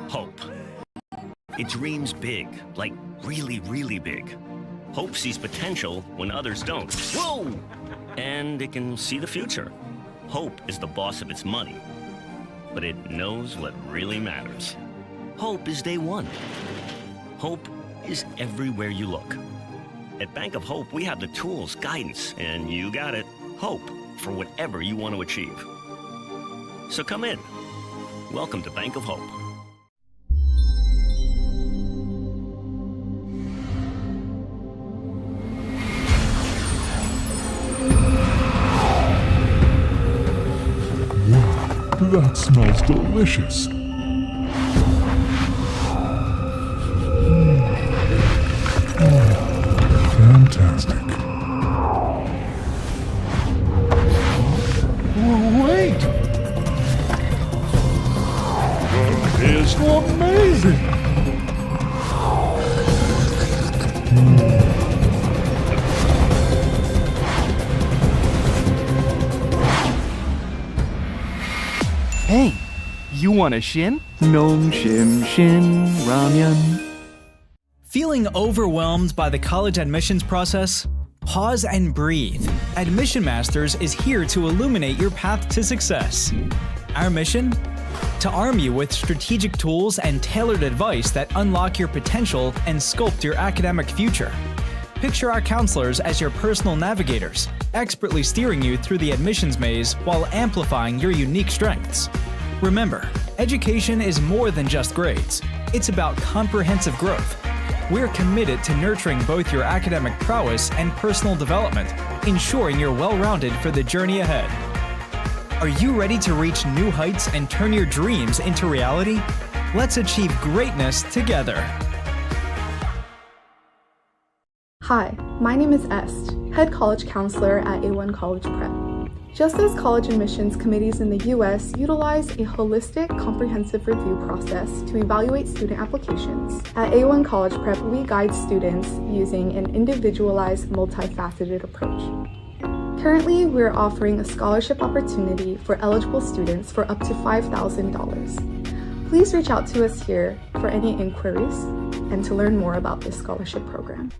Hope. It dreams big, like really, really big. Hope sees potential when others don't. Whoa! And it can see the future. Hope is the boss of its money, but it knows what really matters. Hope is day one. Hope is everywhere you look. At Bank of Hope, we have the tools, guidance, and you got it, hope for whatever you want to achieve. So come in. Welcome to Bank of Hope. That smells delicious. Fantastic. Wait! That is amazing! Hey, you want a shin? Nom shim shin ramen. Feeling overwhelmed by the college admissions process? Pause and breathe. Admission Masters is here to illuminate your path to success. Our mission? To arm you with strategic tools and tailored advice that unlock your potential and sculpt your academic future. Picture our counselors as your personal navigators, expertly steering you through the admissions maze while amplifying your unique strengths. Remember, education is more than just grades. It's about comprehensive growth. We're committed to nurturing both your academic prowess and personal development, ensuring you're well-rounded for the journey ahead. Are you ready to reach new heights and turn your dreams into reality? Let's achieve greatness together. Hi, my name is Est, head college counselor at A1 College Prep. Just as college admissions committees in the U.S. utilize a holistic, comprehensive review process to evaluate student applications, at A1 College Prep we guide students using an individualized, multifaceted approach. Currently, we're offering a scholarship opportunity for eligible students for up to $5,000. Please reach out to us here for any inquiries and to learn more about this scholarship program.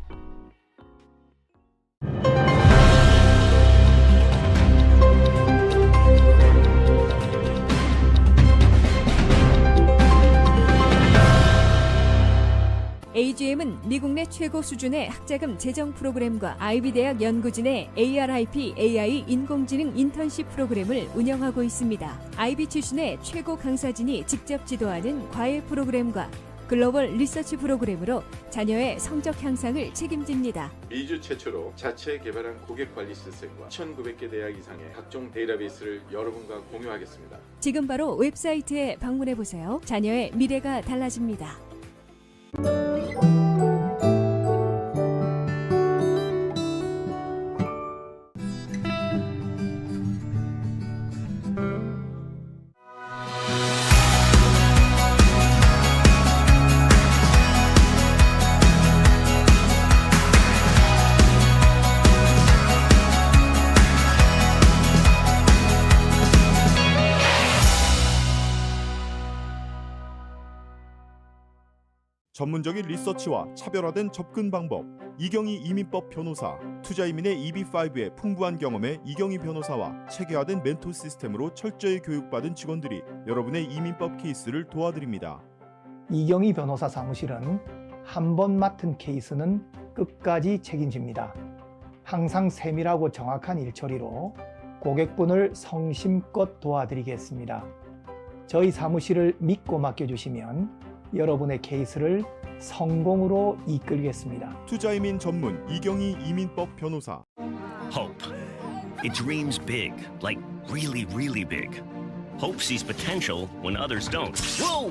AGM은 미국 내 최고 수준의 학자금 재정 프로그램과 아이비 대학 연구진의 ARIP AI 인공지능 인턴십 프로그램을 운영하고 있습니다. 아이비 출신의 최고 강사진이 직접 지도하는 과외 프로그램과 글로벌 리서치 프로그램으로 자녀의 성적 향상을 책임집니다. 미주 최초로 자체 개발한 고객관리 시스템과 1,900개 대학 이상의 각종 데이터베이스를 여러분과 공유하겠습니다. 지금 바로 웹사이트에 방문해보세요. 자녀의 미래가 달라집니다. 전문적인 리서치와 차별화된 접근 방법, 이경희 이민법 변호사, 투자이민의 EB5의 풍부한 경험에 이경희 변호사와 체계화된 멘토 시스템으로 철저히 교육받은 직원들이 여러분의 이민법 케이스를 도와드립니다. 이경희 변호사 사무실은 한 번 맡은 케이스는 끝까지 책임집니다. 항상 세밀하고 정확한 일처리로 고객분을 성심껏 도와드리겠습니다. 저희 사무실을 믿고 맡겨주시면 여러분의 케이스를 성공으로 이끌겠습니다. 투자이민 전문 이경희 이민법 변호사. Hope. It dreams big, like really, really big. Hope sees potential when others don't. Whoa!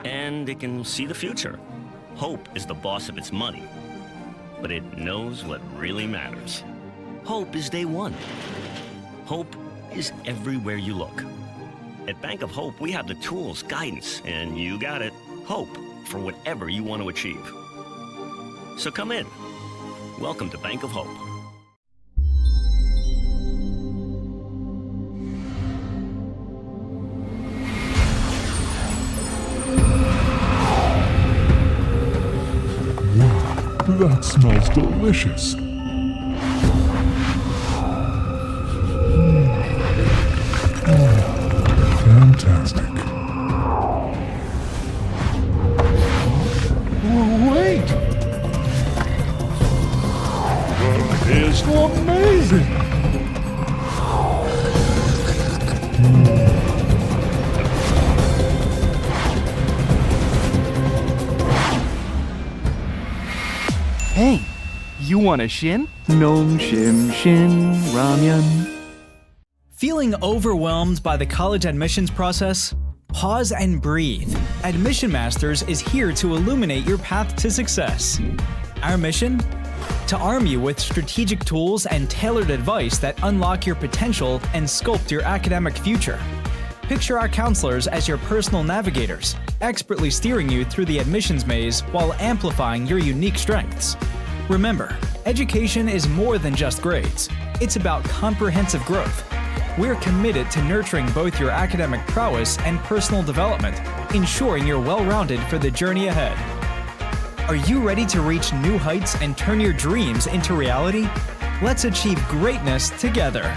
And it can see the future. Hope is the boss of its money, but it knows what really matters. Hope is day one. Hope is everywhere you look. At Bank of Hope, we have the tools, guidance, and you got it, hope for whatever you want to achieve. So come in. Welcome to Bank of Hope. That smells delicious. Fantastic. Wait! That is amazing! Hey, you want a shin? 농심 shin ramen. Feeling overwhelmed by the college admissions process? Pause and breathe. Admission Masters is here to illuminate your path to success. Our mission? To arm you with strategic tools and tailored advice that unlock your potential and sculpt your academic future. Picture our counselors as your personal navigators, expertly steering you through the admissions maze while amplifying your unique strengths. Remember, education is more than just grades. It's about comprehensive growth. We're committed to nurturing both your academic prowess and personal development, ensuring you're well-rounded for the journey ahead. Are you ready to reach new heights and turn your dreams into reality? Let's achieve greatness together.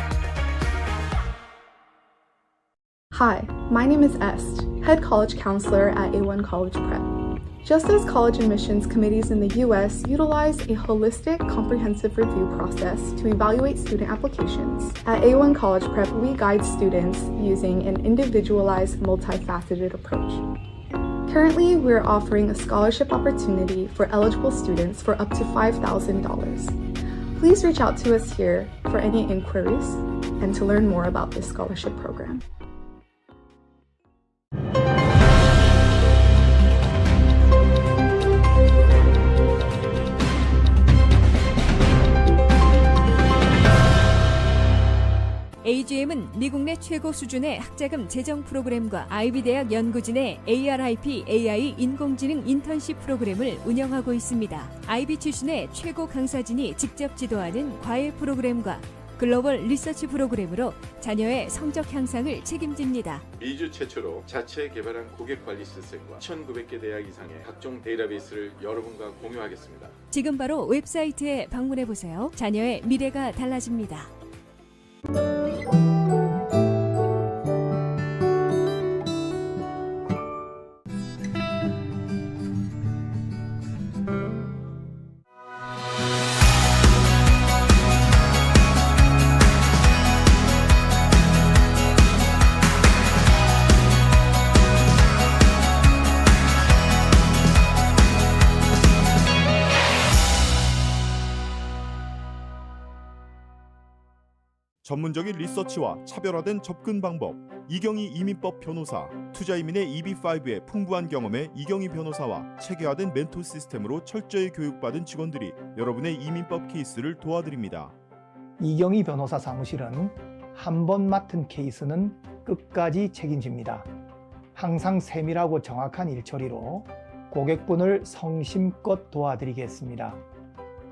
Hi, my name is Est, head college counselor at A1 College Prep. Just as college admissions committees in the US utilize a holistic, comprehensive review process to evaluate student applications, at A1 College Prep we guide students using an individualized, multifaceted approach. Currently, we're offering a scholarship opportunity for eligible students for up to $5,000. Please reach out to us here for any inquiries and to learn more about this scholarship program. AGM은 미국 내 최고 수준의 학자금 재정 프로그램과 아이비 대학 연구진의 ARIP AI 인공지능 인턴십 프로그램을 운영하고 있습니다. IB 출신의 최고 강사진이 직접 지도하는 과외 프로그램과 글로벌 리서치 프로그램으로 자녀의 성적 향상을 책임집니다. 미주 최초로 자체 개발한 고객 관리 시스템과 1,900개 대학 이상의 각종 데이터베이스를 여러분과 공유하겠습니다. 지금 바로 웹사이트에 방문해 보세요. 자녀의 미래가 달라집니다. 전문적인 리서치와 차별화된 접근 방법, 이경희 이민법 변호사, 투자이민의 EB5의 풍부한 경험의 이경희 변호사와 체계화된 멘토 시스템으로 철저히 교육받은 직원들이 여러분의 이민법 케이스를 도와드립니다. 이경희 변호사 사무실은 한 번 맡은 케이스는 끝까지 책임집니다. 항상 세밀하고 정확한 일처리로 고객분을 성심껏 도와드리겠습니다.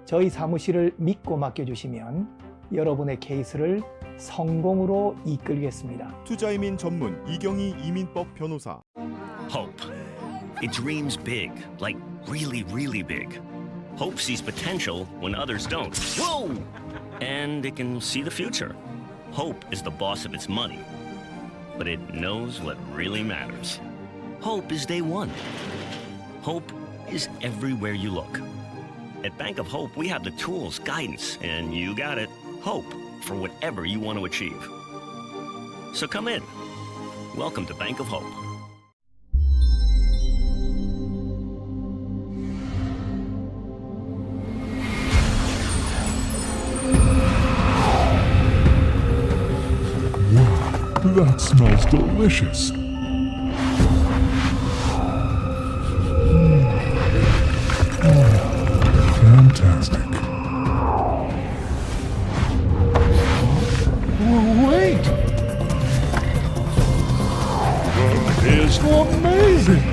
저희 사무실을 믿고 맡겨주시면 여러분의 케이스를 성공으로 이끌겠습니다. 투자이민 전문 이경희 이민법 변호사. Hope. It dreams big, like really, really big. Hope sees potential when others don't. Whoa! And it can see the future. Hope is the boss of its money, but it knows what really matters. Hope is day one. Hope is everywhere you look. At Bank of Hope, we have the tools, guidance, and you got it, hope for whatever you want to achieve. So come in. Welcome to Bank of Hope. Wow, that smells delicious. Fantastic. Wait! That is amazing!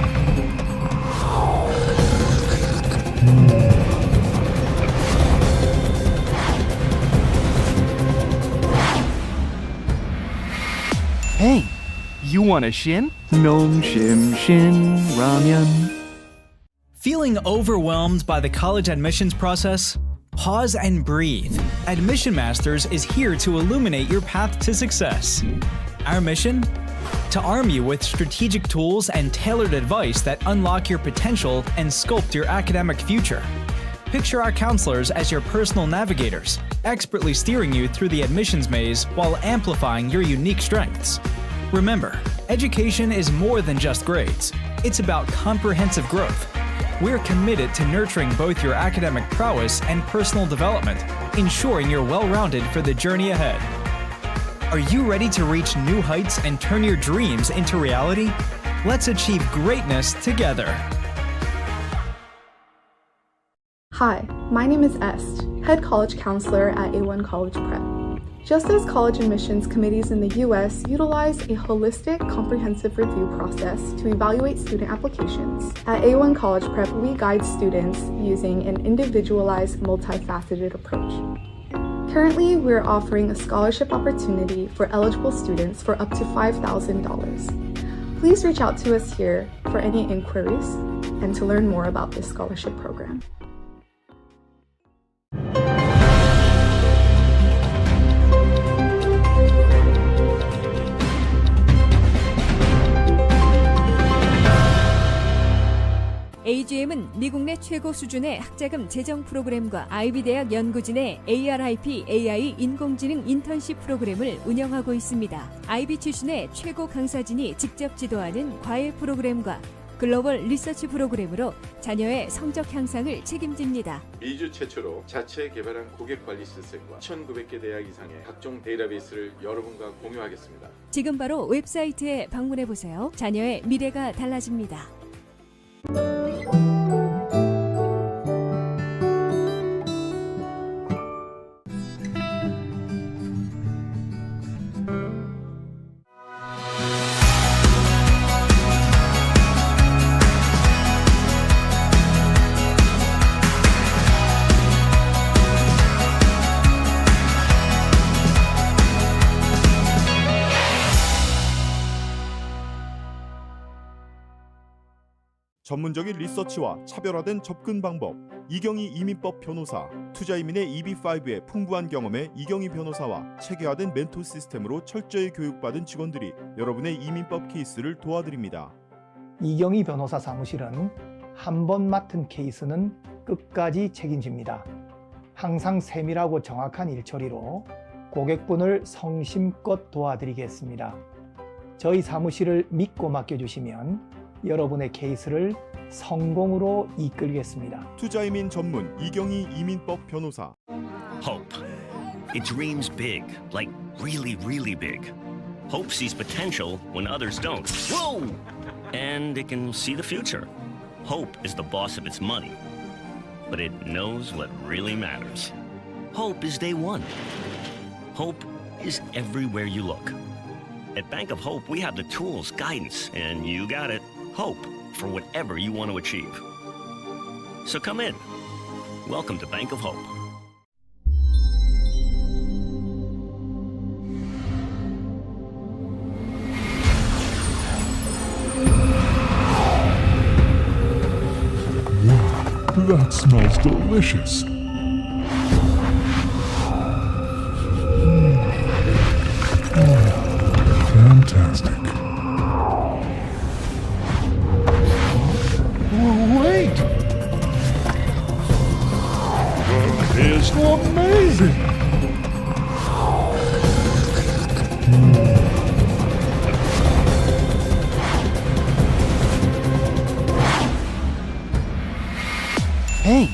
Hey, you want a shin? 농심 shin ramen. Feeling overwhelmed by the college admissions process? Pause and breathe. Admission Masters is here to illuminate your path to success. Our mission? To arm you with strategic tools and tailored advice that unlock your potential and sculpt your academic future. Picture our counselors as your personal navigators, expertly steering you through the admissions maze while amplifying your unique strengths. Remember, education is more than just grades. It's about comprehensive growth. We're committed to nurturing both your academic prowess and personal development, ensuring you're well-rounded for the journey ahead. Are you ready to reach new heights and turn your dreams into reality? Let's achieve greatness together. Hi, my name is Est, head college counselor at A1 College Prep. Just as college admissions committees in the US utilize a holistic, comprehensive review process to evaluate student applications, at A1 College Prep we guide students using an individualized, multifaceted approach. Currently, we're offering a scholarship opportunity for eligible students for up to $5,000. Please reach out to us here for any inquiries and to learn more about this scholarship program. AGM은 미국 내 최고 수준의 학자금 재정 프로그램과 아이비 대학 연구진의 ARIP AI 인공지능 인턴십 프로그램을 운영하고 있습니다. IB 출신의 최고 강사진이 직접 지도하는 과외 프로그램과 글로벌 리서치 프로그램으로 자녀의 성적 향상을 책임집니다. 미주 최초로 자체 개발한 고객 관리 시스템과 1,900개 대학 이상의 각종 데이터베이스를 여러분과 공유하겠습니다. 지금 바로 웹사이트에 방문해 보세요. 자녀의 미래가 달라집니다. 전문적인 리서치와 차별화된 접근 방법, 이경희 이민법 변호사, 투자이민의 EB5의 풍부한 경험에 이경희 변호사와 체계화된 멘토 시스템으로 철저히 교육받은 직원들이 여러분의 이민법 케이스를 도와드립니다. 이경희 변호사 사무실은 한 번 맡은 케이스는 끝까지 책임집니다. 항상 세밀하고 정확한 일처리로 고객분을 성심껏 도와드리겠습니다. 저희 사무실을 믿고 맡겨주시면 여러분의 케이스를 성공으로 이끌겠습니다. 투자이민 전문 이경희 이민법 변호사. Hope. It dreams big, like really, really big. Hope sees potential when others don't. Whoa! And it can see the future. Hope is the boss of its money, but it knows what really matters. Hope is day one. Hope is everywhere you look. At Bank of Hope, we have the tools, guidance, and you got it. Hope for whatever you want to achieve. So come in. Welcome to Bank of Hope. That smells delicious. Fantastic. Wait! That is amazing! Hey,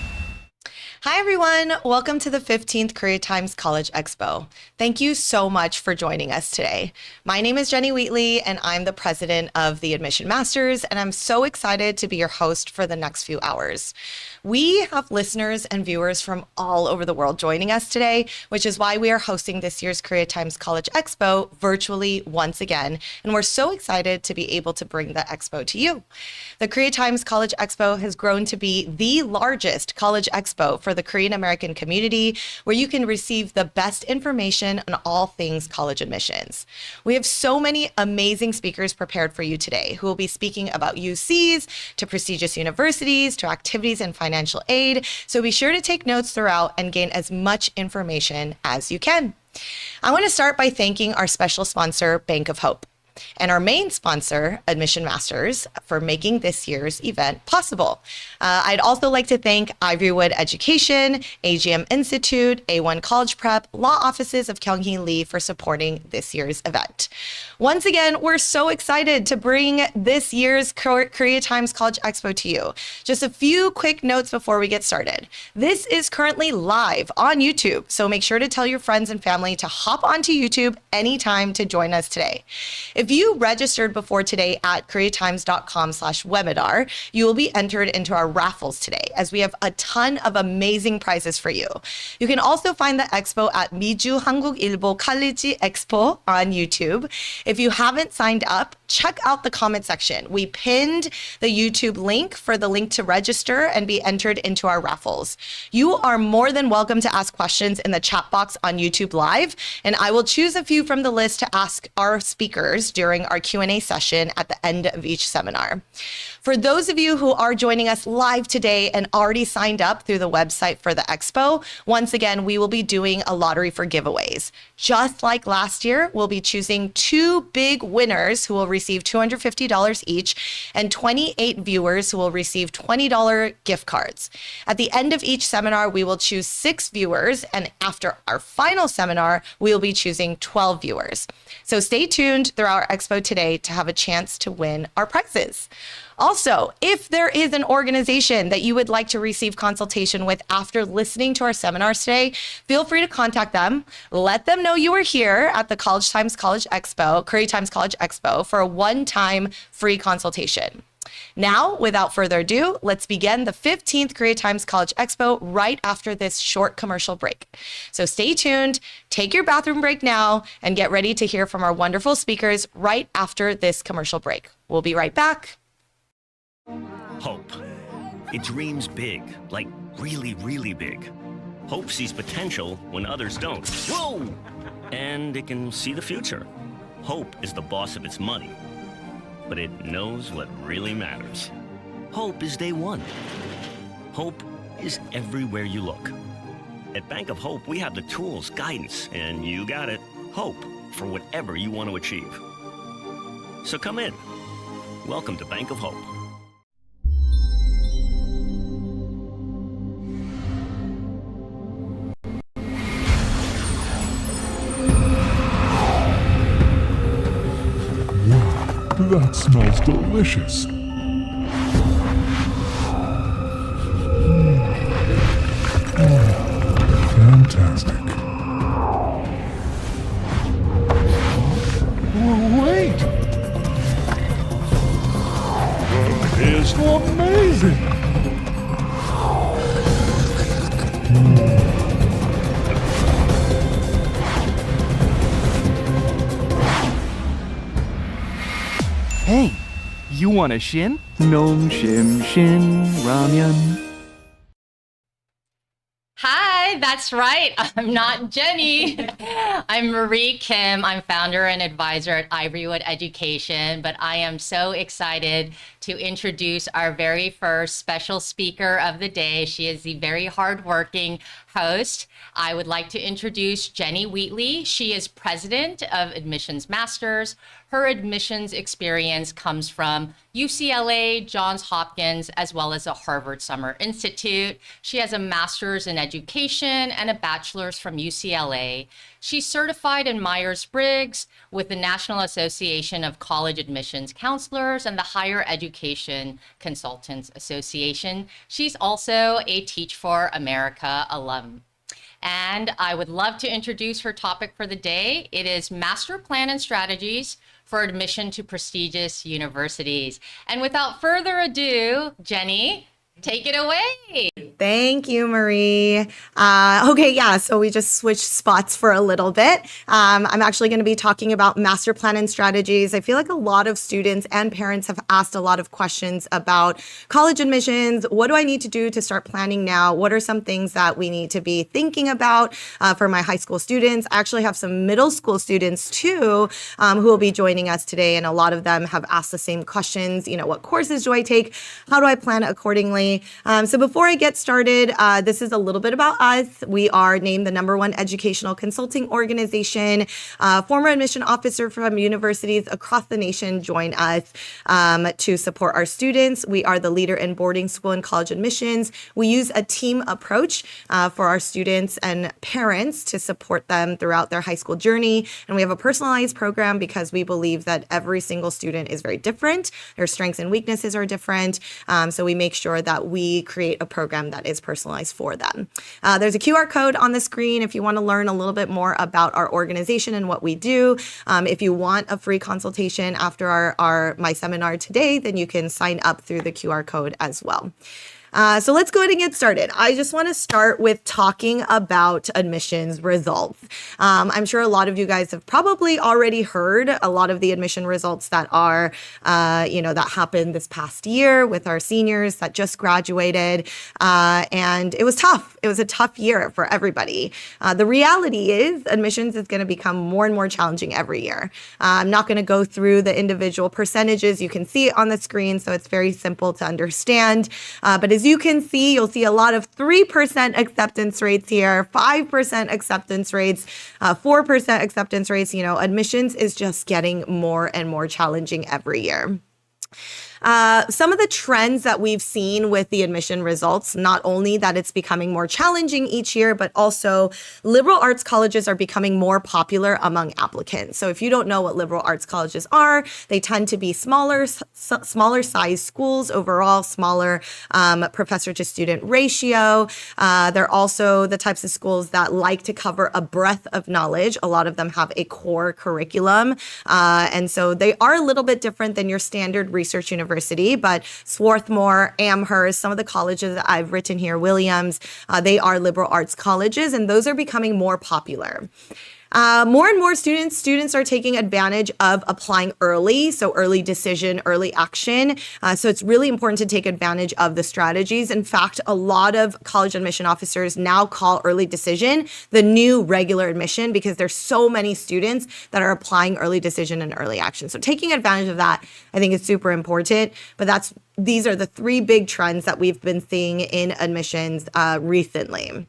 Hi, everyone. Welcome to the 15th Korea Times College Expo. Thank you so much for joining us today. My name is Jenny Wheatley, and I'm the president of the Admission Masters, and I'm so excited to be your host for the next few hours. We have listeners and viewers from all over the world joining us today, which is why we are hosting this year's Korea Times College Expo virtually once again. And we're so excited to be able to bring the expo to you. The Korea Times College Expo has grown to be the largest college expo for the Korean American community, where you can receive the best information on all things college admissions. We have so many amazing speakers prepared for you today who will be speaking about UCs, to prestigious universities, to activities and financial aid. So be sure to take notes throughout and gain as much information as you can. I want to start by thanking our special sponsor, Bank of Hope, and our main sponsor, Admission Masters, for making this year's event possible. I'd also like to thank Ivorywood Education, AGM Institute, A1 College Prep, law offices of Kyunghee Lee for supporting this year's event. Once again, we're so excited to bring this year's Korea Times College Expo to you. Just a few quick notes before we get started. This is currently live on YouTube, so make sure to tell your friends and family to hop onto YouTube anytime to join us today. If you registered before today at koreatimes.com/webinar, you will be entered into our raffles today, as we have a ton of amazing prizes for you. You can also find the expo at 미주 한국일보 College Expo on YouTube. If you haven't signed up, check out the comment section. We pinned the YouTube link for the link to register and be entered into our raffles. You are more than welcome to ask questions in the chat box on YouTube Live, and I will choose a few from the list to ask our speakers during our Q&A session at the end of each seminar. For those of you who are joining us live today and already signed up through the website for the expo, once again, we will be doing a lottery for giveaways. Just like last year, we'll be choosing 2 big winners who will receive $250 each and 28 viewers who will receive $20 gift cards. At the end of each seminar, we will choose 6 viewers, and after our final seminar, we will be choosing 12 viewers. So stay tuned throughout our expo today to have a chance to win our prizes. Also, if there is an organization that you would like to receive consultation with after listening to our seminars today, feel free to contact them. Let them know you were here at the Korea Times College Expo for a one-time free consultation. Now, without further ado, let's begin the 15th Korea Times College Expo right after this short commercial break. So stay tuned, take your bathroom break now, and get ready to hear from our wonderful speakers right after this commercial break. We'll be right back. Hope. It dreams big, like really, really big. Hope sees potential when others don't. Whoa! And it can see the future. Hope is the boss of its money, but it knows what really matters. Hope is day one. Hope is everywhere you look. At Bank of Hope, we have the tools, guidance, and you got it, hope for whatever you want to achieve. So come in. Welcome to Bank of Hope. That smells delicious. Fantastic. Wait! That is amazing! Hey, you want a shin? Nom shim shin ramen. Hi, that's right. I'm not Jenny. I'm Marie Kim. I'm founder and advisor at Ivorywood Education, but I am so excited to introduce our very first special speaker of the day. She is the very hardworking host. I would like to introduce Jenny Wheatley. She is president of Admissions Masters. Her admissions experience comes from UCLA, Johns Hopkins, as well as the Harvard Summer Institute. She has a master's in education and a bachelor's from UCLA. She's certified in Myers-Briggs with the National Association of College Admissions Counselors and the Higher Education Consultants Association. She's also a Teach for America alum. And I would love to introduce her topic for the day. It is Master Plan and Strategies for Admission to Prestigious Universities. And without further ado, Jenny, Take it away. Thank you, Marie. Okay, yeah, so we just switched spots for a little bit. I'm actually going to be talking about master plan and strategies. I feel like a lot of students and parents have asked a lot of questions about college admissions. What do I need to do to start planning now? What are some things that we need to be thinking about for my high school students? I actually have some middle school students too who will be joining us today, and a lot of them have asked the same questions. You know, what courses do I take? How do I plan accordingly? So before I get started, this is a little bit about us. We are named the #1 educational consulting organization. Former admission officer from universities across the nation join us to support our students. We are the leader in boarding school and college admissions. We use a team approach for our students and parents to support them throughout their high school journey. And we have a personalized program because we believe that every single student is very different. Their strengths and weaknesses are different. So we make sure that we create a program that is personalized for them. There's a QR code on the screen if you want to learn a little bit more about our organization and what we do. If you want a free consultation after my seminar today, then you can sign up through the QR code as well. So let's go ahead and get started. I just want to start with talking about admissions results. I'm sure a lot of you guys have probably already heard a lot of the admission results that are, that happened this past year with our seniors that just graduated. And it was tough. It was a tough year for everybody. The reality is admissions is going to become more and more challenging every year. I'm not going to go through the individual percentages. You can see it on the screen, so it's very simple to understand. But as you can see, you'll see a lot of 3% acceptance rates here, 5% acceptance rates, 4% acceptance rates. You know, admissions is just getting more and more challenging every year. Some of the trends that we've seen with the admission results, not only that it's becoming more challenging each year, but also liberal arts colleges are becoming more popular among applicants. So if you don't know what liberal arts colleges are, they tend to be smaller size schools overall, smaller professor to student ratio. They're also the types of schools that like to cover a breadth of knowledge. A lot of them have a core curriculum. And so they are a little bit different than your standard research university, but Swarthmore, Amherst, some of the colleges that I've written here, Williams, they are liberal arts colleges, and those are becoming more popular. More and more students are taking advantage of applying early, so early decision, early action. So it's really important to take advantage of the strategies. In fact, a lot of college admission officers now call early decision the new regular admission because there's so many students that are applying early decision and early action. So taking advantage of that, I think, is super important. But these are the three big trends that we've been seeing in admissions recently.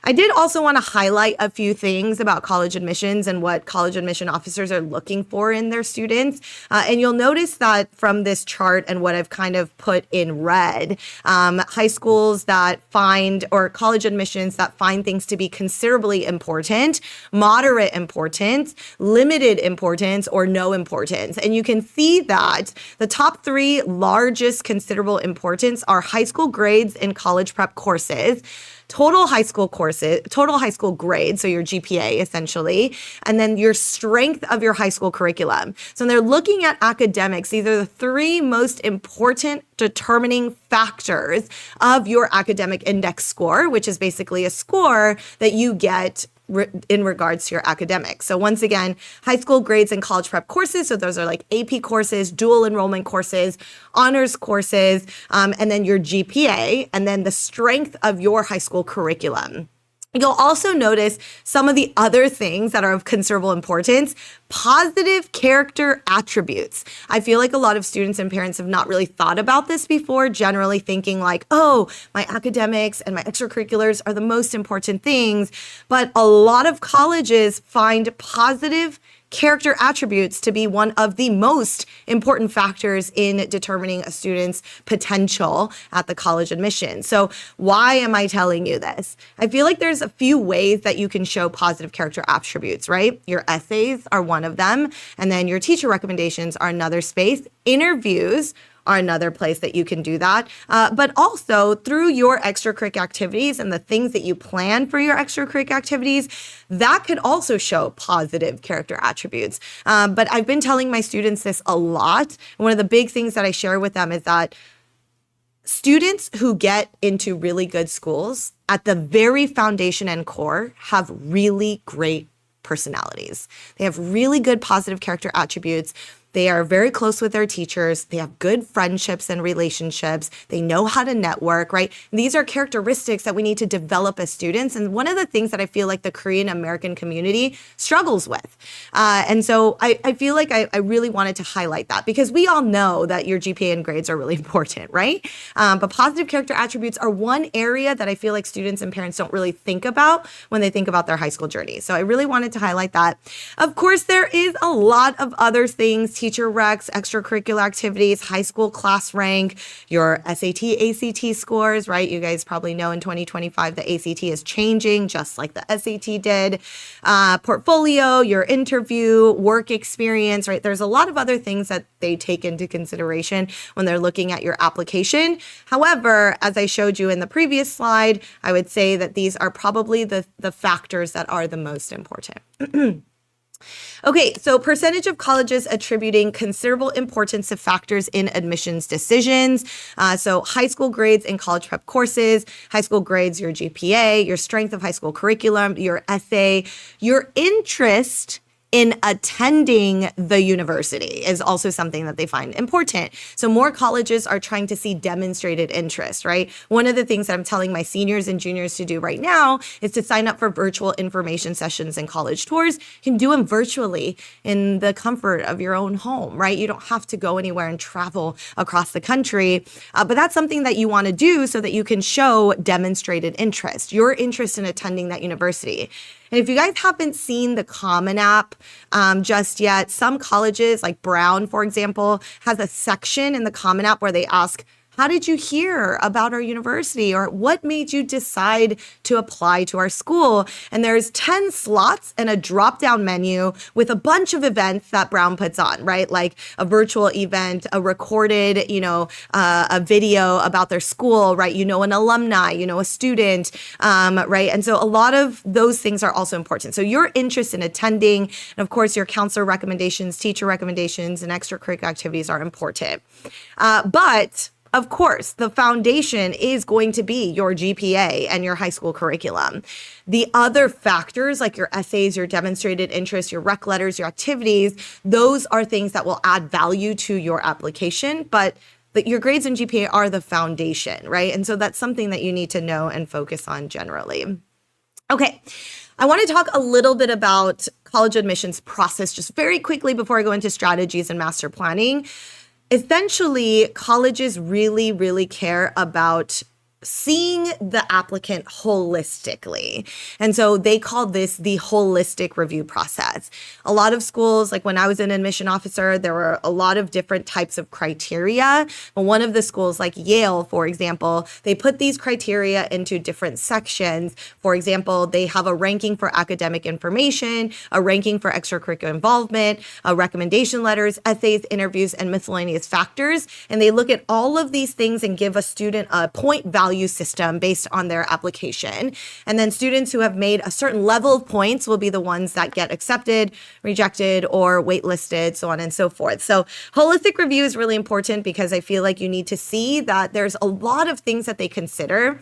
I did also want to highlight a few things about college admissions and what college admission officers are looking for in their students. And you'll notice that from this chart and what I've kind of put in red, high schools that find, or college admissions that find things to be considerably important, moderate importance, limited importance, or no importance. And you can see that the top three largest considerable importance are high school grades in college prep courses, total high school grade, so your GPA essentially, and then your strength of your high school curriculum. So when they're looking at academics, these are the three most important determining factors of your academic index score, which is basically a score that you get in regards to your academics. So once again, high school grades and college prep courses. So those are like AP courses, dual enrollment courses, honors courses, and then your GPA, and then the strength of your high school curriculum. You'll also notice some of the other things that are of considerable importance. Positive character attributes. I feel like a lot of students and parents have not really thought about this before, generally thinking like, oh, my academics and my extracurriculars are the most important things. But a lot of colleges find positive character attributes to be one of the most important factors in determining a student's potential at the college admission. So why am I telling you this? I feel like there's a few ways that you can show positive character attributes, right? Your essays are one of them, and then your teacher recommendations are another space. Interviews are another place that you can do that. But also through your extracurricular activities and the things that you plan for your extracurricular activities, that could also show positive character attributes. But I've been telling my students this a lot. One of the big things that I share with them is that students who get into really good schools at the very foundation and core have really great personalities. They have really good positive character attributes. They are very close with their teachers. They have good friendships and relationships. They know how to network, right? And these are characteristics that we need to develop as students. And one of the things that I feel like the Korean American community struggles with. And so I feel like I really wanted to highlight that because we all know that your GPA and grades are really important, right? But positive character attributes are one area that I feel like students and parents don't really think about when they think about their high school journey. So I really wanted to highlight that. Of course, there is a lot of other things, teacher recs, extracurricular activities, high school class rank, your SAT, ACT scores, right? You guys probably know in 2025, the ACT is changing just like the SAT did. Portfolio, your interview, work experience, right? There's a lot of other things that they take into consideration when they're looking at your application. However, as I showed you in the previous slide, I would say that these are probably the factors that are the most important. Okay, so percentage of colleges attributing considerable importance to factors in admissions decisions. So high school grades in college prep courses, high school grades, your GPA, your strength of high school curriculum, your essay, your interest in attending the university is also something that they find important. So more colleges are trying to see demonstrated interest, right? One of the things that I'm telling my seniors and juniors to do right now is to sign up for virtual information sessions and college tours. You can do them virtually in the comfort of your own home, right? You don't have to go anywhere and travel across the country. But that's something that you want to do so that you can show demonstrated interest, your interest in attending that university. And if you guys haven't seen the Common App just yet, some colleges like Brown, for example, has a section in the Common App where they ask, how did you hear about our university? Or what made you decide to apply to our school? And there's 10 slots and a drop-down menu with a bunch of events that Brown puts on, right? Like a virtual event, a recorded, a video about their school, right? An alumni, a student, right? And so a lot of those things are also important. So your interest in attending, and of course, your counselor recommendations, teacher recommendations, and extracurricular activities are important. But of course, the foundation is going to be your GPA and your high school curriculum. The other factors like your essays, your demonstrated interest, your rec letters, your activities, those are things that will add value to your application, but your grades and GPA are the foundation, right? And so that's something that you need to know and focus on generally. Okay, I want to talk a little bit about college admissions process just very quickly before I go into strategies and master planning. Essentially, colleges really, really care about seeing the applicant holistically. And so they call this the holistic review process. A lot of schools, like when I was an admission officer, there were a lot of different types of criteria. But one of the schools, like Yale, for example, they put these criteria into different sections. For example, they have a ranking for academic information, a ranking for extracurricular involvement, recommendation letters, essays, interviews, and miscellaneous factors. And they look at all of these things and give a student a point value system based on their application. And then students who have made a certain level of points will be the ones that get accepted, rejected, or waitlisted, so on and so forth. So holistic review is really important because I feel like you need to see that there's a lot of things that they consider.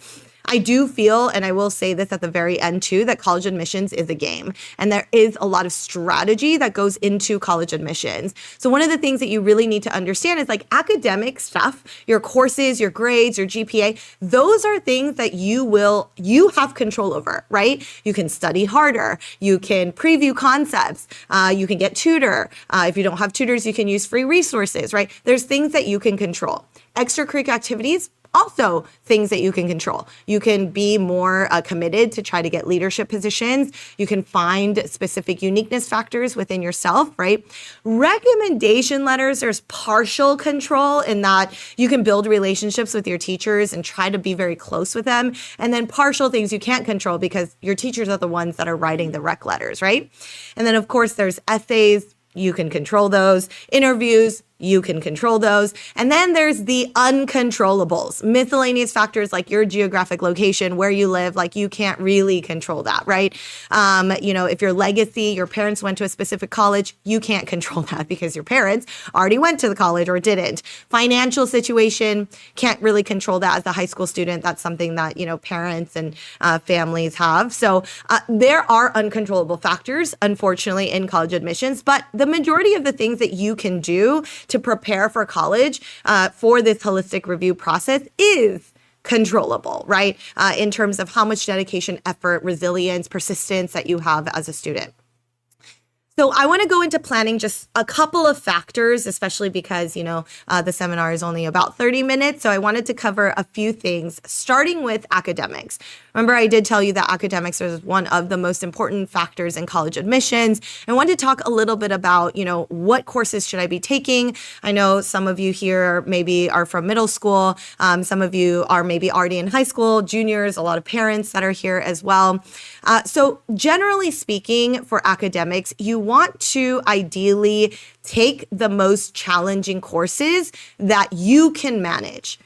I do feel, and I will say this at the very end too, that college admissions is a game. And there is a lot of strategy that goes into college admissions. So one of the things that you really need to understand is like academic stuff, your courses, your grades, your GPA, those are things that you have control over, right? You can study harder. You can preview concepts. You can get tutor. If you don't have tutors, you can use free resources, right? There's things that you can control. Extracurricular activities, also things that you can control. You can be more committed to try to get leadership positions. You can find specific uniqueness factors within yourself, right? Recommendation letters, there's partial control in that you can build relationships with your teachers and try to be very close with them. And then partial things you can't control because your teachers are the ones that are writing the rec letters, right? And then of course there's essays. You can control those. Interviews, You can control those. And then there's the uncontrollables, miscellaneous factors like your geographic location, where you live, like you can't really control that, right? If your legacy, your parents went to a specific college, you can't control that because your parents already went to the college or didn't. Financial situation, can't really control that as a high school student. That's something that, parents and families have. So there are uncontrollable factors, unfortunately, in college admissions, but the majority of the things that you can do to prepare for college for this holistic review process is controllable, right? In terms of how much dedication, effort, resilience, persistence that you have as a student. So I want to go into planning just a couple of factors, especially because, the seminar is only about 30 minutes. So I wanted to cover a few things, starting with academics. Remember, I did tell you that academics is one of the most important factors in college admissions. I wanted to talk a little bit about, what courses should I be taking? I know some of you here maybe are from middle school. Some of you are maybe already in high school, juniors, a lot of parents that are here as well. So generally speaking, for academics, you want to ideally take the most challenging courses that you can manage.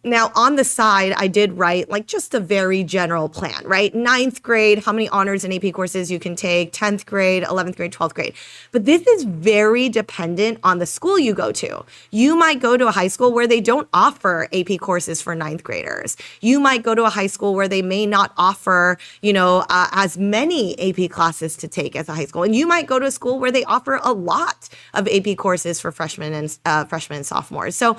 Now, on the side, I did write just a very general plan, right? 9th grade, how many honors and AP courses you can take, 10th grade, 11th grade, 12th grade. But this is very dependent on the school you go to. You might go to a high school where they don't offer AP courses for 9th graders. You might go to a high school where they may not offer, as many AP classes to take as a high school. And you might go to a school where they offer a lot of AP courses for freshmen and sophomores. So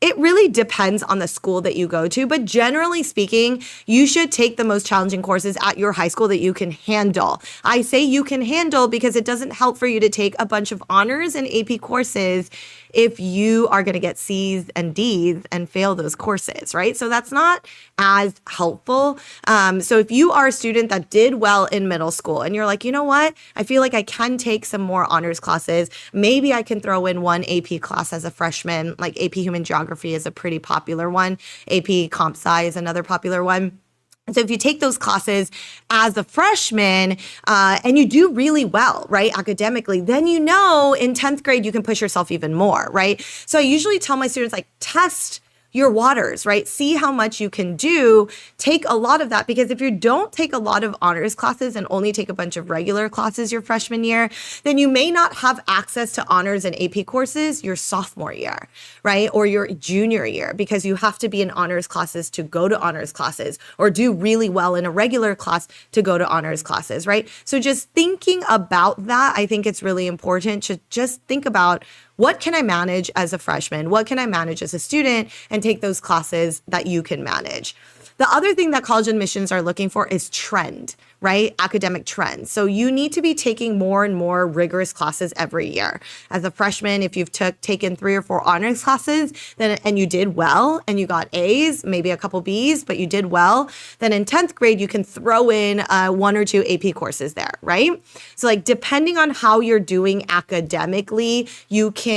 it really depends on the school that you go to, but generally speaking, you should take the most challenging courses at your high school that you can handle. I say you can handle because it doesn't help for you to take a bunch of honors and AP courses if you are going to get C's and D's and fail those courses, right? So that's not as helpful. So if you are a student that did well in middle school and you're like, you know what? I feel like I can take some more honors classes. Maybe I can throw in one AP class as a freshman, like AP Human Geography is a pretty popular one. AP Comp Sci is another popular one. So if you take those classes as a freshman and you do really well, right, academically, then in 10th grade, you can push yourself even more, right? So I usually tell my students, test your waters, right? See how much you can do. Take a lot of that, because if you don't take a lot of honors classes and only take a bunch of regular classes your freshman year, then you may not have access to honors and AP courses your sophomore year, right? Or your junior year, because you have to be in honors classes to go to honors classes, or do really well in a regular class to go to honors classes, right? So just thinking about that, I think it's really important to just think about, what can I manage as a freshman? What can I manage as a student? And take those classes that you can manage. The other thing that college admissions are looking for is trend, right? Academic trends. So you need to be taking more and more rigorous classes every year. As a freshman, if you've taken 3 or 4 honors classes and you did well and you got A's, maybe a couple B's, but you did well, then in 10th grade, you can throw in 1 or 2 AP courses there, right? So depending on how you're doing academically, you can,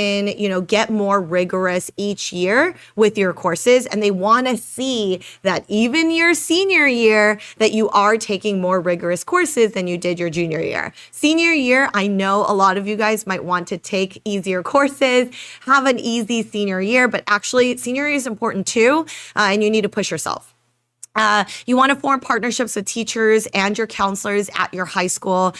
get more rigorous each year with your courses. And they want to see that even your senior year, that you are taking more rigorous courses than you did your junior year. Senior year, I know a lot of you guys might want to take easier courses, have an easy senior year, but actually senior year is important too, and you need to push yourself. You want to form partnerships with teachers and your counselors at your high school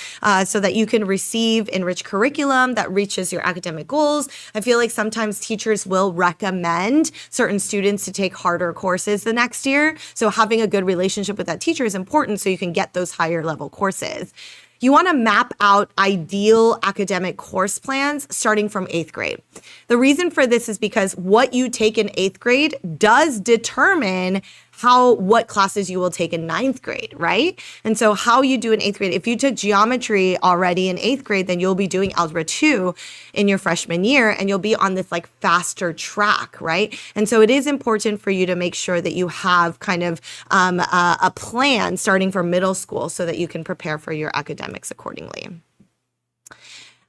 so that you can receive enriched curriculum that reaches your academic goals. I feel like sometimes teachers will recommend certain students to take harder courses the next year. So having a good relationship with that teacher is important so you can get those higher level courses. You want to map out ideal academic course plans starting from 8th grade. The reason for this is because what you take in 8th grade does determine what classes you will take in 9th grade, right? And so how you do in 8th grade, if you took geometry already in 8th grade, then you'll be doing algebra 2 in your freshman year, and you'll be on this faster track, right? And so it is important for you to make sure that you have kind of a plan starting from middle school so that you can prepare for your academics accordingly.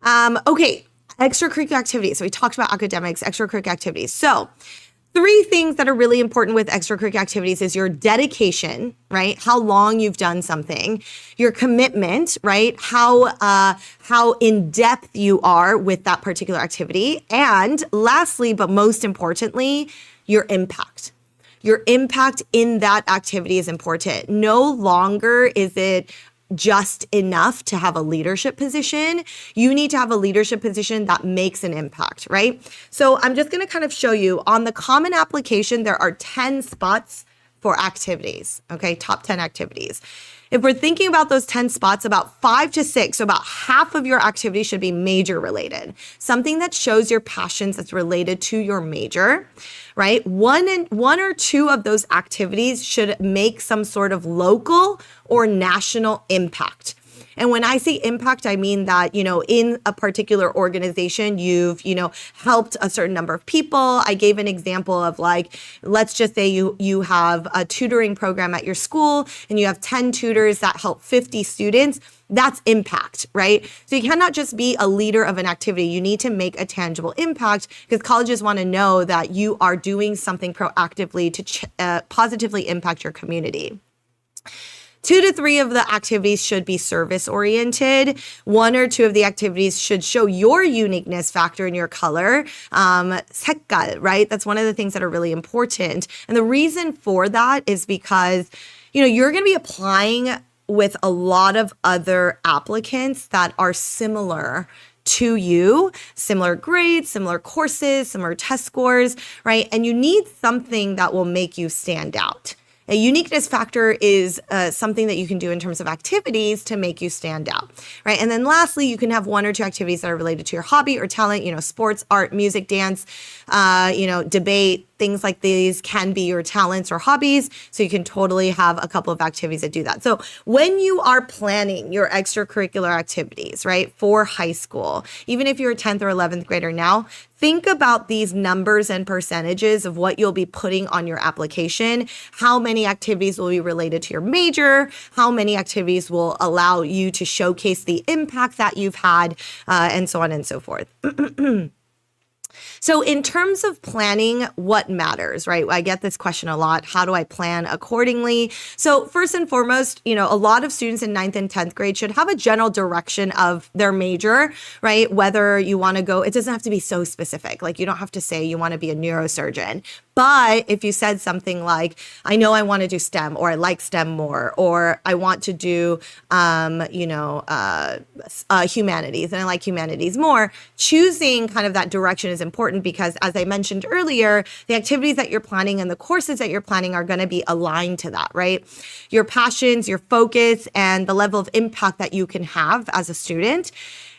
Okay, extracurricular activities. So we talked about academics, extracurricular activities. So 3 things that are really important with extracurricular activities is your dedication, right? How long you've done something, your commitment, right? How in depth you are with that particular activity. And lastly, but most importantly, your impact. Your impact in that activity is important. No longer is it just enough to have a leadership position. You need to have a leadership position that makes an impact, right? So I'm just going to kind of show you on the common application, there are 10 spots for activities, okay? Top 10 activities. If we're thinking about those 10 spots, about 5 to 6, so about half of your activity should be major related. Something that shows your passions that's related to your major, right? One or two of those activities should make some sort of local or national impact. And when I say impact, I mean that, in a particular organization, you've, helped a certain number of people. I gave an example of let's just say you have a tutoring program at your school and you have 10 tutors that help 50 students. That's impact, right? So you cannot just be a leader of an activity. You need to make a tangible impact because colleges want to know that you are doing something proactively to positively impact your community. 2 to 3 of the activities should be service oriented. 1 or 2 of the activities should show your uniqueness factor in your color. 색깔, right? That's one of the things that are really important. And the reason for that is because, you're going to be applying with a lot of other applicants that are similar to you, similar grades, similar courses, similar test scores, right? And you need something that will make you stand out. A uniqueness factor is something that you can do in terms of activities to make you stand out, right? And then lastly, you can have 1 or 2 activities that are related to your hobby or talent, sports, art, music, dance, debate, things like these can be your talents or hobbies. So you can totally have a couple of activities that do that. So when you are planning your extracurricular activities, right, for high school, even if you're a 10th or 11th grader now, think about these numbers and percentages of what you'll be putting on your application. How many activities will be related to your major? How many activities will allow you to showcase the impact that you've had, and so on and so forth. So in terms of planning, what matters, right? I get this question a lot. How do I plan accordingly? So first and foremost, a lot of students in 9th and 10th grade should have a general direction of their major, right? Whether you want to go, it doesn't have to be so specific. You don't have to say you want to be a neurosurgeon. But if you said something like, I know I want to do STEM, or I like STEM more, or I want to do, humanities, and I like humanities more, choosing kind of that direction is important because, as I mentioned earlier, the activities that you're planning and the courses that you're planning are going to be aligned to that, right? Your passions, your focus, and the level of impact that you can have as a student.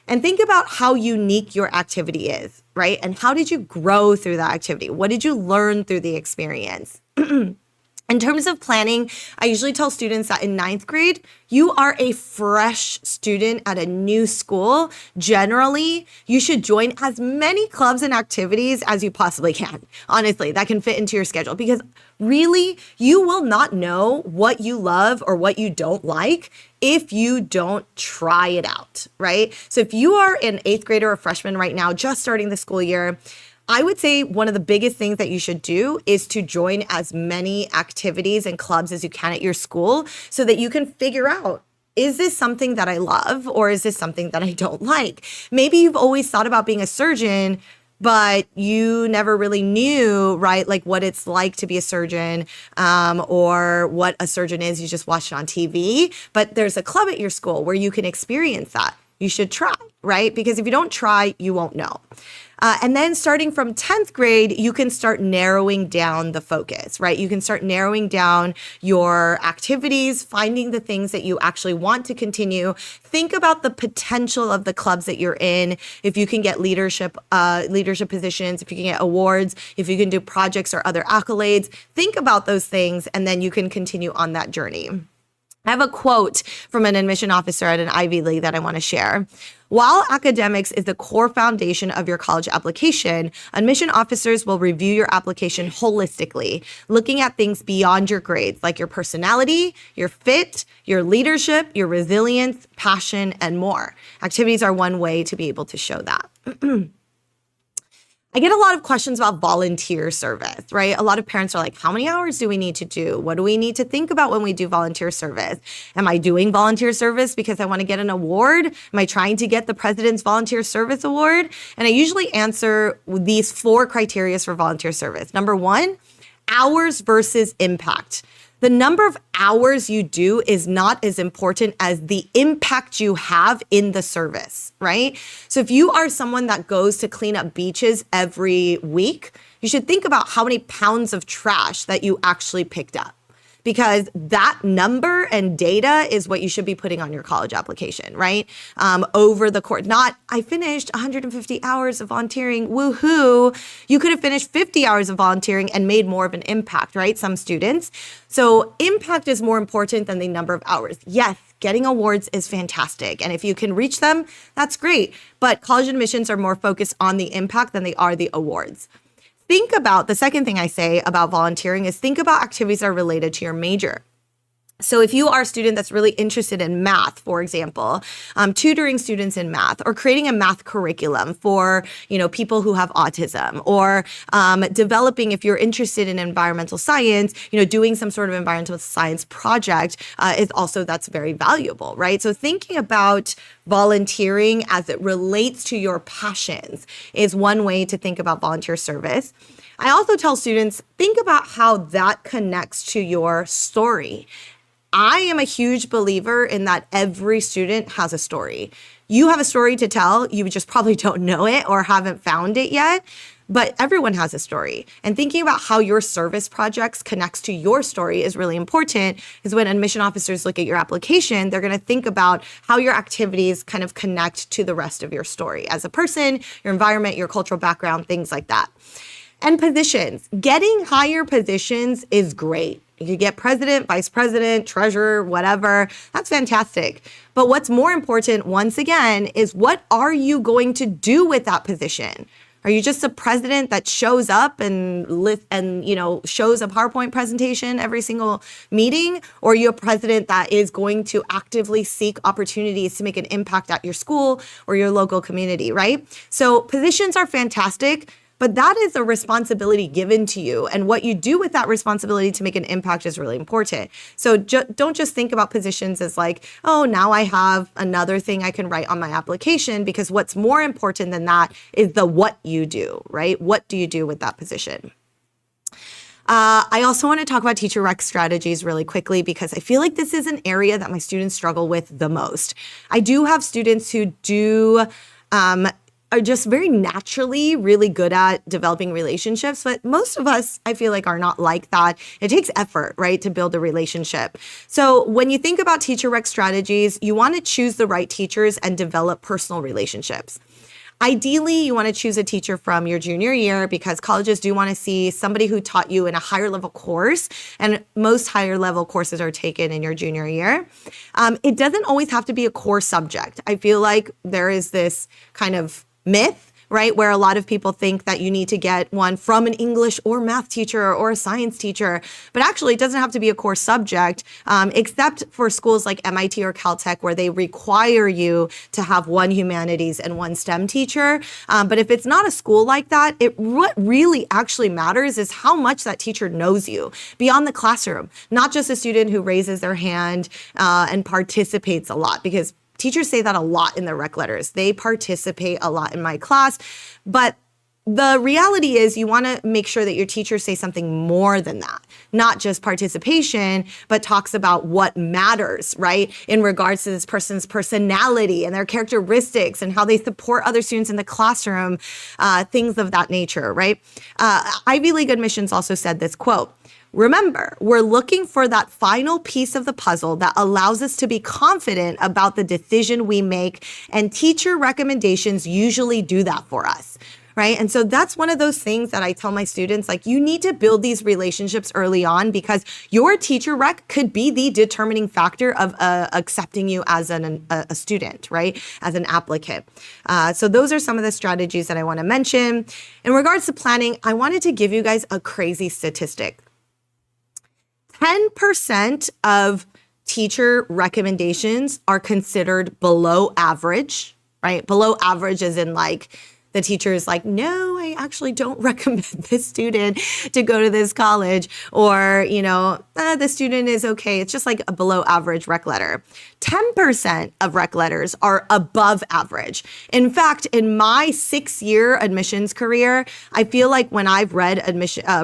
And think about how unique your activity is, right? And how did you grow through that activity? What did you learn through the experience? In terms of planning, I usually tell students that in 9th grade, you are a fresh student at a new school. Generally, you should join as many clubs and activities as you possibly can. Honestly, that can fit into your schedule because really, you will not know what you love or what you don't like if you don't try it out, right? So if you are an 8th grader or freshman right now, just starting the school year, I would say one of the biggest things that you should do is to join as many activities and clubs as you can at your school so that you can figure out, is this something that I love or is this something that I don't like? Maybe you've always thought about being a surgeon, but you never really knew, right, what it's like to be a surgeon, or what a surgeon is. You just watched it on TV, but there's a club at your school where you can experience that. You should try, right? Because if you don't try, you won't know. And then starting from 10th grade, you can start narrowing down the focus, right? You can start narrowing down your activities, finding the things that you actually want to continue. Think about the potential of the clubs that you're in. If you can get leadership positions, if you can get awards, if you can do projects or other accolades, think about those things, and then you can continue on that journey. I have a quote from an admission officer at an Ivy League that I want to share. While academics is the core foundation of your college application, admission officers will review your application holistically, looking at things beyond your grades, like your personality, your fit, your leadership, your resilience, passion, and more. Activities are one way to be able to show that. I get a lot of questions about volunteer service, right? A lot of parents are like, how many hours do we need to do? What do we need to think about when we do volunteer service? Am I doing volunteer service because I want to get an award? Am I trying to get the President's Volunteer Service Award? And I usually answer these 4 criteria for volunteer service. Number 1, hours versus impact. The number of hours you do is not as important as the impact you have in the service, right? So if you are someone that goes to clean up beaches every week, you should think about how many pounds of trash that you actually picked up, because that number and data is what you should be putting on your college application, right? Over the course, not I finished 150 hours of volunteering, woohoo. You could have finished 50 hours of volunteering and made more of an impact, right? Some students. So impact is more important than the number of hours. Yes, getting awards is fantastic. And if you can reach them, that's great. But college admissions are more focused on the impact than they are the awards. Think about, the second thing I say about volunteering is think about activities that are related to your major. So if you are a student that's really interested in math, for example, tutoring students in math, or creating a math curriculum for, people who have autism, or developing, if you're interested in environmental science, doing some sort of environmental science project is also, that's very valuable, right? So thinking about volunteering as it relates to your passions is one way to think about volunteer service. I also tell students, think about how that connects to your story. I am a huge believer in that every student has a story. You have a story to tell, you just probably don't know it or haven't found it yet, but everyone has a story. And thinking about how your service projects connects to your story is really important, because when admission officers look at your application, they're gonna think about how your activities kind of connect to the rest of your story as a person, your environment, your cultural background, things like that. And positions. Getting higher positions is great. You could get president, vice president, treasurer, whatever. That's fantastic. But what's more important, once again, is what are you going to do with that position? Are you just a president that shows up and shows a PowerPoint presentation every single meeting? Or are you a president that is going to actively seek opportunities to make an impact at your school or your local community, right? So positions are fantastic, but that is a responsibility given to you. And what you do with that responsibility to make an impact is really important. So don't just think about positions as like, oh, now I have another thing I can write on my application, because what's more important than that is the what you do, right? What do you do with that position? I also want to talk about teacher rec strategies really quickly, because I feel like this is an area that my students struggle with the most. I do have students who are just very naturally really good at developing relationships, but most of us, I feel like, are not like that. It takes effort, right, to build a relationship. So when you think about teacher rec strategies, you want to choose the right teachers and develop personal relationships. Ideally, you want to choose a teacher from your junior year, because colleges do want to see somebody who taught you in a higher level course, and most higher level courses are taken in your junior year. It doesn't always have to be a core subject. I feel like there is this kind of myth, right, where a lot of people think that you need to get one from an English or math teacher or a science teacher, but actually it doesn't have to be a core subject, except for schools like MIT or Caltech, where they require you to have one humanities and one STEM teacher. But if it's not a school like that, what really actually matters is how much that teacher knows you beyond the classroom, not just a student who raises their hand and participates a lot, because teachers say that a lot in their rec letters. They participate a lot in my class, but the reality is you want to make sure that your teachers say something more than that, not just participation, but talks about what matters, right, in regards to this person's personality and their characteristics and how they support other students in the classroom, things of that nature, right? Ivy League admissions also said this quote: "Remember, we're looking for that final piece of the puzzle that allows us to be confident about the decision we make, and teacher recommendations usually do that for us." Right? And so that's one of those things that I tell my students, like, you need to build these relationships early on, because your teacher rec could be the determining factor of accepting you as a student, right? As an applicant. So those are some of the strategies that I want to mention. In regards to planning, I wanted to give you guys a crazy statistic. 10% of teacher recommendations are considered below average, right? Below average as in like The teacher is like, no, I actually don't recommend this student to go to this college. Or, the student is okay. It's just like a below average rec letter. 10% of rec letters are above average. In fact, in my 6-year admissions career, I feel like when I've read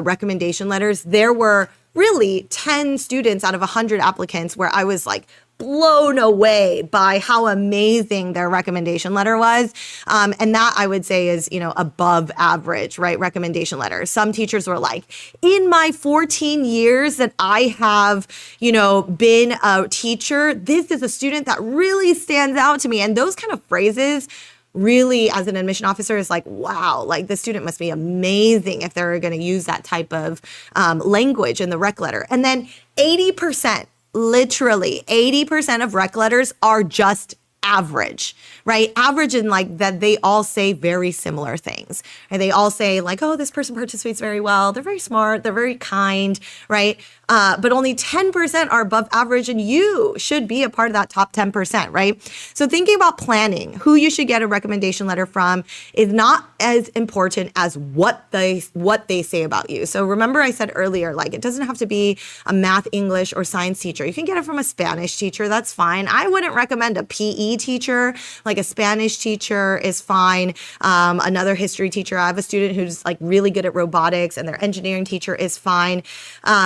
recommendation letters, there were really 10 students out of 100 applicants where I was like blown away by how amazing their recommendation letter was. And that I would say is, above average, right? Recommendation letter. Some teachers were like, in my 14 years that I have, been a teacher, this is a student that really stands out to me. And those kind of phrases really, as an admission officer, is like, wow, like the student must be amazing if they're going to use that type of language in the rec letter. And then 80%, literally 80% of rec letters are just average, right? Average in like that they all say very similar things. And they all say like, oh, this person participates very well. They're very smart. They're very kind, right? But only 10% are above average, and you should be a part of that top 10%, right? So thinking about planning, who you should get a recommendation letter from is not as important as what they say about you. So remember I said earlier, like it doesn't have to be a math, English, or science teacher. You can get it from a Spanish teacher. That's fine. I wouldn't recommend a PE teacher. Like a Spanish teacher is fine. Another history teacher. I have a student who's like really good at robotics, and their engineering teacher is fine.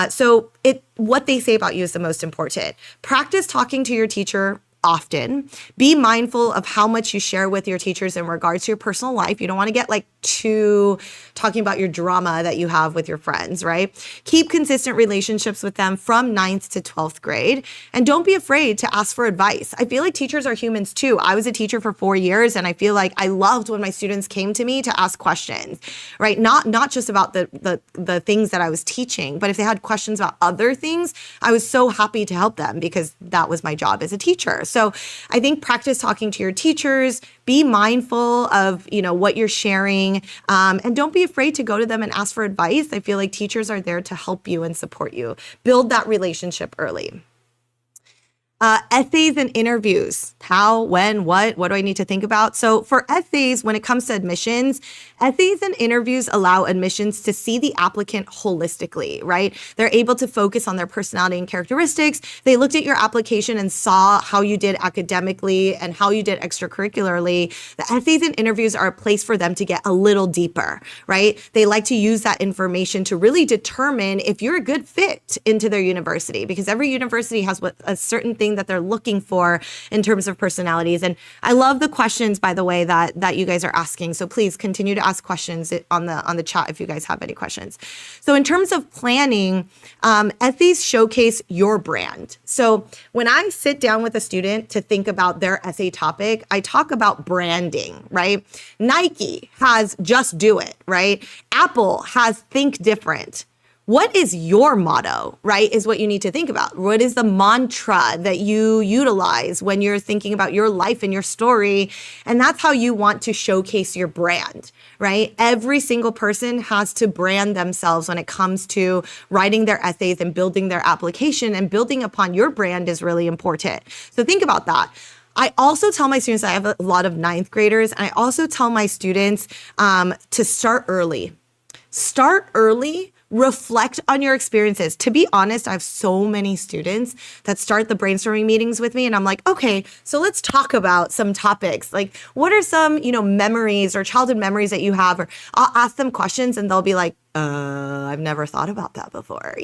So what they say about you is the most important. Practice talking to your teacher often. Be mindful of how much you share with your teachers in regards to your personal life. You don't want to get like too talking about your drama that you have with your friends, right? Keep consistent relationships with them from 9th to 12th grade. And don't be afraid to ask for advice. I feel like teachers are humans too. I was a teacher for 4 years, and I feel like I loved when my students came to me to ask questions, right? Not just about the things that I was teaching, but if they had questions about other things, I was so happy to help them because that was my job as a teacher. So I think practice talking to your teachers, be mindful of, what you're sharing, and don't be afraid to go to them and ask for advice. I feel like teachers are there to help you and support you. Build that relationship early. Essays and interviews. How, when, what do I need to think about? So for essays, when it comes to admissions, essays and interviews allow admissions to see the applicant holistically, right? They're able to focus on their personality and characteristics. They looked at your application and saw how you did academically and how you did extracurricularly. The essays and interviews are a place for them to get a little deeper, right? They like to use that information to really determine if you're a good fit into their university, because every university has a certain thing that they're looking for in terms of personalities. And I love the questions, by the way, that you guys are asking. So please continue to ask questions on the chat if you guys have any questions. So in terms of planning, essays showcase your brand. So when I sit down with a student to think about their essay topic, I talk about branding, right? Nike has just do it, right? Apple has think different. What is your motto, right, is what you need to think about. What is the mantra that you utilize when you're thinking about your life and your story? And that's how you want to showcase your brand, right? Every single person has to brand themselves when it comes to writing their essays and building their application, and building upon your brand is really important. So think about that. I also tell my students, I have a lot of 9th graders, and I also tell my students to start early. Start early. Reflect on your experiences. To be honest, I have so many students that start the brainstorming meetings with me, and I'm like, okay, so let's talk about some topics. Like, what are some, memories or childhood memories that you have? Or I'll ask them questions, and they'll be like, I've never thought about that before,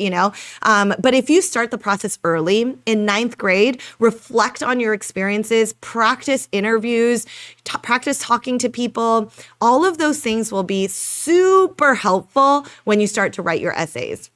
But if you start the process early in 9th grade, reflect on your experiences, practice interviews, practice talking to people. All of those things will be super helpful when you start to write your essays.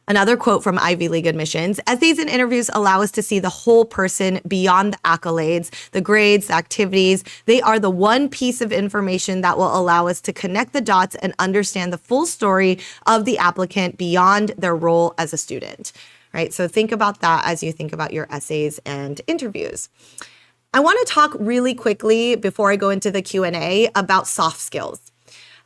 Another quote from Ivy League admissions: essays and interviews allow us to see the whole person beyond the accolades, the grades, the activities. They are the one piece of information that will allow us to connect the dots and understand the full story of the applicant beyond their role as a student, right? So think about that as you think about your essays and interviews. I want to talk really quickly before I go into the Q&A about soft skills.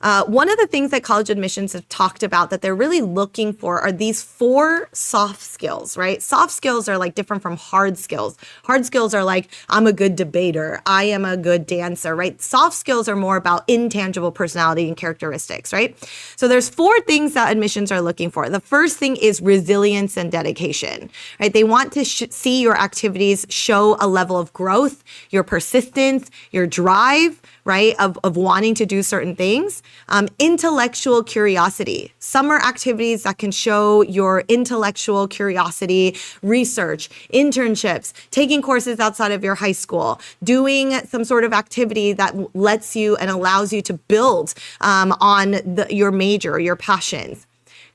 One of the things that college admissions have talked about that they're really looking for are these 4 soft skills, right? Soft skills are like different from hard skills. Hard skills are like, I'm a good debater, I am a good dancer, right? Soft skills are more about intangible personality and characteristics, right? So there's 4 things that admissions are looking for. The first thing is resilience and dedication, right? They want to see your activities show a level of growth, your persistence, your drive, right, of wanting to do certain things. Intellectual curiosity. Summer activities that can show your intellectual curiosity, research, internships, taking courses outside of your high school, doing some sort of activity that lets you and allows you to build on your major, your passions.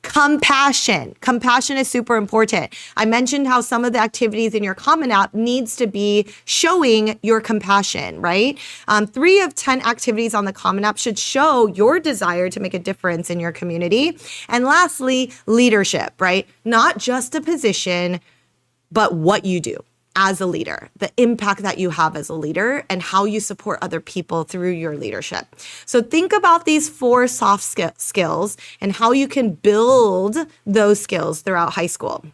Compassion. Compassion is super important. I mentioned how some of the activities in your Common App needs to be showing your compassion, right? 3 of 10 activities on the Common App should show your desire to make a difference in your community. And lastly, leadership, right? Not just a position, but what you do as a leader, the impact that you have as a leader and how you support other people through your leadership. So think about these 4 soft skills and how you can build those skills throughout high school.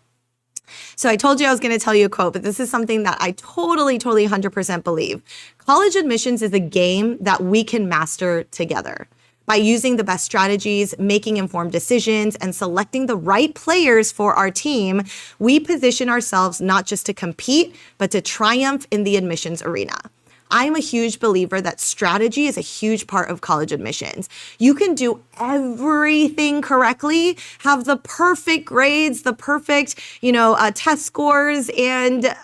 So I told you I was going to tell you a quote, but this is something that I totally 100% believe. College admissions is a game that we can master together. By using the best strategies, making informed decisions, and selecting the right players for our team, we position ourselves not just to compete, but to triumph in the admissions arena. I'm a huge believer that strategy is a huge part of college admissions. You can do everything correctly, have the perfect grades, the perfect, test scores, and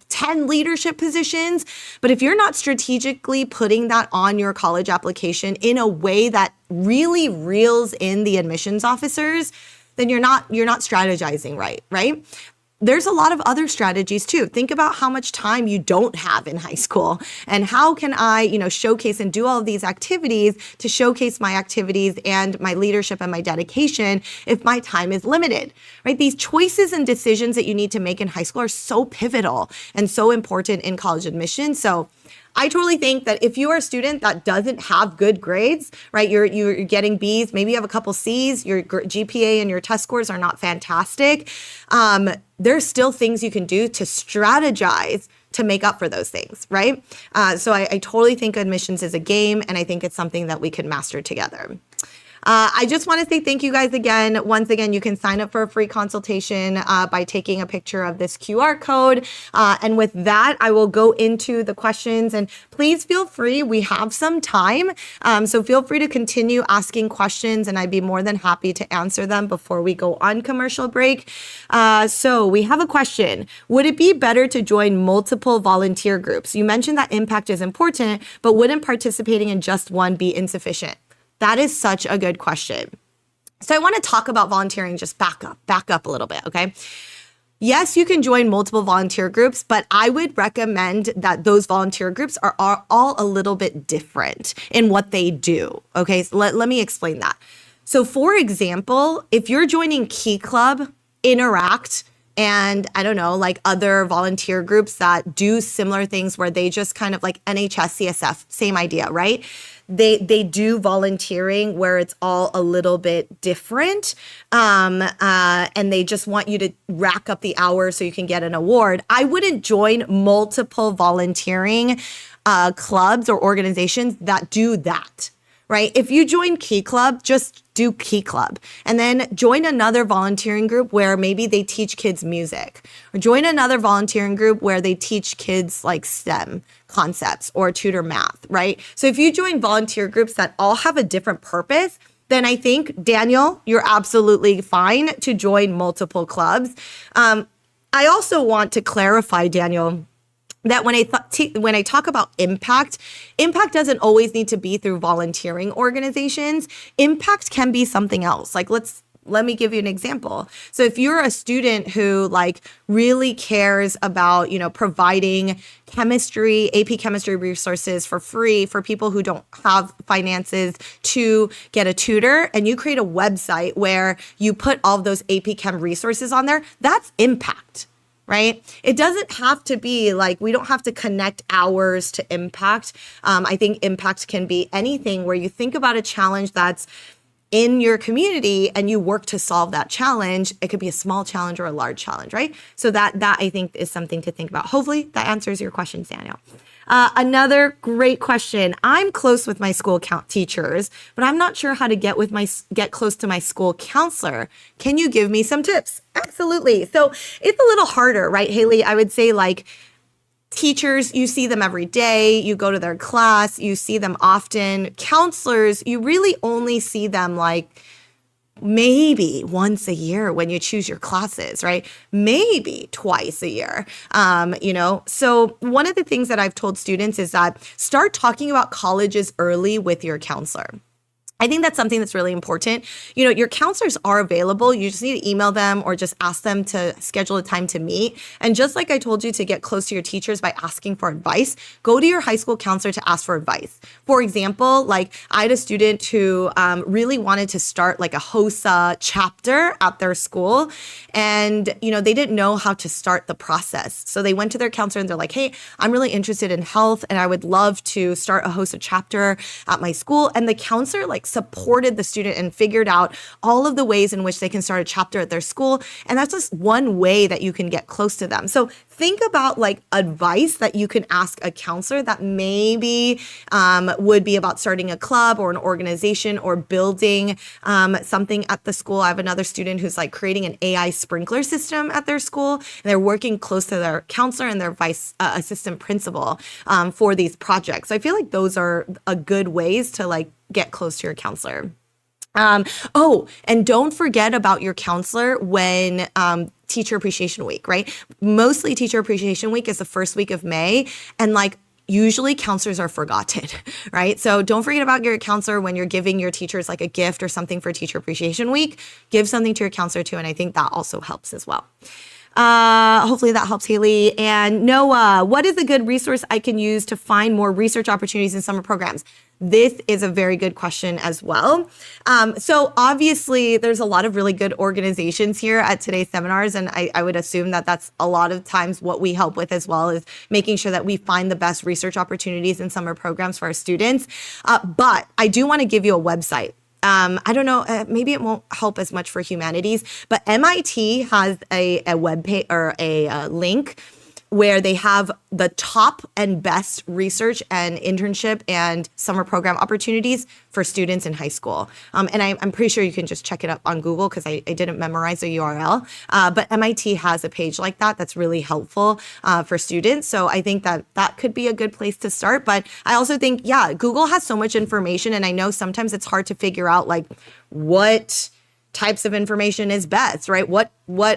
10 leadership positions. But if you're not strategically putting that on your college application in a way that really reels in the admissions officers, then you're not strategizing right? There's a lot of other strategies too. Think about how much time you don't have in high school and how can I, showcase and do all of these activities to showcase my activities and my leadership and my dedication if my time is limited, right? These choices and decisions that you need to make in high school are so pivotal and so important in college admissions. So I totally think that if you are a student that doesn't have good grades, right, you're getting B's, maybe you have a couple C's, your GPA and your test scores are not fantastic, there's still things you can do to strategize to make up for those things, right? So I totally think admissions is a game, and I think it's something that we can master together. I just want to say thank you guys again. Once again, you can sign up for a free consultation by taking a picture of this QR code. And with that, I will go into the questions. And please feel free. We have some time. So feel free to continue asking questions, and I'd be more than happy to answer them before we go on commercial break. So we have a question. Would it be better to join multiple volunteer groups? You mentioned that impact is important, but wouldn't participating in just one be insufficient? That is such a good question. So I want to talk about volunteering, just back up a little bit, okay? Yes, you can join multiple volunteer groups, but I would recommend that those volunteer groups are all a little bit different in what they do, okay? So let me explain that. So for example, if you're joining Key Club, Interact, and I don't know, like other volunteer groups that do similar things where they just kind of like NHS, CSF, same idea, right? They do volunteering where it's all a little bit different, and they just want you to rack up the hours so you can get an award. I wouldn't join multiple volunteering clubs or organizations that do that, right? If you join Key Club, just do Key Club, and then join another volunteering group where maybe they teach kids music, or join another volunteering group where they teach kids like STEM concepts or tutor math, right? So if you join volunteer groups that all have a different purpose, then I think, Daniel, you're absolutely fine to join multiple clubs. I also want to clarify, Daniel, that when I talk about impact doesn't always need to be through volunteering organizations. Impact can be something else. Like let me give you an example. So if you're a student who like really cares about, providing chemistry, AP chemistry resources for free for people who don't have finances to get a tutor, and you create a website where you put all of those AP Chem resources on there, that's impact. right? It doesn't have to be like, we don't have to connect hours to impact. I think impact can be anything where you think about a challenge that's in your community and you work to solve that challenge. It could be a small challenge or a large challenge, right? So that I think is something to think about. Hopefully that answers your questions, Daniel. Another great question. I'm close with my school teachers, but I'm not sure how to get close to my school counselor. Can you give me some tips? Absolutely. So it's a little harder, right, Haley? I would say like teachers, you see them every day, you go to their class, you see them often. Counselors, you really only see them like maybe once a year when you choose your classes, right? Maybe twice a year, So one of the things that I've told students is that start talking about colleges early with your counselor. I think that's something that's really important. Your counselors are available. You just need to email them or just ask them to schedule a time to meet. And just like I told you to get close to your teachers by asking for advice, go to your high school counselor to ask for advice. For example, like I had a student who really wanted to start like a HOSA chapter at their school. And, they didn't know how to start the process. So they went to their counselor and they're like, hey, I'm really interested in health and I would love to start a HOSA chapter at my school. And the counselor supported the student and figured out all of the ways in which they can start a chapter at their school. And that's just one way that you can get close to them. So think about like advice that you can ask a counselor that maybe would be about starting a club or an organization or building something at the school. I have another student who's like creating an AI sprinkler system at their school. And they're working close to their counselor and their vice assistant principal for these projects. So I feel like those are a good ways to like get close to your counselor. And don't forget about your counselor when Teacher Appreciation Week, right? Mostly Teacher Appreciation Week is the first week of May. And like usually counselors are forgotten, right? So don't forget about your counselor when you're giving your teachers like a gift or something for Teacher Appreciation Week. Give something to your counselor too. And I think that also helps as well. Hopefully that helps, Haley. And Noah, what is a good resource I can use to find more research opportunities in summer programs? This is a very good question as well. So obviously there's a lot of really good organizations here at today's seminars. And I would assume that that's a lot of times what we help with as well, is making sure that we find the best research opportunities in summer programs for our students. But I do want to give you a website. I don't know, maybe it won't help as much for humanities, but MIT has a web page or a link where they have the top and best research and internship and summer program opportunities for students in high school. And I'm pretty sure you can just check it up on Google because I didn't memorize the URL. But MIT has a page like that that's really helpful for students. So I think that could be a good place to start. But I also think, Google has so much information. And I know sometimes it's hard to figure out like what types of information is best, right?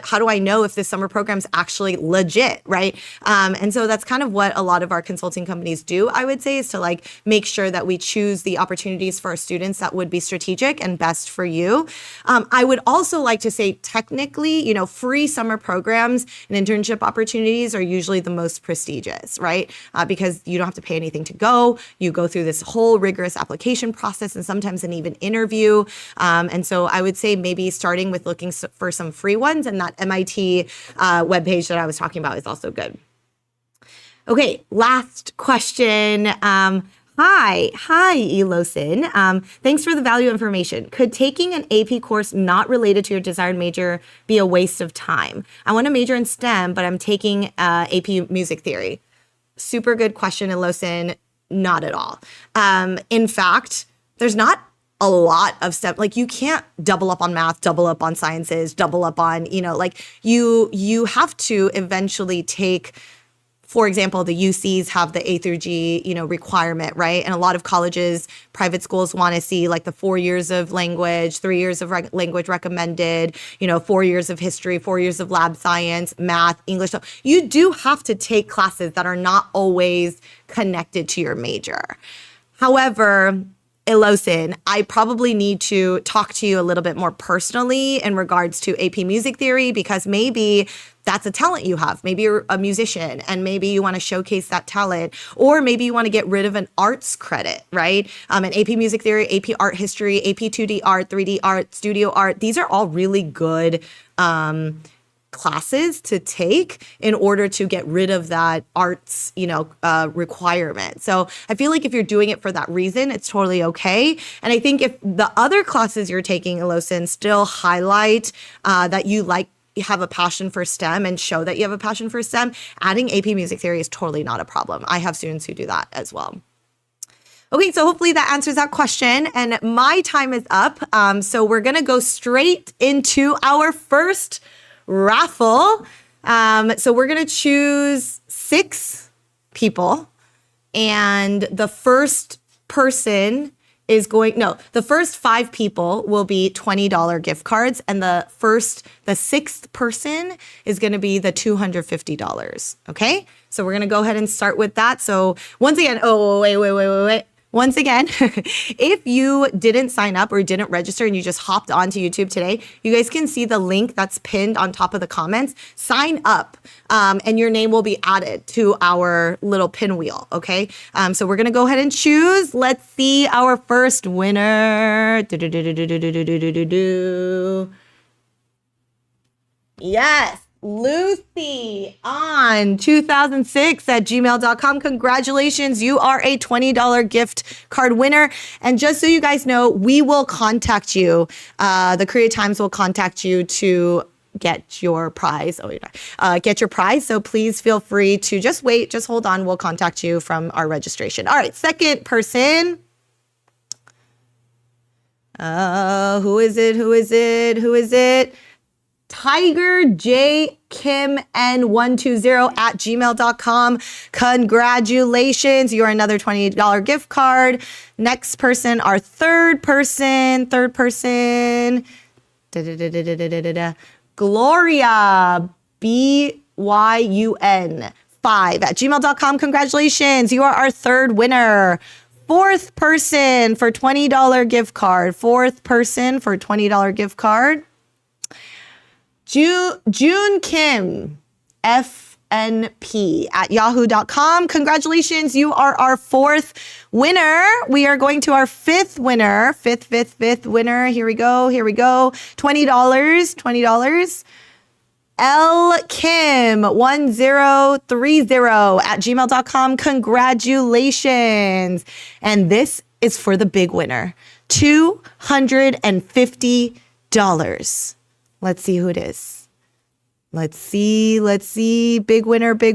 How do I know if this summer program's actually legit, right? And so that's kind of what a lot of our consulting companies do, I would say, is to like make sure that we choose the opportunities for our students that would be strategic and best for you. I would also like to say technically, free summer programs and internship opportunities are usually the most prestigious, right? Because you don't have to pay anything to go. You go through this whole rigorous application process and sometimes an even interview. And so I would say maybe starting with looking for some free ones, and that MIT webpage that I was talking about is also good. Okay, last question. Hi, Elosin. Thanks for the value information. Could taking an AP course not related to your desired major be a waste of time? I want to major in STEM, but I'm taking AP music theory. Super good question, Elosin. Not at all. In fact, there's not a lot of STEM, like you can't double up on math, double up on sciences, double up on, you have to eventually take, for example, the UCs have the A through G, requirement, right? And a lot of colleges, private schools want to see like the 4 years of language, 3 years of language recommended, 4 years of history, 4 years of lab science, math, English. So you do have to take classes that are not always connected to your major. However, Elosin, I probably need to talk to you a little bit more personally in regards to AP music theory, because maybe that's a talent you have. Maybe you're a musician and maybe you want to showcase that talent, or maybe you want to get rid of an arts credit, right? An AP music theory, AP art history, AP 2D art, 3D art, studio art. These are all really good classes to take in order to get rid of that arts, requirement. So I feel like if you're doing it for that reason, it's totally okay. And I think if the other classes you're taking, Elosin, still highlight that you have a passion for STEM and show that you have a passion for STEM, adding AP Music Theory is totally not a problem. I have students who do that as well. Okay, so hopefully that answers that question. And my time is up. So we're going to go straight into our first raffle. So we're going to choose 6 people. And the first person the first 5 people will be $20 gift cards. And the 6th person is going to be the $250. Okay, so we're going to go ahead and start with that. So once again, wait. Once again, if you didn't sign up or didn't register and you just hopped onto YouTube today, you guys can see the link that's pinned on top of the comments. Sign up and your name will be added to our little pinwheel, okay? So we're going to go ahead and choose. Let's see our first winner. Yes. Lucy on 2006@gmail.com. Congratulations. You are a $20 gift card winner. And just so you guys know, we will contact you. The Korea Times will contact you to get your prize. Get your prize. So please feel free to just wait. Just hold on. We'll contact you from our registration. All right. Second person. Who is it? Tiger J Kim N120@gmail.com. Congratulations. You are another $20 gift card. Next person, our third person. Gloria BYUN5@gmail.com. Congratulations. You are our third winner. Fourth person for $20 gift card. June Kim, FNP@yahoo.com. Congratulations. You are our fourth winner. We are going to our fifth winner. Fifth winner. Here we go. $20. L Kim 1030@gmail.com. Congratulations. And this is for the big winner. $250. Let's see who it is. Let's see. Big winner. Be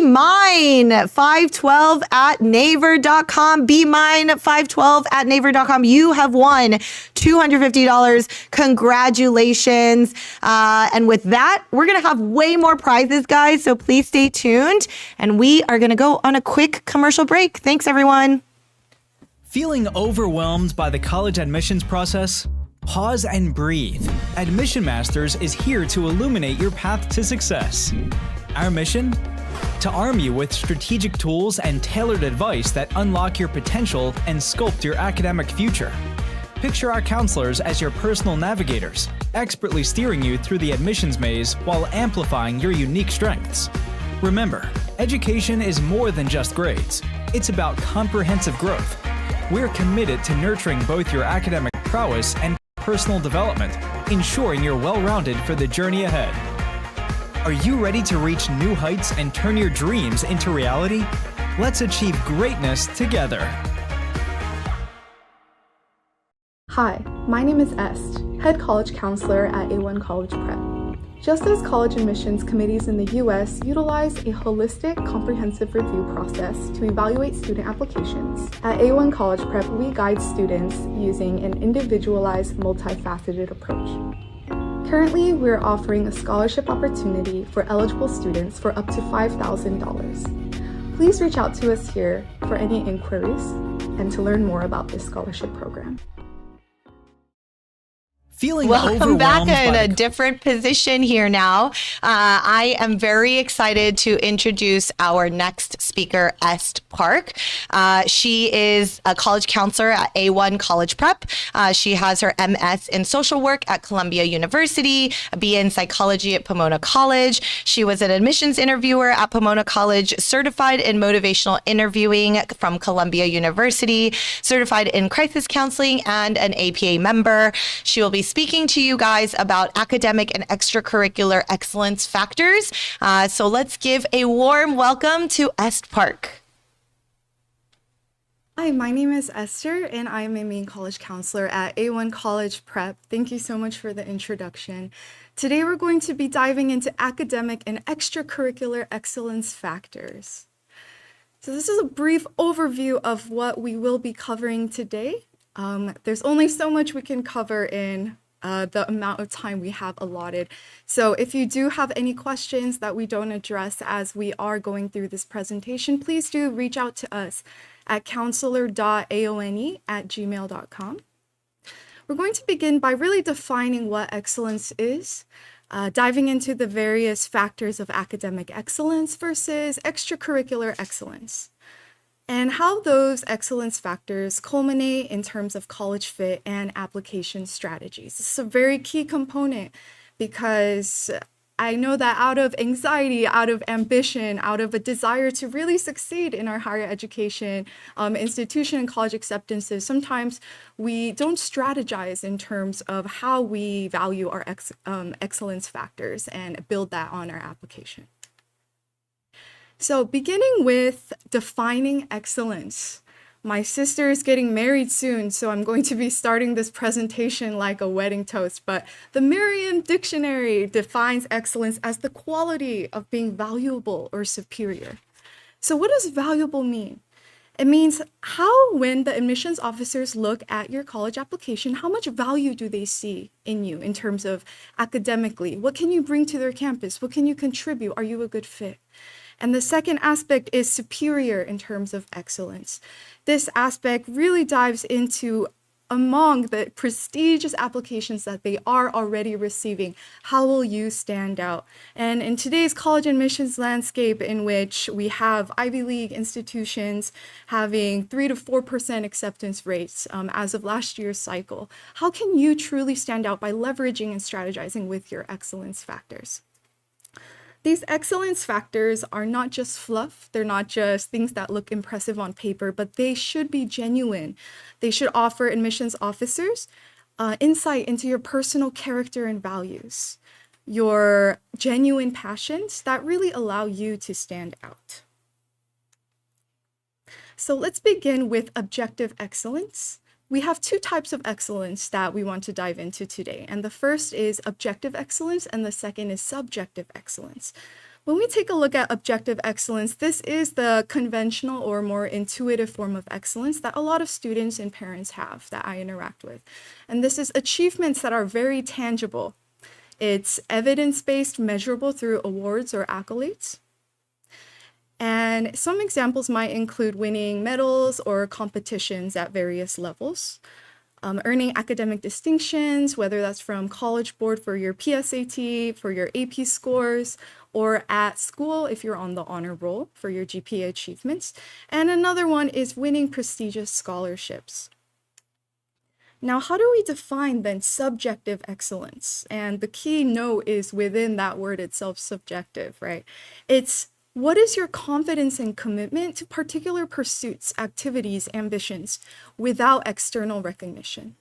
Mine 512@naver.com. Be Mine 512@naver.com. You have won $250. Congratulations. And with that, we're going to have way more prizes, guys. So please stay tuned. And we are going to go on a quick commercial break. Thanks, everyone. Feeling overwhelmed by the college admissions process? Pause and breathe. Admission Masters is here to illuminate your path to success. Our mission? To arm you with strategic tools and tailored advice that unlock your potential and sculpt your academic future. Picture our counselors as your personal navigators, expertly steering you through the admissions maze while amplifying your unique strengths. Remember, education is more than just grades. It's about comprehensive growth. We're committed to nurturing both your academic prowess and personal development, ensuring you're well-rounded for the journey ahead. Are you ready to reach new heights and turn your dreams into reality? Let's achieve greatness together. Hi, my name is Est, head college counselor at A1 College Prep. Just as college admissions committees in the U.S. utilize a holistic, comprehensive review process to evaluate student applications, at A1 College Prep, we guide students using an individualized, multifaceted approach. Currently, we're offering a scholarship opportunity for eligible students for up to $5,000. Please reach out to us here for any inquiries and to learn more about this scholarship program. Welcome back in a different position here now. I am very excited to introduce our next speaker, Est Park. She is a college counselor at A1 College Prep. She has her MS in social work at Columbia University, a BA in psychology at Pomona College. She was an admissions interviewer at Pomona College, certified in motivational interviewing from Columbia University, certified in crisis counseling, and an APA member. She will be speaking to you guys about academic and extracurricular excellence factors. So let's give a warm welcome to Est Park. Hi, my name is Esther, and I'm a main college counselor at A1 College Prep. Thank you so much for the introduction. Today, we're going to be diving into academic and extracurricular excellence factors. So this is a brief overview of what we will be covering today. There's only so much we can cover in the amount of time we have allotted. So if you do have any questions that we don't address as we are going through this presentation, please do reach out to us at counselor.aone@gmail.com. We're going to begin by really defining what excellence is, diving into the various factors of academic excellence versus extracurricular excellence, and how those excellence factors culminate in terms of college fit and application strategies. This is a very key component because I know that out of anxiety, out of ambition, out of a desire to really succeed in our higher education institution and college acceptances, sometimes we don't strategize in terms of how we value our excellence factors and build that on our application. So beginning with defining excellence. My sister is getting married soon, so I'm going to be starting this presentation like a wedding toast, but the Merriam Dictionary defines excellence as the quality of being valuable or superior. So what does valuable mean? It means how, when the admissions officers look at your college application, how much value do they see in you in terms of academically? What can you bring to their campus? What can you contribute? Are you a good fit? And the second aspect is superior in terms of excellence. This aspect really dives into among the prestigious applications that they are already receiving. How will you stand out? And in today's college admissions landscape, in which we have Ivy League institutions having 3 to 4% acceptance rates as of last year's cycle, how can you truly stand out by leveraging and strategizing with your excellence factors? These excellence factors are not just fluff, they're not just things that look impressive on paper, but they should be genuine. They should offer admissions officers insight into your personal character and values, your genuine passions that really allow you to stand out. So let's begin with objective excellence. We have two types of excellence that we want to dive into today. And the first is objective excellence, and the second is subjective excellence. When we take a look at objective excellence, this is the conventional or more intuitive form of excellence that a lot of students and parents have that I interact with. And this is achievements that are very tangible. It's evidence-based, measurable through awards or accolades. And some examples might include winning medals or competitions at various levels, earning academic distinctions, whether that's from College Board for your PSAT, for your AP scores, or at school if you're on the honor roll for your GPA achievements. And another one is winning prestigious scholarships. Now, how do we define then subjective excellence? And the key note is within that word itself, subjective, right? It's what is your confidence and commitment to particular pursuits, activities, ambitions without external recognition?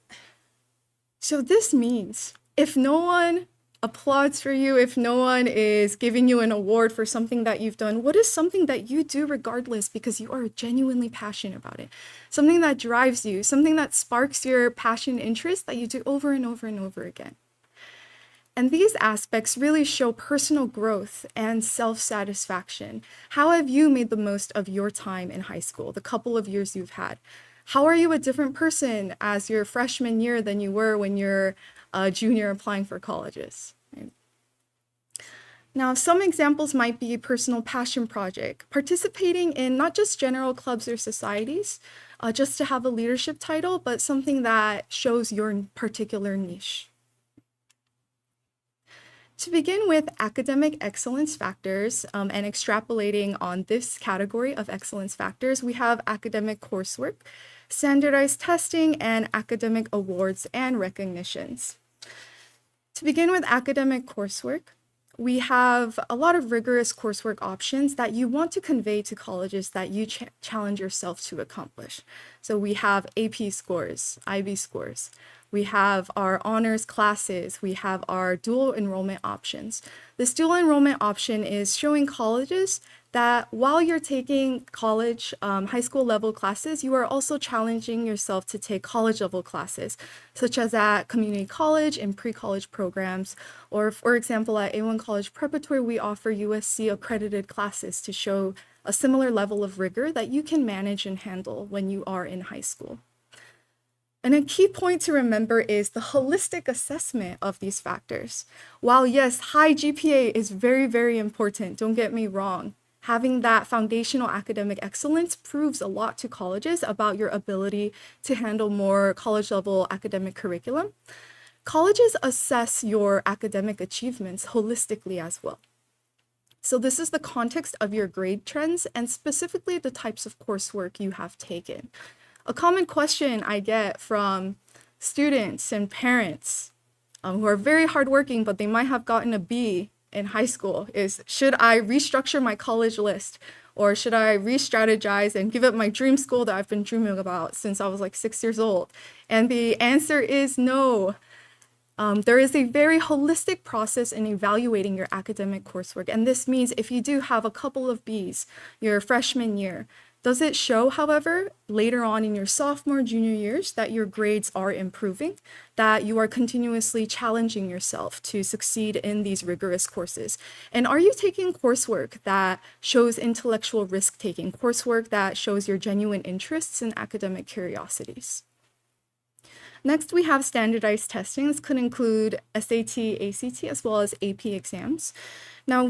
So this means if no one applauds for you, if no one is giving you an award for something that you've done, what is something that you do regardless because you are genuinely passionate about it? Something that drives you, something that sparks your passion and interest that you do over and over and over again. And these aspects really show personal growth and self-satisfaction. How have you made the most of your time in high school, the couple of years you've had? How are you a different person as your freshman year than you were when you're a junior applying for colleges? Right? Now, some examples might be personal passion project, participating in not just general clubs or societies, just to have a leadership title, but something that shows your particular niche. To begin with academic excellence factors and extrapolating on this category of excellence factors, we have academic coursework, standardized testing, and academic awards and recognitions. To begin with academic coursework, we have a lot of rigorous coursework options that you want to convey to colleges that you challenge yourself to accomplish. So we have AP scores, IB scores. We have our honors classes. We have our dual enrollment options. This dual enrollment option is showing colleges that while you're taking college, high school level classes, you are also challenging yourself to take college level classes, such as at community college and pre-college programs. Or for example, at A1 College Preparatory, we offer USC accredited classes to show a similar level of rigor that you can manage and handle when you are in high school. And a key point to remember is the holistic assessment of these factors. While yes, high GPA is very, very important, don't get me wrong, having that foundational academic excellence proves a lot to colleges about your ability to handle more college-level academic curriculum. Colleges assess your academic achievements holistically as well. So this is the context of your grade trends and specifically the types of coursework you have taken. A common question I get from students and parents who are very hardworking, but they might have gotten a B in high school is, should I restructure my college list, or should I re-strategize and give up my dream school that I've been dreaming about since I was like 6 years old? And the answer is no. There is a very holistic process in evaluating your academic coursework. And this means if you do have a couple of Bs your freshman year, does it show, however, later on in your sophomore, junior years that your grades are improving, that you are continuously challenging yourself to succeed in these rigorous courses? And are you taking coursework that shows intellectual risk-taking, coursework that shows your genuine interests and academic curiosities? Next, we have standardized testing. This could include SAT, ACT, as well as AP exams. Now,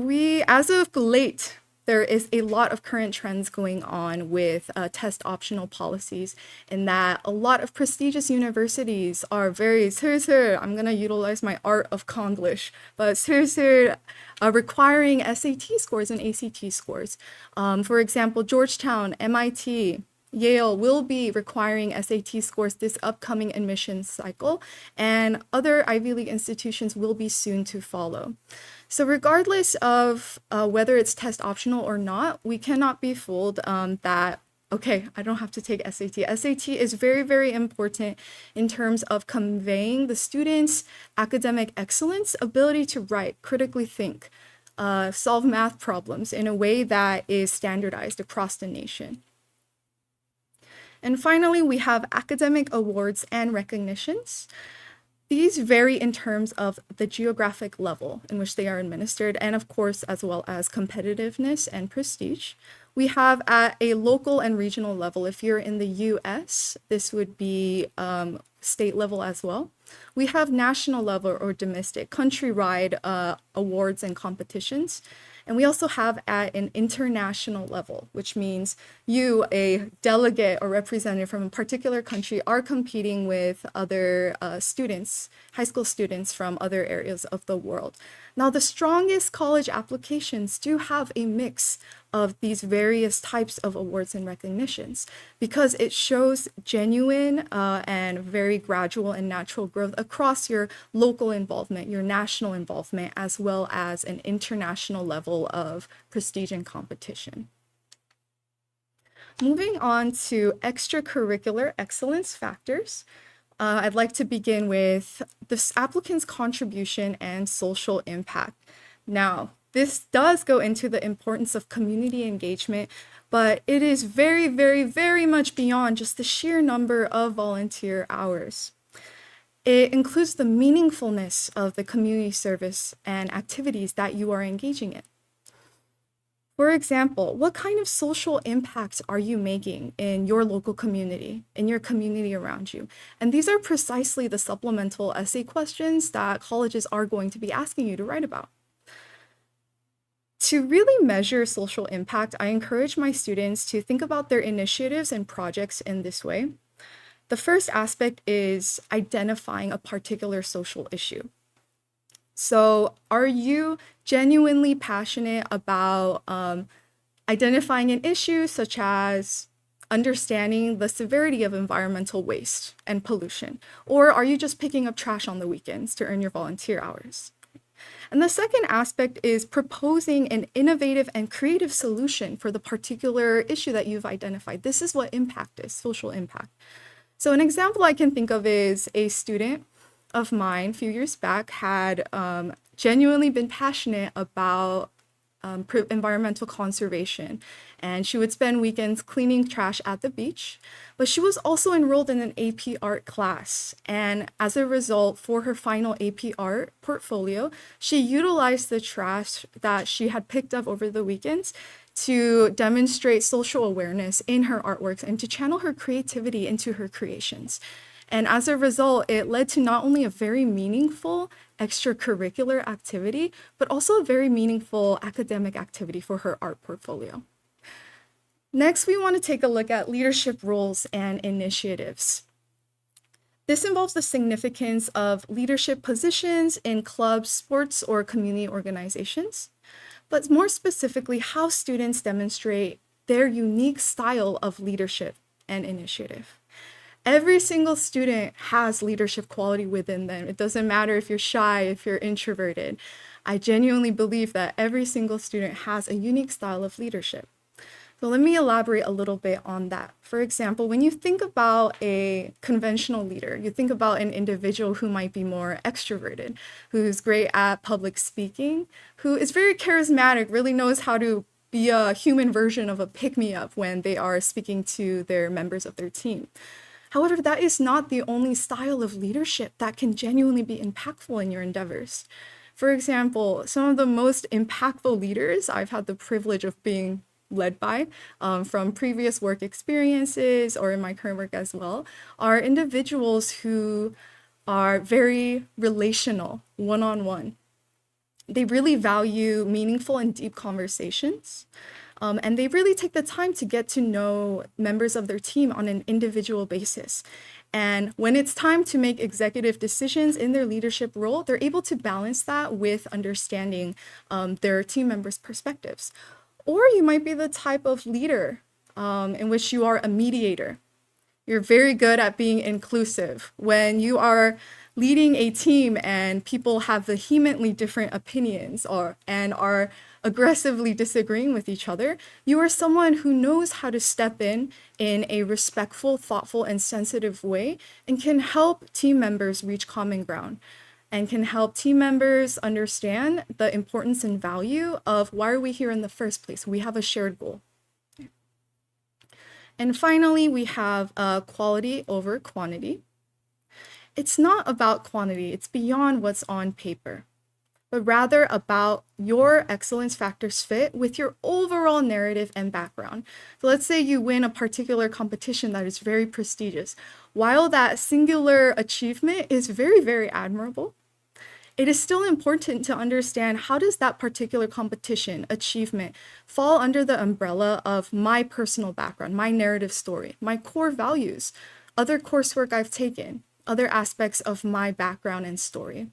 as of late, there is a lot of current trends going on with test optional policies in that a lot of prestigious universities are very 슬슬, I'm going to utilize my art of Konglish, but 슬슬 requiring SAT scores and ACT scores. For example, Georgetown, MIT, Yale will be requiring SAT scores this upcoming admissions cycle, and other Ivy League institutions will be soon to follow. So regardless of whether it's test optional or not, we cannot be fooled that, okay, I don't have to take SAT. SAT is very, very important in terms of conveying the students' academic excellence, ability to write, critically think, solve math problems in a way that is standardized across the nation. And finally, we have academic awards and recognitions. These vary in terms of the geographic level in which they are administered, and of course, as well as competitiveness and prestige. We have at a local and regional level, if you're in the US, this would be state level as well. We have national level or domestic, countrywide awards and competitions. And we also have at an international level, which means you, a delegate or representative from a particular country, are competing with other students, high school students from other areas of the world. Now, the strongest college applications do have a mix of these various types of awards and recognitions because it shows genuine and very gradual and natural growth across your local involvement, your national involvement, as well as an international level of prestige and competition. Moving on to extracurricular excellence factors. I'd like to begin with this applicant's contribution and social impact. Now, this does go into the importance of community engagement, but it is very, very, very much beyond just the sheer number of volunteer hours. It includes the meaningfulness of the community service and activities that you are engaging in. For example, what kind of social impacts are you making in your local community, in your community around you? And these are precisely the supplemental essay questions that colleges are going to be asking you to write about. To really measure social impact, I encourage my students to think about their initiatives and projects in this way. The first aspect is identifying a particular social issue. So are you genuinely passionate about identifying an issue such as understanding the severity of environmental waste and pollution? Or are you just picking up trash on the weekends to earn your volunteer hours? And the second aspect is proposing an innovative and creative solution for the particular issue that you've identified. This is what impact is, social impact. So an example I can think of is a student of mine a few years back had genuinely been passionate about environmental conservation, and she would spend weekends cleaning trash at the beach. But she was also enrolled in an AP art class, and as a result, for her final AP art portfolio, she utilized the trash that she had picked up over the weekends to demonstrate social awareness in her artworks and to channel her creativity into her creations. And as a result, it led to not only a very meaningful extracurricular activity, but also a very meaningful academic activity for her art portfolio. Next, we want to take a look at leadership roles and initiatives. This involves the significance of leadership positions in clubs, sports, or community organizations, but more specifically, how students demonstrate their unique style of leadership and initiative. Every single student has leadership quality within them. It doesn't matter if you're shy, if you're introverted. I genuinely believe that every single student has a unique style of leadership. So let me elaborate a little bit on that. For example, when you think about a conventional leader, you think about an individual who might be more extroverted, who's great at public speaking, who is very charismatic, really knows how to be a human version of a pick-me-up when they are speaking to their members of their team. However, that is not the only style of leadership that can genuinely be impactful in your endeavors. For example, some of the most impactful leaders I've had the privilege of being led by from previous work experiences or in my current work as well, are individuals who are very relational, one-on-one. They really value meaningful and deep conversations. And they really take the time to get to know members of their team on an individual basis. And when it's time to make executive decisions in their leadership role, they're able to balance that with understanding their team members' perspectives. Or you might be the type of leader in which you are a mediator. You're very good at being inclusive. When you are leading a team and people have vehemently different opinions and are aggressively disagreeing with each other, you are someone who knows how to step in a respectful, thoughtful, and sensitive way and can help team members reach common ground and can help team members understand the importance and value of why are we here in the first place. We have a shared goal. And finally, we have quality over quantity. It's not about quantity, it's beyond what's on paper, but rather about your excellence factors fit with your overall narrative and background. So let's say you win a particular competition that is very prestigious. While that singular achievement is very, very admirable, it is still important to understand how does that particular competition, achievement, fall under the umbrella of my personal background, my narrative story, my core values, other coursework I've taken, other aspects of my background and story.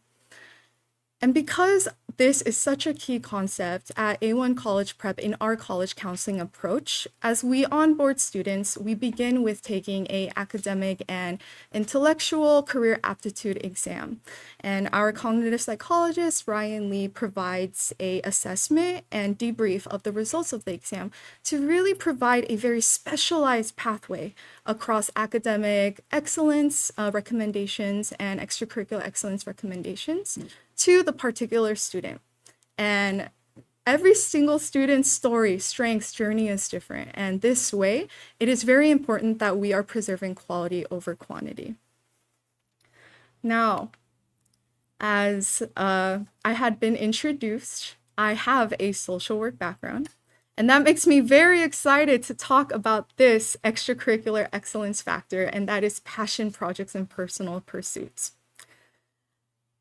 And because this is such a key concept at A1 College Prep in our college counseling approach, as we onboard students, we begin with taking an academic and intellectual career aptitude exam. And our cognitive psychologist, Ryan Lee, provides an assessment and debrief of the results of the exam to really provide a very specialized pathway across academic excellence recommendations and extracurricular excellence recommendations to the particular student. And every single student's story, strengths, journey is different. And this way, it is very important that we are preserving quality over quantity. Now, as I had been introduced, I have a social work background. And that makes me very excited to talk about this extracurricular excellence factor, and that is passion projects and personal pursuits.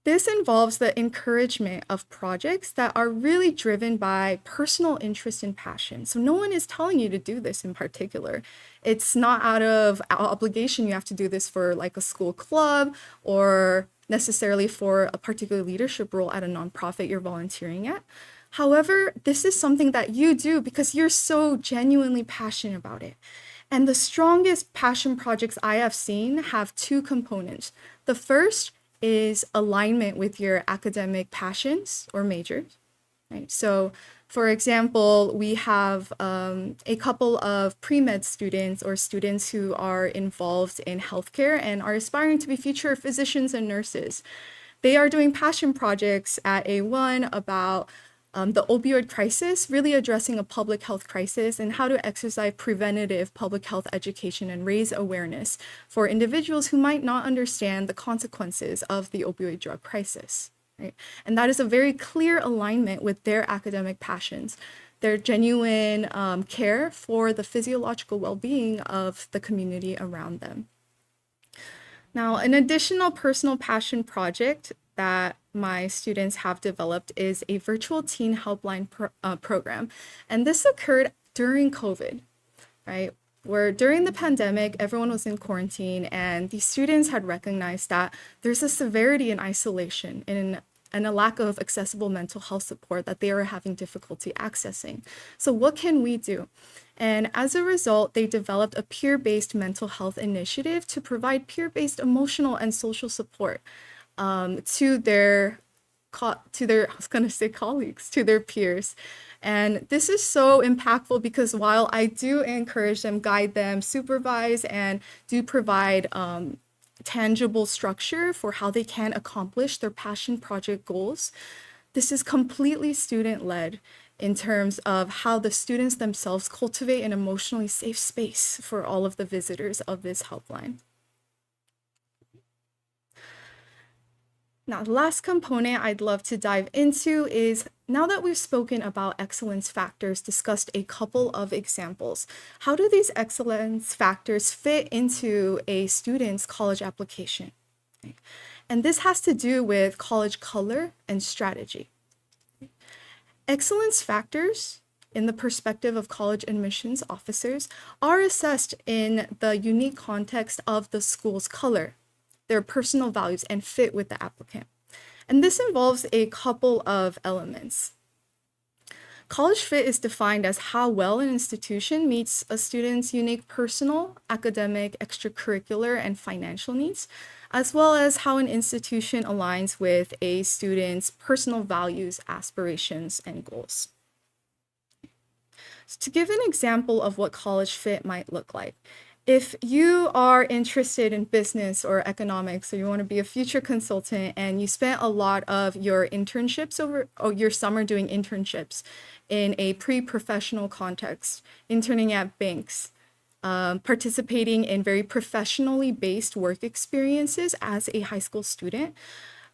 This involves the encouragement of projects that are really driven by personal interest and passion. So no one is telling you to do this in particular. It's not out of obligation you have to do this for like a school club or necessarily for a particular leadership role at a nonprofit you're volunteering at. However, this is something that you do because you're so genuinely passionate about it. And the strongest passion projects I have seen have two components. The first is alignment with your academic passions or majors, right? So For example, we have a couple of pre-med students or students who are involved in healthcare and are aspiring to be future physicians and nurses. They are doing passion projects at A1 about the opioid crisis, really addressing a public health crisis and how to exercise preventative public health education and raise awareness for individuals who might not understand the consequences of the opioid drug crisis. Right? And that is a very clear alignment with their academic passions, their genuine care for the physiological well-being of the community around them. Now, an additional personal passion project that my students have developed is a virtual teen helpline program. And this occurred during COVID, right? Where during the pandemic, everyone was in quarantine and the students had recognized that there's a severity in isolation and a lack of accessible mental health support that they are having difficulty accessing. So what can we do? And as a result, they developed a peer-based mental health initiative to provide peer-based emotional and social support to their colleagues, to their peers. And this is so impactful because while I do encourage them, guide them, supervise, and do provide tangible structure for how they can accomplish their passion project goals, this is completely student-led in terms of how the students themselves cultivate an emotionally safe space for all of the visitors of this helpline. Now, the last component I'd love to dive into is, now that we've spoken about excellence factors, discussed a couple of examples, how do these excellence factors fit into a student's college application? And this has to do with college color and strategy. Excellence factors, in the perspective of college admissions officers, are assessed in the unique context of the school's color, their personal values, and fit with the applicant. And this involves a couple of elements. College fit is defined as how well an institution meets a student's unique personal, academic, extracurricular, and financial needs, as well as how an institution aligns with a student's personal values, aspirations, and goals. So to give an example of what college fit might look like, if you are interested in business or economics, or you want to be a future consultant, and you spent a lot of your internships your summer doing internships in a pre-professional context, interning at banks, participating in very professionally based work experiences as a high school student,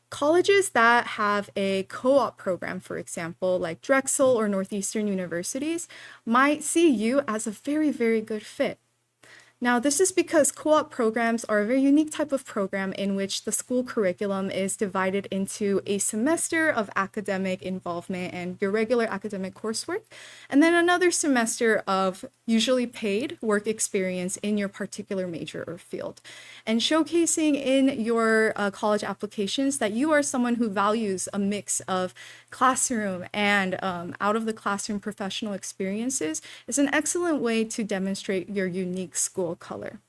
colleges that have a co-op program, for example, like Drexel or Northeastern universities, might see you as a very, very good fit. Now, this is because co-op programs are a very unique type of program in which the school curriculum is divided into a semester of academic involvement and your regular academic coursework, and then another semester of usually paid work experience in your particular major or field, and showcasing in your college applications that you are someone who values a mix of classroom and out of the classroom professional experiences is an excellent way to demonstrate your unique school color.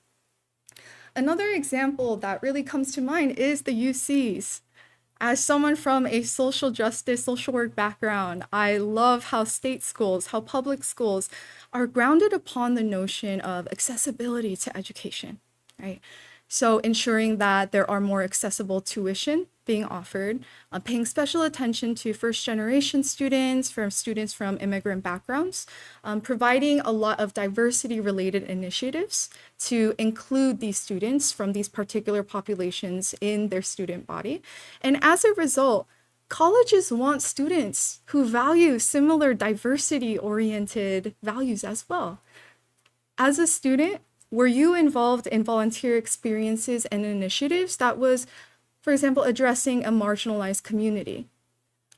Another example that really comes to mind is the UCs. As someone from a social justice, social work background, I love how state schools, how public schools are grounded upon the notion of accessibility to education, right? So ensuring that there are more accessible tuition being offered, paying special attention to first-generation students, from immigrant backgrounds, providing a lot of diversity-related initiatives to include these students from these particular populations in their student body. And as a result, colleges want students who value similar diversity-oriented values as well. As a student, were you involved in volunteer experiences and initiatives that was, for example, addressing a marginalized community?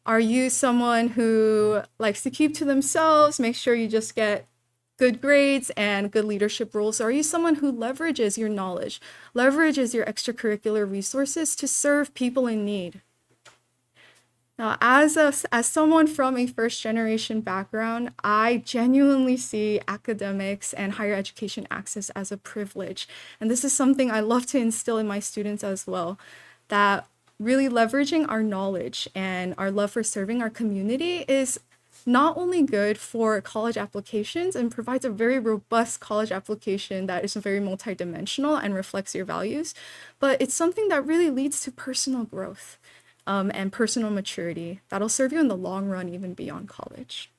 Are you someone who likes to keep to themselves, make sure you just get good grades and good leadership roles? Or are you someone who leverages your knowledge, leverages your extracurricular resources to serve people in need? Now, as someone from a first-generation background, I genuinely see academics and higher education access as a privilege. And this is something I love to instill in my students as well, that really leveraging our knowledge and our love for serving our community is not only good for college applications and provides a very robust college application that is very multidimensional and reflects your values, but it's something that really leads to personal growth and personal maturity that'll serve you in the long run, even beyond college.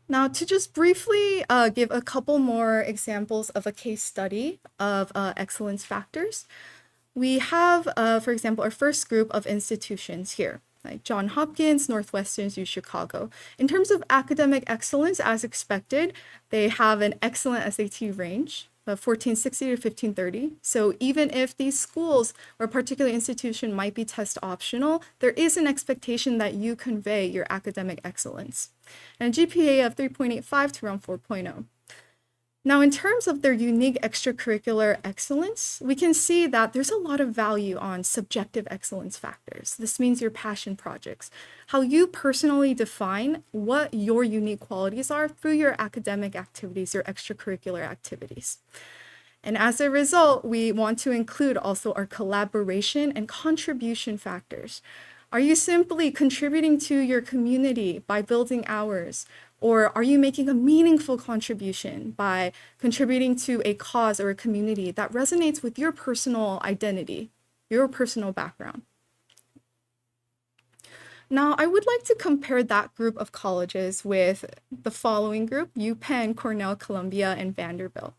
Now, to just briefly give a couple more examples of a case study of excellence factors, we have, for example, our first group of institutions here, like Johns Hopkins, Northwestern, U Chicago. In terms of academic excellence, as expected, they have an excellent SAT range of 1460 to 1530. So even if these schools or a particular institution might be test optional, there is an expectation that you convey your academic excellence. And a GPA of 3.85 to around 4.0. Now, in terms of their unique extracurricular excellence, we can see that there's a lot of value on subjective excellence factors. This means your passion projects, how you personally define what your unique qualities are through your academic activities, your extracurricular activities. And as a result, we want to include also our collaboration and contribution factors. Are you simply contributing to your community by building hours? Or are you making a meaningful contribution by contributing to a cause or a community that resonates with your personal identity, your personal background? Now, I would like to compare that group of colleges with the following group: UPenn, Cornell, Columbia, and Vanderbilt.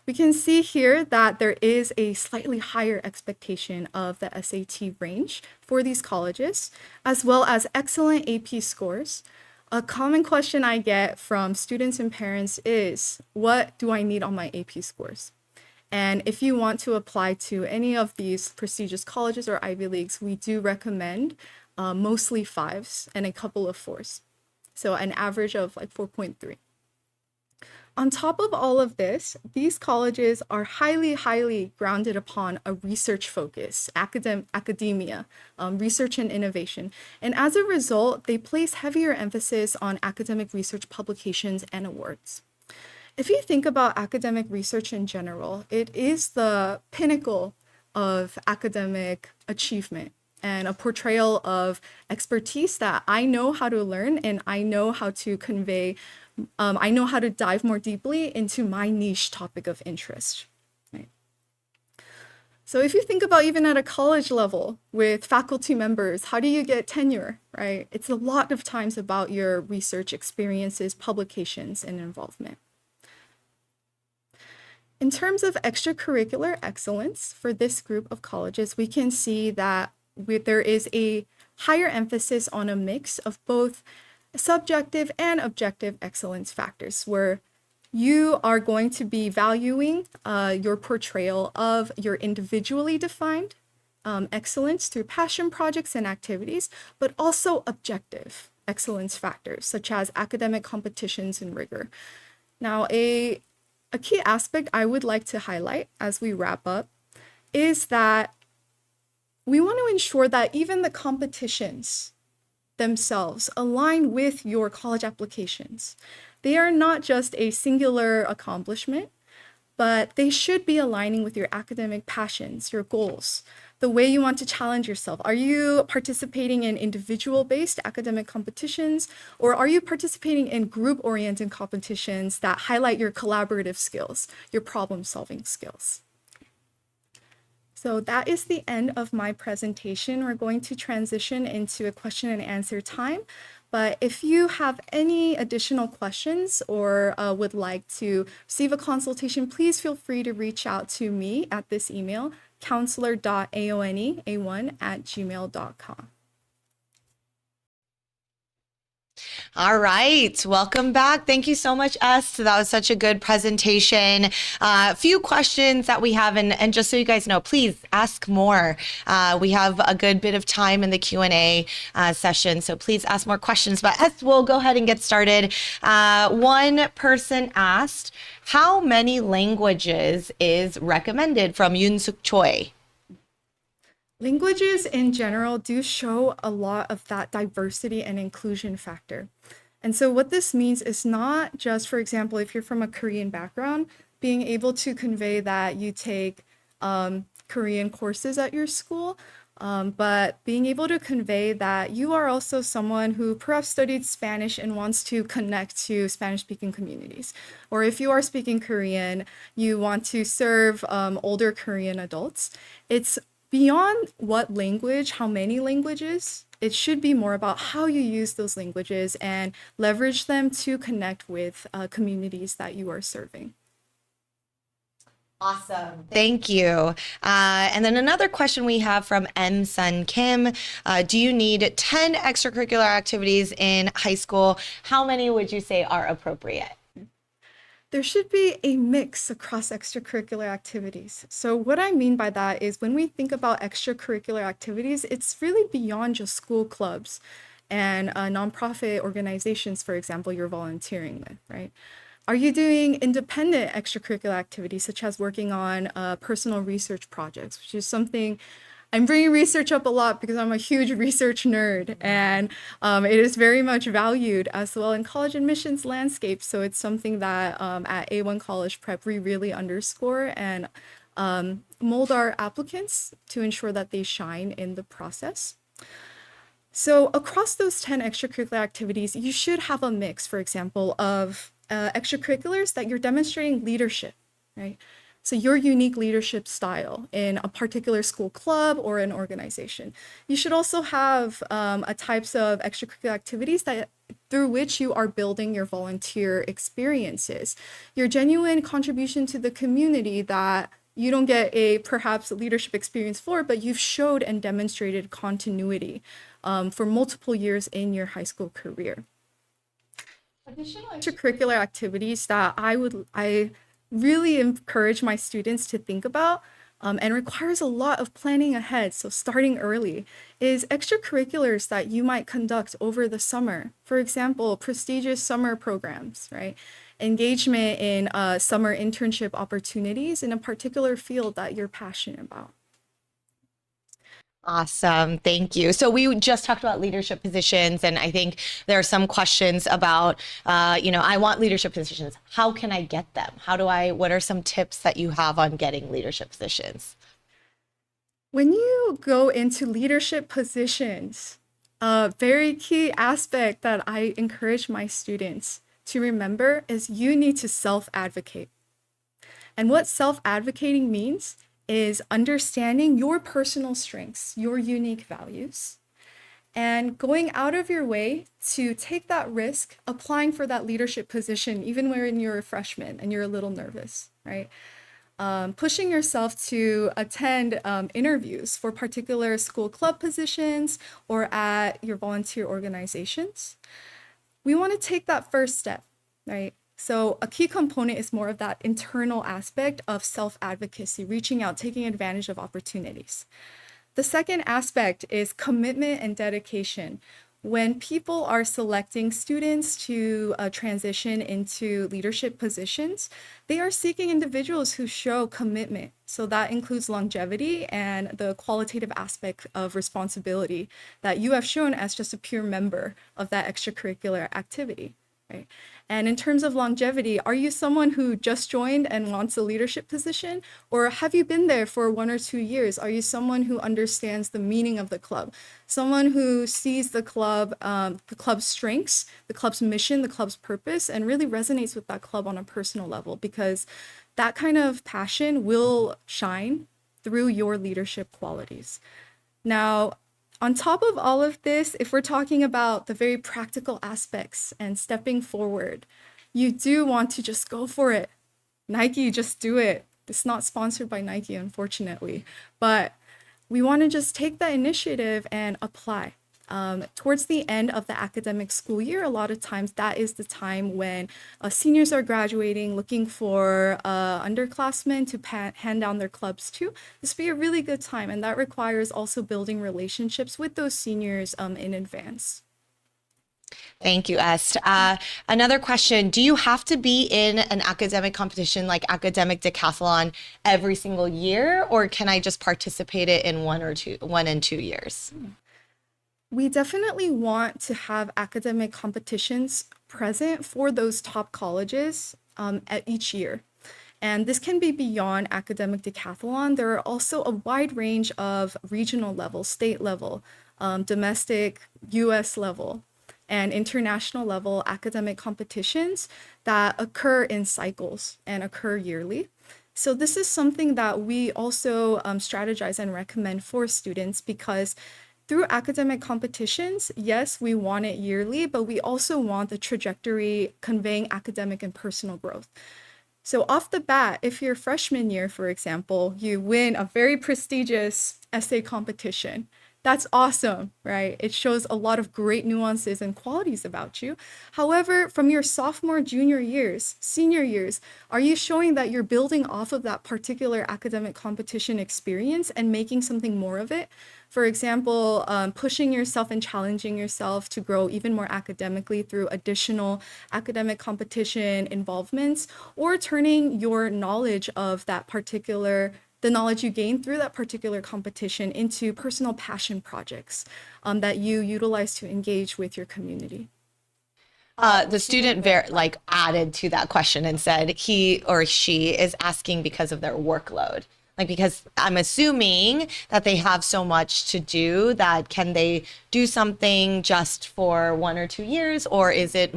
We can see here that there is a slightly higher expectation of the SAT range for these colleges, as well as excellent AP scores. A common question I get from students and parents is, what do I need on my AP scores? And if you want to apply to any of these prestigious colleges or Ivy Leagues, we do recommend mostly 5s and a couple of 4s. So an average of like 4.3. On top of all of this, these colleges are highly grounded upon a research focus, academia, research and innovation. And as a result, they place heavier emphasis on academic research publications and awards. If you think about academic research in general, it is the pinnacle of academic achievement and a portrayal of expertise that I know how to learn and I know how to convey. I know how to dive more deeply into my niche topic of interest. Right? So if you think about even at a college level with faculty members, how do you get tenure, right? It's a lot of times about your research experiences, publications, and involvement. In terms of extracurricular excellence for this group of colleges, we can see that there is a higher emphasis on a mix of both subjective and objective excellence factors, where you are going to be valuing your portrayal of your individually defined excellence through passion projects and activities, but also objective excellence factors, such as academic competitions and rigor. Now, a key aspect I would like to highlight as we wrap up is that we want to ensure that even the competitions themselves align with your college applications. They are not just a singular accomplishment, but they should be aligning with your academic passions, your goals, the way you want to challenge yourself. Are you participating in individual-based academic competitions, or are you participating in group-oriented competitions that highlight your collaborative skills, your problem-solving skills? So that is the end of my presentation. We're going to transition into a question and answer time. But if you have any additional questions or would like to receive a consultation, please feel free to reach out to me at this email, counselor.aoneA1@gmail.com. All right, welcome back. Thank you so much, Est. That was such a good presentation. A few questions that we have, and just so you guys know, please ask more. We have a good bit of time in the Q&A session, so please ask more questions. But Est, we'll go ahead and get started. One person asked, how many languages is recommended from Yoon Suk Choi? Languages in general do show a lot of that diversity and inclusion factor. And so what this means is not just, for example, if you're from a Korean background, being able to convey that you take Korean courses at your school, but being able to convey that you are also someone who perhaps studied Spanish and wants to connect to Spanish-speaking communities. Or if you are speaking Korean, you want to serve older Korean adults. It's beyond what language, how many languages. It should be more about how you use those languages and leverage them to connect with communities that you are serving. Awesome. Thank you. And then another question we have from M. Sun Kim. Do you need 10 extracurricular activities in high school? How many would you say are appropriate? There should be a mix across extracurricular activities. So what I mean by that is when we think about extracurricular activities, it's really beyond just school clubs and nonprofit organizations, for example, you're volunteering with, right? Are you doing independent extracurricular activities, such as working on personal research projects, which is something I'm bringing research up a lot because I'm a huge research nerd, and it is very much valued as well in college admissions landscape. So it's something that at A1 College Prep, we really underscore and mold our applicants to ensure that they shine in the process. So across those 10 extracurricular activities, you should have a mix, for example, of extracurriculars that you're demonstrating leadership, right? So your unique leadership style in a particular school club or an organization. You should also have types of extracurricular activities that through which you are building your volunteer experiences, your genuine contribution to the community that you don't get a perhaps leadership experience for, but you've showed and demonstrated continuity for multiple years in your high school career. Additional extracurricular activities that I really encourage my students to think about and requires a lot of planning ahead, so starting early, is extracurriculars that you might conduct over the summer. For example, prestigious summer programs, right? Engagement in summer internship opportunities in a particular field that you're passionate about. Awesome. Thank you. So we just talked about leadership positions, and I think there are some questions about, I want leadership positions. How can I get them? What are some tips that you have on getting leadership positions? When you go into leadership positions, a very key aspect that I encourage my students to remember is you need to self-advocate. And what self-advocating means is understanding your personal strengths, your unique values, and going out of your way to take that risk, applying for that leadership position, even when you're a freshman and you're a little nervous, right? Pushing yourself to attend interviews for particular school club positions or at your volunteer organizations. We want to take that first step, right? So a key component is more of that internal aspect of self-advocacy, reaching out, taking advantage of opportunities. The second aspect is commitment and dedication. When people are selecting students to transition into leadership positions, they are seeking individuals who show commitment. So that includes longevity and the qualitative aspect of responsibility that you have shown as just a pure member of that extracurricular activity. Right? And in terms of longevity, are you someone who just joined and wants a leadership position? Or have you been there for 1 or 2 years? Are you someone who understands the meaning of the club? Someone who sees the club's strengths, the club's mission, the club's purpose, and really resonates with that club on a personal level, because that kind of passion will shine through your leadership qualities. Now, on top of all of this, if we're talking about the very practical aspects and stepping forward, you do want to just go for it. Nike, just do it. It's not sponsored by Nike, unfortunately, but we want to just take that initiative and apply. Towards the end of the academic school year, a lot of times that is the time when seniors are graduating, looking for underclassmen to hand down their clubs to. This would be a really good time, and that requires also building relationships with those seniors in advance. Thank you, Est. Another question, do you have to be in an academic competition like academic decathlon every single year, or can I just participate in 1 and 2 years? We definitely want to have academic competitions present for those top colleges at each year. And this can be beyond academic decathlon. There are also a wide range of regional level, state level, domestic, US level, and international level academic competitions that occur in cycles and occur yearly. So this is something that we also strategize and recommend for students because through academic competitions, yes, we want it yearly, but we also want the trajectory conveying academic and personal growth. So off the bat, if your freshman year, for example, you win a very prestigious essay competition, that's awesome, right? It shows a lot of great nuances and qualities about you. However, from your sophomore, junior years, senior years, are you showing that you're building off of that particular academic competition experience and making something more of it? For example, pushing yourself and challenging yourself to grow even more academically through additional academic competition involvements, or turning your knowledge of that particular the knowledge you gain through that particular competition into personal passion projects that you utilize to engage with your community. The student added to that question and said he or she is asking because of their workload. Because I'm assuming that they have so much to do that can they do something just for 1 or 2 years, or is it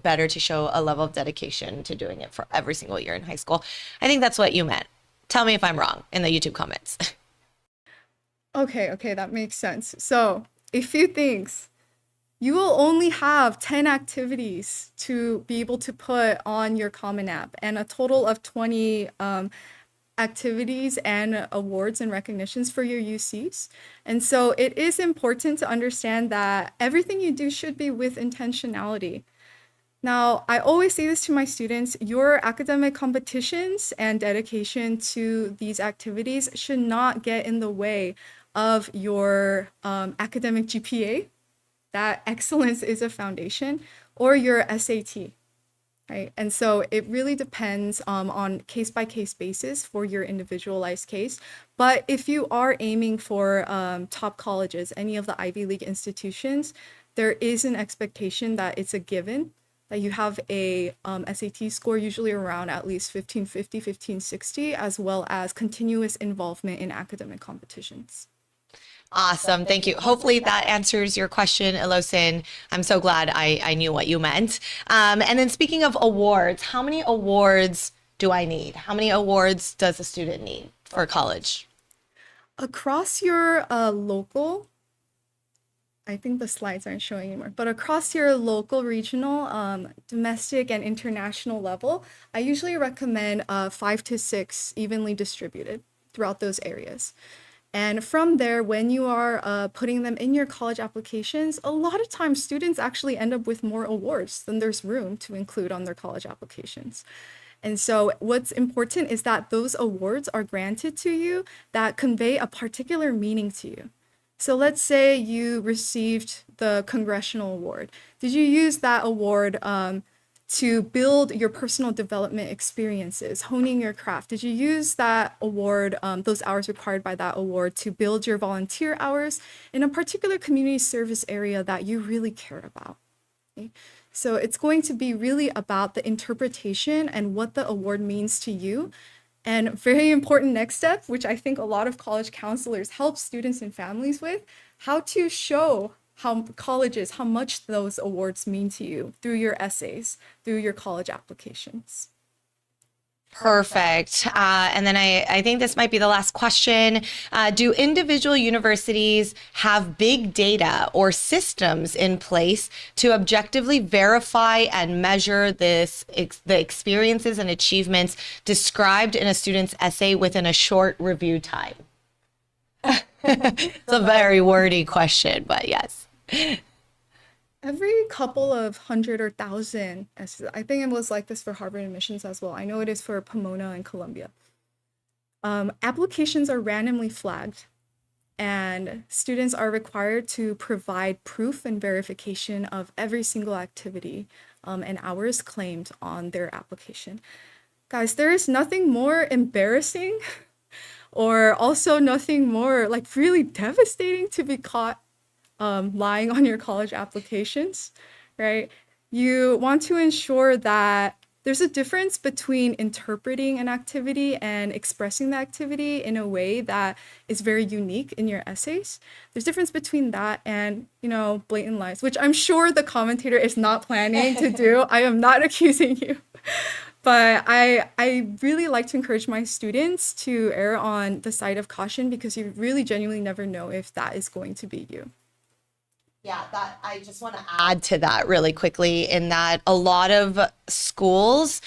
better to show a level of dedication to doing it for every single year in high school? I think that's what you meant. Tell me if I'm wrong in the YouTube comments. Okay, that makes sense. So a few things. You will only have 10 activities to be able to put on your Common App and a total of 20 activities and awards and recognitions for your UCs. And so it is important to understand that everything you do should be with intentionality. Now, I always say this to my students, your academic competitions and dedication to these activities should not get in the way of your academic GPA. That excellence is a foundation, or your SAT, right? And so it really depends on case-by-case basis for your individualized case. But if you are aiming for top colleges, any of the Ivy League institutions, there is an expectation that it's a given that you have a SAT score usually around at least 1550, 1560, as well as continuous involvement in academic competitions. Awesome. Thank you. Hopefully that answers your question, Elosin. I'm so glad I knew what you meant. And then speaking of awards, how many awards do I need? How many awards does a student need for college? Across your local, I think the slides aren't showing anymore, but across your local, regional, domestic, and international level, I usually recommend 5 to 6 evenly distributed throughout those areas. And from there, when you are putting them in your college applications, a lot of times students actually end up with more awards than there's room to include on their college applications. And so what's important is that those awards are granted to you that convey a particular meaning to you. So let's say you received the Congressional Award. Did you use that award to build your personal development experiences, honing your craft? Did you use that award, those hours required by that award, to build your volunteer hours in a particular community service area that you really care about? Okay? So it's going to be really about the interpretation and what the award means to you. And very important next step, which I think a lot of college counselors help students and families with, how to show how much those awards mean to you through your essays, through your college applications. Perfect. And then I think this might be the last question. Do individual universities have big data or systems in place to objectively verify and measure the experiences and achievements described in a student's essay within a short review time? It's a very wordy question, but yes. Every couple of 100 or 1,000, I think it was like this for Harvard admissions as well. I know it is for Pomona and Columbia. Applications are randomly flagged, and students are required to provide proof and verification of every single activity and hours claimed on their application. Guys, there is nothing more embarrassing or also nothing more really devastating to be caught lying on your college applications, right? You want to ensure that there's a difference between interpreting an activity and expressing the activity in a way that is very unique in your essays. There's a difference between that and, blatant lies, which I'm sure the commentator is not planning to do. I am not accusing you. But I really like to encourage my students to err on the side of caution because you really genuinely never know if that is going to be you. Yeah, that I just want to add to that really quickly in that a lot of schools,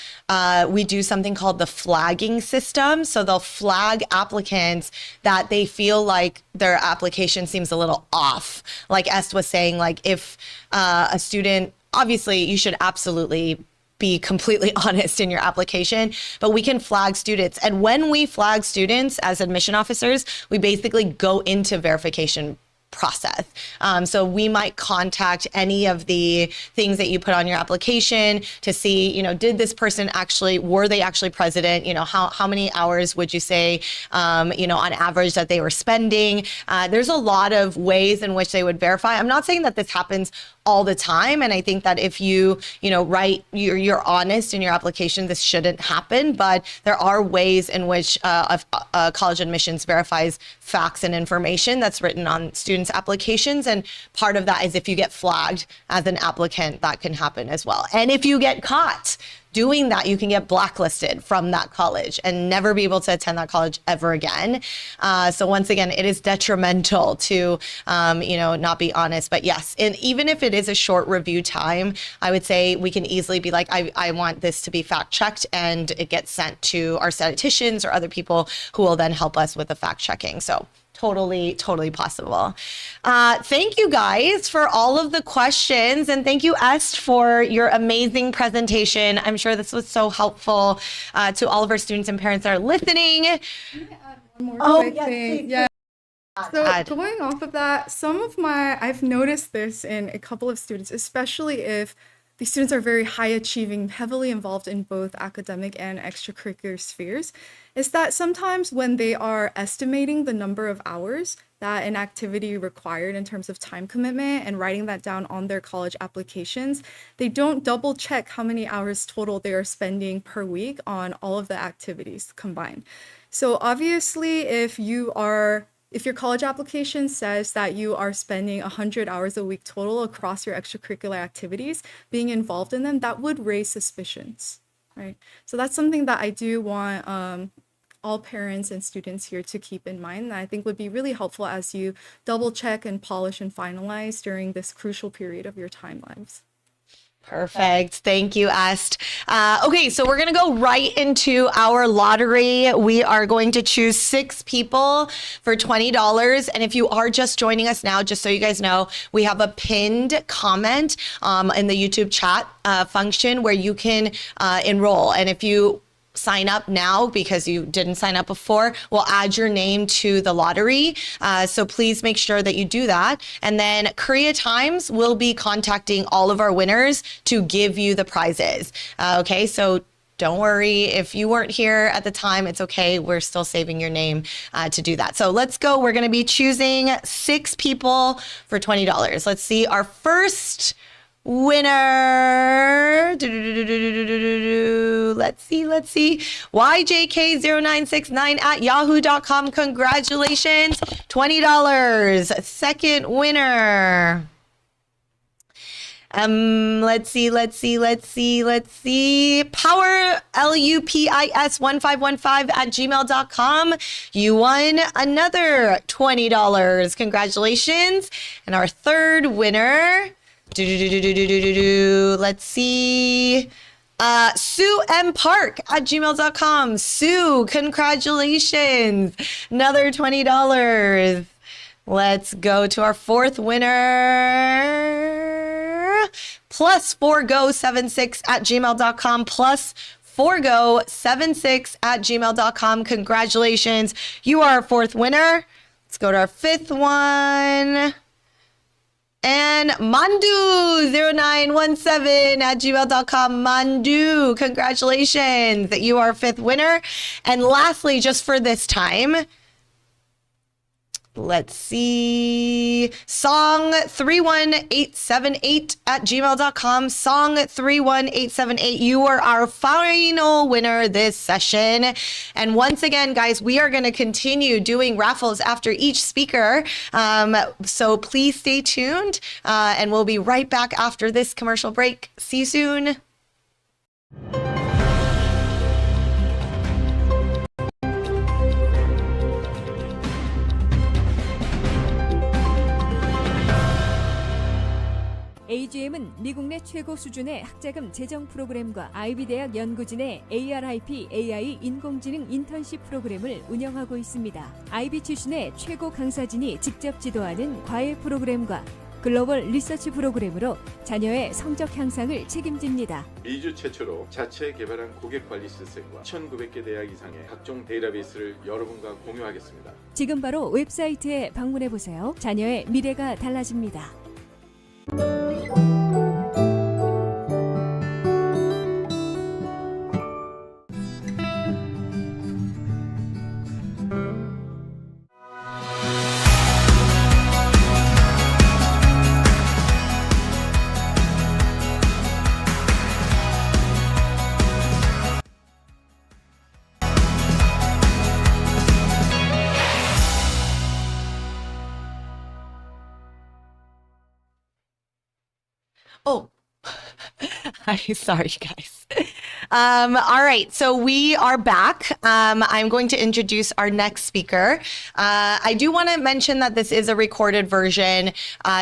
we do something called the flagging system. So they'll flag applicants that they feel like their application seems a little off. Like Est was saying, like if a student, obviously you should absolutely be completely honest in your application, but we can flag students. And when we flag students as admission officers, we basically go into verification process. So we might contact any of the things that you put on your application to see, did this person were they actually present? How many hours would you say, on average that they were spending? There's a lot of ways in which they would verify. I'm not saying that this happens all the time. And I think that if you're honest in your application, this shouldn't happen. But there are ways in which college admissions verifies facts and information that's written on students' applications. And part of that is if you get flagged as an applicant, that can happen as well. And if you get caught doing that, you can get blacklisted from that college and never be able to attend that college ever again. So once again, it is detrimental to, not be honest. But yes, and even if it is a short review time, I would say we can easily be like, I want this to be fact checked, and it gets sent to our statisticians or other people who will then help us with the fact checking. So totally possible. Thank you guys for all of the questions, and thank you, Est, for your amazing presentation. I'm sure this was so helpful to all of our students and parents that are listening. One more quick thing. Yeah. So going off of that, I've noticed this in a couple of students, especially if the students are very high achieving, heavily involved in both academic and extracurricular spheres, is that sometimes when they are estimating the number of hours that an activity required in terms of time commitment and writing that down on their college applications, they don't double check how many hours total they are spending per week on all of the activities combined. So obviously, if your college application says that you are spending 100 hours a week total across your extracurricular activities, being involved in them, that would raise suspicions, right? So that's something that I do want all parents and students here to keep in mind, that I think would be really helpful as you double check and polish and finalize during this crucial period of your time lives. Perfect. Thank you, Est. Okay, so we're going to go right into our lottery. We are going to choose 6 people for $20. And if you are just joining us now, just so you guys know, we have a pinned comment in the YouTube chat function where you can enroll. And if you sign up now because you didn't sign up before, we'll add your name to the lottery. So please make sure that you do that. And then Korea Times will be contacting all of our winners to give you the prizes. Okay, so don't worry if you weren't here at the time, it's okay. We're still saving your name to do that. So let's go. We're going to be choosing 6 people for $20. Let's see our first winner. Let's see. YJK0969 at yahoo.com. Congratulations. $20. Second winner. Let's see. Power LUPIS1515 at gmail.com. You won another $20. Congratulations. And our third winner. Let's see. Sue M. Park at gmail.com. Sue, congratulations. Another $20. Let's go to our fourth winner. +4go76 at gmail.com. +4go76 at gmail.com. Congratulations. You are our fourth winner. Let's go to our fifth one. And Mandu0917 at gmail.com. Mandu, congratulations that you are our fifth winner. And lastly, just for this time, let's see, song31878@gmail.com. Song31878. You are our final winner this session. And once again, guys, we are going to continue doing raffles after each speaker. So please stay tuned, and we'll be right back after this commercial break. See you soon. AGM은 미국 내 최고 수준의 학자금 재정 프로그램과 아이비 대학 연구진의 ARIP AI 인공지능 인턴십 프로그램을 운영하고 있습니다. 아이비 출신의 최고 강사진이 직접 지도하는 과외 프로그램과 글로벌 리서치 프로그램으로 자녀의 성적 향상을 책임집니다. 미주 최초로 자체 개발한 고객관리 시스템과 1,900개 대학 이상의 각종 데이터베이스를 여러분과 공유하겠습니다. 지금 바로 웹사이트에 방문해보세요. 자녀의 미래가 달라집니다. Oh, sorry, guys. All right, so we are back. I'm going to introduce our next speaker. I do want to mention that this is a recorded version.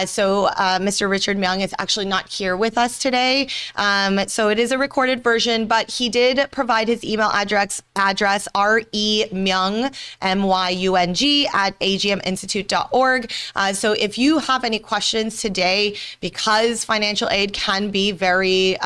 So Mr. Richard Myung is actually not here with us today. So it is a recorded version, but he did provide his email address remyung, MYUNG, @agminstitute.org. So if you have any questions today, because financial aid can be very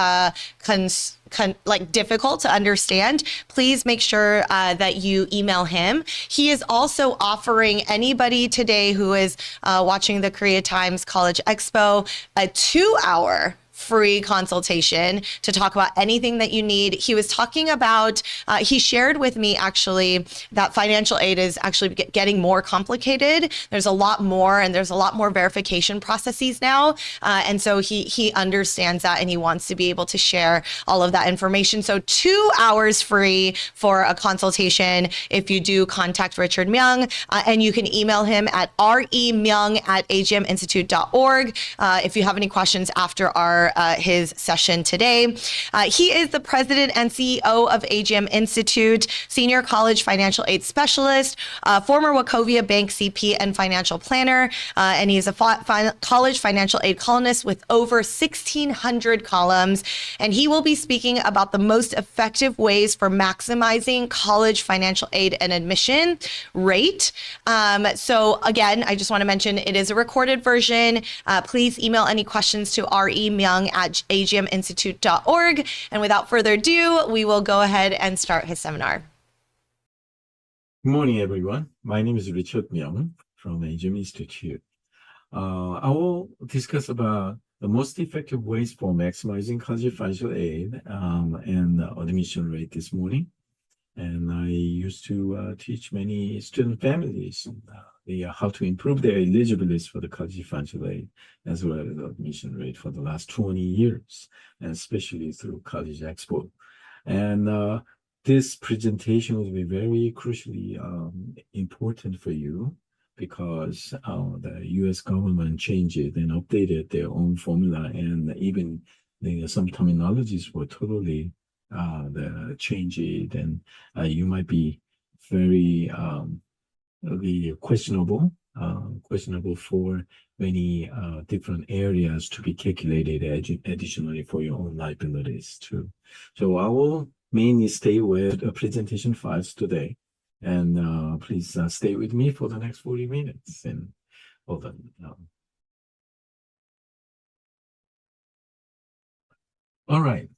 difficult to understand, please make sure that you email him. He is also offering anybody today who is watching the Korea Times College Expo a 2-hour free consultation to talk about anything that you need. He was talking about, he shared with me actually that financial aid is actually getting more complicated. There's a lot more, and there's a lot more verification processes now. And so he understands that, and he wants to be able to share all of that information. So 2 hours free for a consultation if you do contact Richard Myung, and you can email him at remyung@agminstitute.org if you have any questions after his session today. He is the president and CEO of AGM Institute, senior college financial aid specialist, former Wachovia Bank CP and financial planner, and he's a college financial aid columnist with over 1,600 columns. And he will be speaking about the most effective ways for maximizing college financial aid and admission rate. So again, I just want to mention it is a recorded version. Please email any questions to remyung@agminstitute.org. And without further ado, we will go ahead and start his seminar. Good morning, everyone. My name is Richard Myung from AGM Institute. I will discuss about the most effective ways for maximizing college financial aid and admission rate this morning. And I used to teach many student families how to improve their eligibility for the college financial aid, as well as the admission rate for the last 20 years, and especially through College Expo. And this presentation will be very crucially important for you, because the U.S. government changed it and updated their own formula, and even some terminologies were totally changed, and you might be very questionable for many different areas to be calculated additionally for your own liabilities too. So I will mainly stay with presentation files today, and please stay with me for the next 40 minutes. And hold on. All right.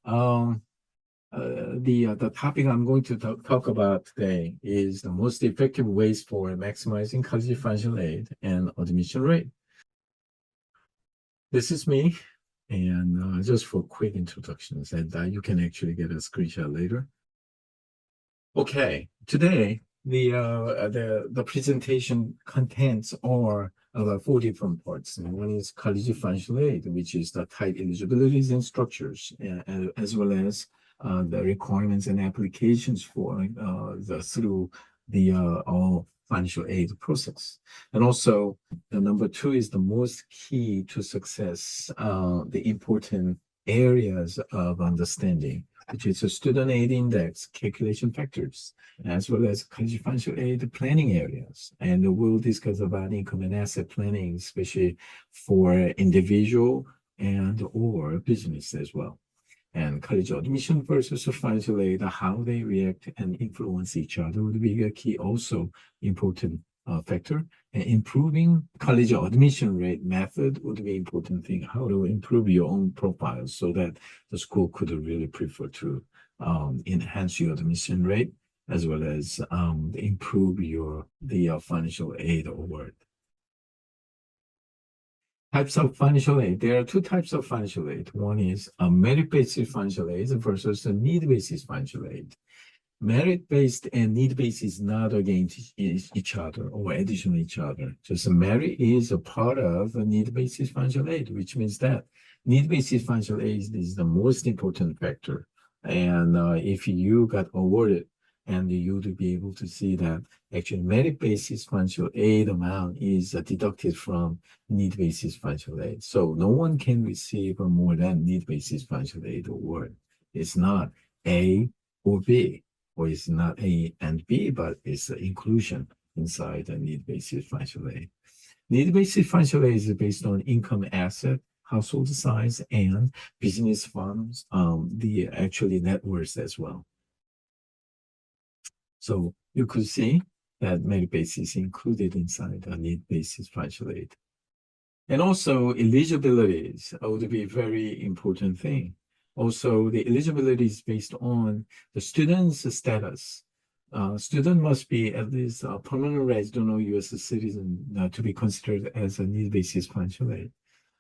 The topic I'm going to talk about today is the most effective ways for maximizing college financial aid and admission rate. This is me, and just for quick introductions, and you can actually get a screenshot later. Okay, today the presentation contents are about 4 different parts. And one is college financial aid, which is the type eligibilities and structures, as well as the requirements and applications for through the all financial aid process. And also, the number 2 is the most key to success, the important areas of understanding, which is a student aid index, calculation factors, as well as college financial aid planning areas. And we'll discuss about income and asset planning, especially for individual and or business as well. And college admission versus financial aid, how they react and influence each other would be a key, also important factor. And improving college admission rate method would be important thing, how to improve your own profile so that the school could really prefer to enhance your admission rate, as well as improve the financial aid award. Types of financial aid. There are 2 types of financial aid. One is a merit-based financial aid versus a need-based financial aid. Merit-based and need-based is not against each other or additional each other. Just merit is a part of a need-based financial aid, which means that need-based financial aid is the most important factor. And if you got awarded, and you would be able to see that actually merit-based financial aid amount is deducted from need-based financial aid. So no one can receive more than need-based financial aid award. It's not A or B, or it's not A and B, but it's inclusion inside the need-based financial aid. Need-based financial aid is based on income, asset, household size, and business funds, the actually net worth as well. So you could see that merit-based is included inside the need-based financial aid. And also eligibilities would be a very important thing. Also, the eligibility is based on the student's status. Student must be at least a permanent resident or U.S. citizen to be considered as a need-based financial aid.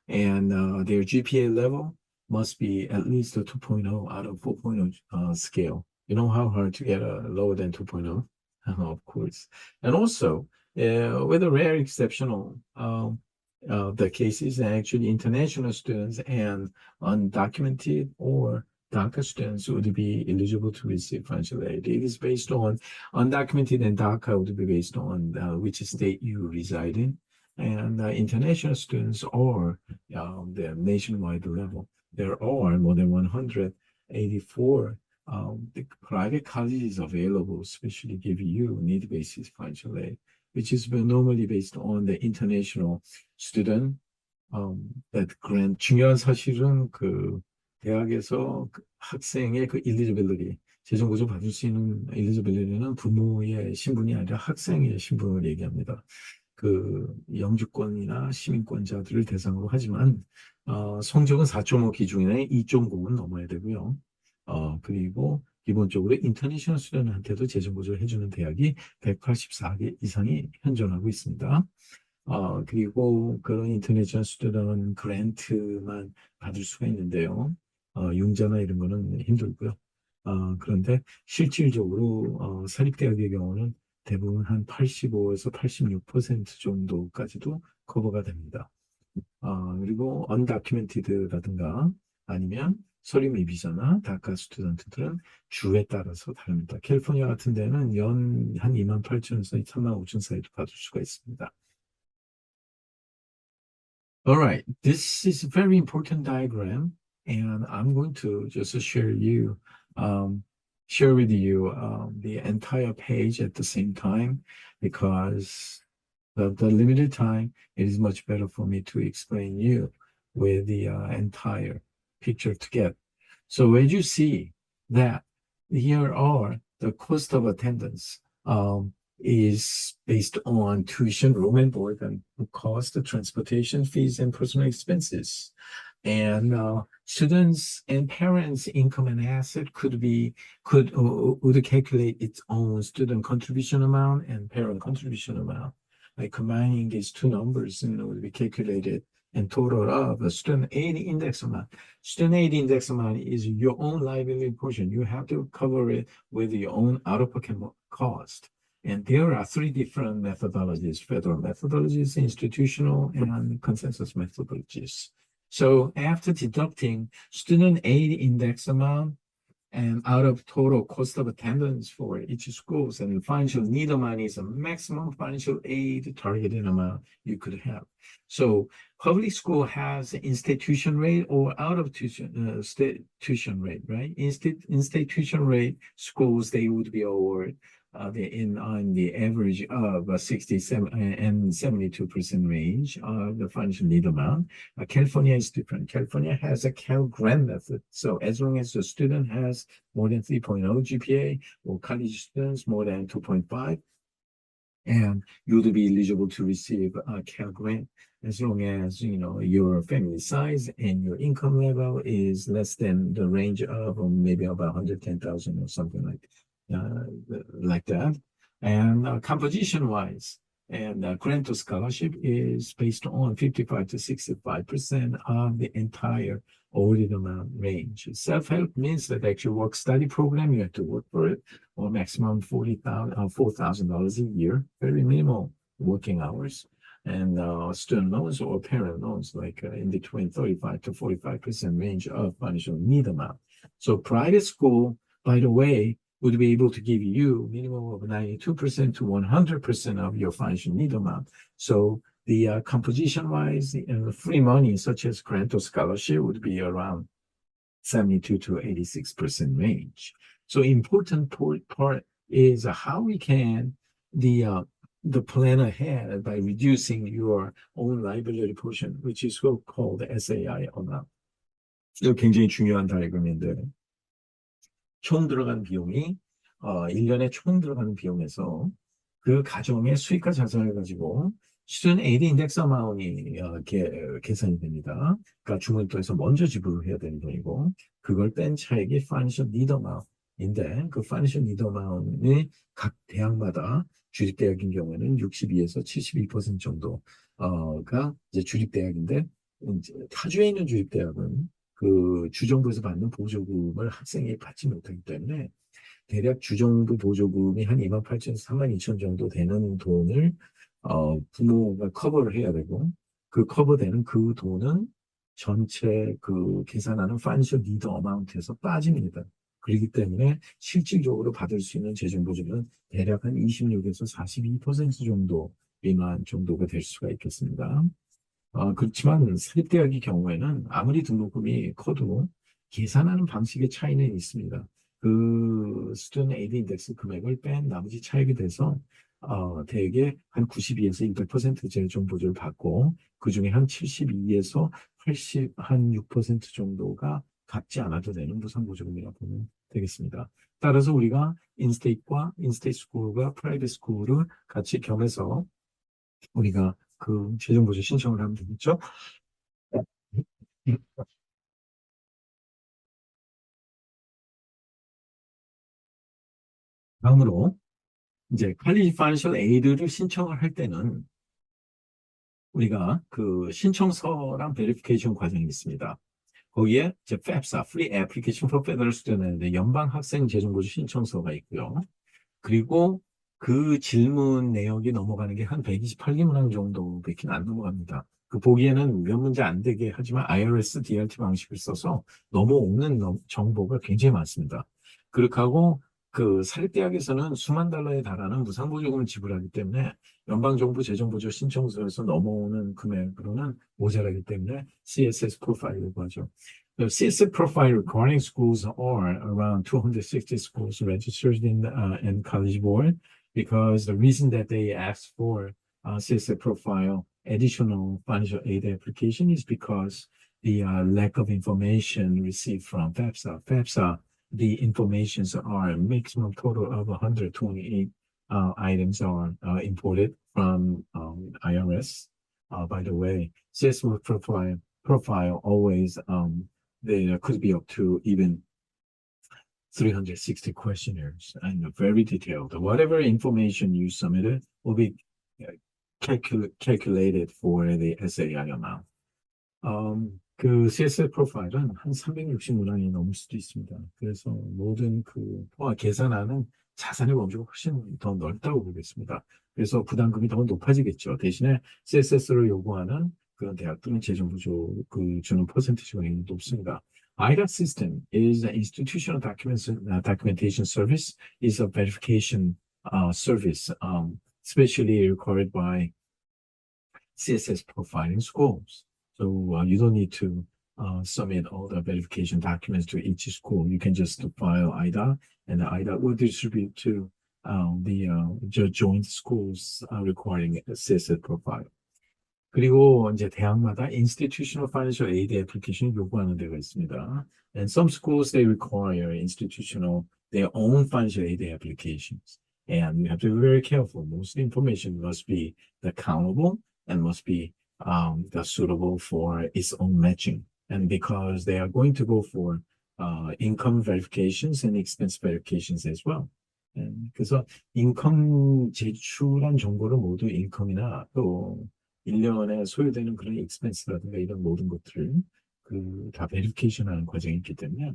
And their GPA level must be at least a 2.0 out of 4.0 scale. You know how hard to get a lower than 2.0? Of course. And also, with a rare exceptional, the cases actually international students and undocumented or DACA students would be eligible to receive financial aid. It is based on undocumented, and DACA would be based on which state you reside in. And international students are the nationwide level. There are more than 184 the private colleges available, especially give you need-based financial aid, which is normally based on the international student that grant. 중요한 사실은 그 대학에서 그 학생의 그 eligibility, 재정보조 받을 수 있는 eligibility는 부모의 신분이 아니라 학생의 신분을 얘기합니다. 그 영주권이나 시민권자들을 대상으로 하지만 성적은 4.5 기준에 2.0은 넘어야 되고요. 그리고 기본적으로 인터내셔널 스튜던트한테도 재정보조를 해주는 대학이 184개 이상이 현존하고 있습니다. 그리고 그런 인터내셔널 스튜던트 그랜트만 받을 수가 있는데요. 융자나 이런 거는 힘들고요. 그런데 실질적으로 사립대학의 경우는 대부분 한 85에서 86% 정도까지도 커버가 됩니다. 그리고 undocumented라든가 아니면 서류 미비자나 다카 스튜던트들은 주에 따라서 다릅니다. 캘리포니아 같은 데는 연 한 28,000에서 35,000 사이도 받을 수가 있습니다. Alright, this is a very important diagram, and I'm going to just share with you the entire page at the same time, because of the limited time, it is much better for me to explain you with the entire picture to get. So as you see that here are the cost of attendance is based on tuition, room and board, and cost, the transportation fees, and personal expenses. And students and parents' income and asset would calculate its own student contribution amount and parent contribution amount. By combining these two numbers, it would be calculated and total of a student aid index amount. Student aid index amount is your own liability portion. You have to cover it with your own out-of-pocket cost. And there are three different methodologies: federal methodologies, institutional, and consensus methodologies. So after deducting student aid index amount and out of total cost of attendance for each schools, and financial need amount is a maximum financial aid targeted amount you could have. So public school has institution rate or out of tuition rate, right? Institution rate schools, they would be awarded on the average of 67 and 72% range of the financial need amount. California is different. California has a Cal Grant method. So as long as the student has more than 3.0 GPA, or college students more than 2.5, and you would be eligible to receive a Cal Grant as long as your family size and your income level is less than the range of maybe about 110,000 or something like that. And composition-wise, and grant to scholarship is based on 55 to 65% of the entire awarded amount range. Self-help means that actually work-study program, you have to work for it, or maximum $4,000 a year, very minimal working hours. And student loans or parent loans, like in between 35 to 45% range of financial need amount. So private school, by the way, would be able to give you minimum of 92% to 100% of your financial need amount. So the composition-wise, the free money, such as grant or scholarship, would be around 72 to 86% range. So important part is how we can the plan ahead by reducing your own liability portion, which is called SAI amount. 이거 굉장히 중요한 다이어그램인데, 총 들어간 비용이 1년에 총 들어가는 비용에서 그 가정의 수익과 자산을 가지고 student aid index amount이 계산이 됩니다. 그러니까 주문돈에서 먼저 지불을 해야 되는 돈이고, 그걸 뺀 차액이 financial need amount인데, 그 financial need amount이 각 대학마다 주립대학인 경우에는 62에서 72% 정도가 이제 주립대학인데, 이제 타주에 있는 주립대학은 그 주정부에서 받는 보조금을 학생이 받지 못하기 때문에 대략 주정부 보조금이 한 28,000에서 32,000 정도 되는 돈을 부모가 커버를 해야 되고, 그 커버되는 그 돈은 전체 그 계산하는 financial need amount에서 빠집니다. 그렇기 때문에 실질적으로 받을 수 있는 재정보조는 대략 한 26에서 42% 정도 미만 정도가 될 수가 있겠습니다. 그렇지만 사립대학의 경우에는 아무리 등록금이 커도 계산하는 방식의 차이는 있습니다. 그 student aid index 금액을 뺀 나머지 차익이 돼서 대개 한 92에서 200% 재정보조를 받고, 그 중에 한 72에서 80, 한 6% 정도가 갚지 않아도 되는 무상보조금이라고 보면 되겠습니다. 따라서 우리가 인스테이트과 인스테이트 스쿨과 프라이빗 스쿨을 같이 겸해서 우리가 그 재정보조 신청을 하면 되겠죠. 다음으로 이제 college financial aid를 신청을 할 때는 우리가 그 신청서랑 베리피케이션 과정이 있습니다. 거기에 이제 FAFSA, Free Application for Federal Student, 연방 학생 재정보조 신청서가 있고요. 그리고 그 질문 내역이 넘어가는 게 한 128개 문항 정도밖에 안 넘어갑니다. 그 보기에는 몇 문제 안 되게 하지만 IRS DRT 방식을 써서 넘어오는 정보가 굉장히 많습니다. 그렇게 하고 그 사립대학에서는 수만 달러에 달하는 무상보조금을 지불하기 때문에 연방정부 재정보조 신청서에서 넘어오는 금액으로는 모자라기 때문에 CSS 프로파일이라고 하죠. The CSS profile requiring schools are around 260 schools registered in College Board, because the reason that they ask for CSS profile additional financial aid application is because the lack of information received from FAFSA. FAFSA, the informations are a maximum total of 128 items are imported from IRS. By the way, CSS profile always there could be up to even 360 questionnaires and very detailed. Whatever information you submitted will be calculated for the SAI amount. 그 CSS 프로파일은 한 360문항이 넘을 수도 있습니다. 그래서 모든 그 계산하는 자산의 범주가 훨씬 더 넓다고 보겠습니다. 그래서 부담금이 더 높아지겠죠. 대신에 CSS를 요구하는 그런 대학들은 재정보조 주는 퍼센티지가 굉장히 높습니다. IDA system is an institutional documentation service, is a verification service, especially required by CSS profiling schools. So you don't need to submit all the verification documents to each school. You can just file IDA, and the IDA will distribute to the joint schools requiring a CSS profile. 그리고 이제 대학마다 institutional financial aid application 요구하는 데가 있습니다. And some schools they require their own financial aid applications. And you have to be very careful. Most information must be accountable and must be suitable for its own matching. And because they are going to go for income verifications and expense verifications as well. 그래서 인컴 제출한 정보를 모두 인컴이나 또 1년에 소요되는 그런 expense라든가 이런 모든 것들을 다 베리피케이션하는 과정이 있기 때문에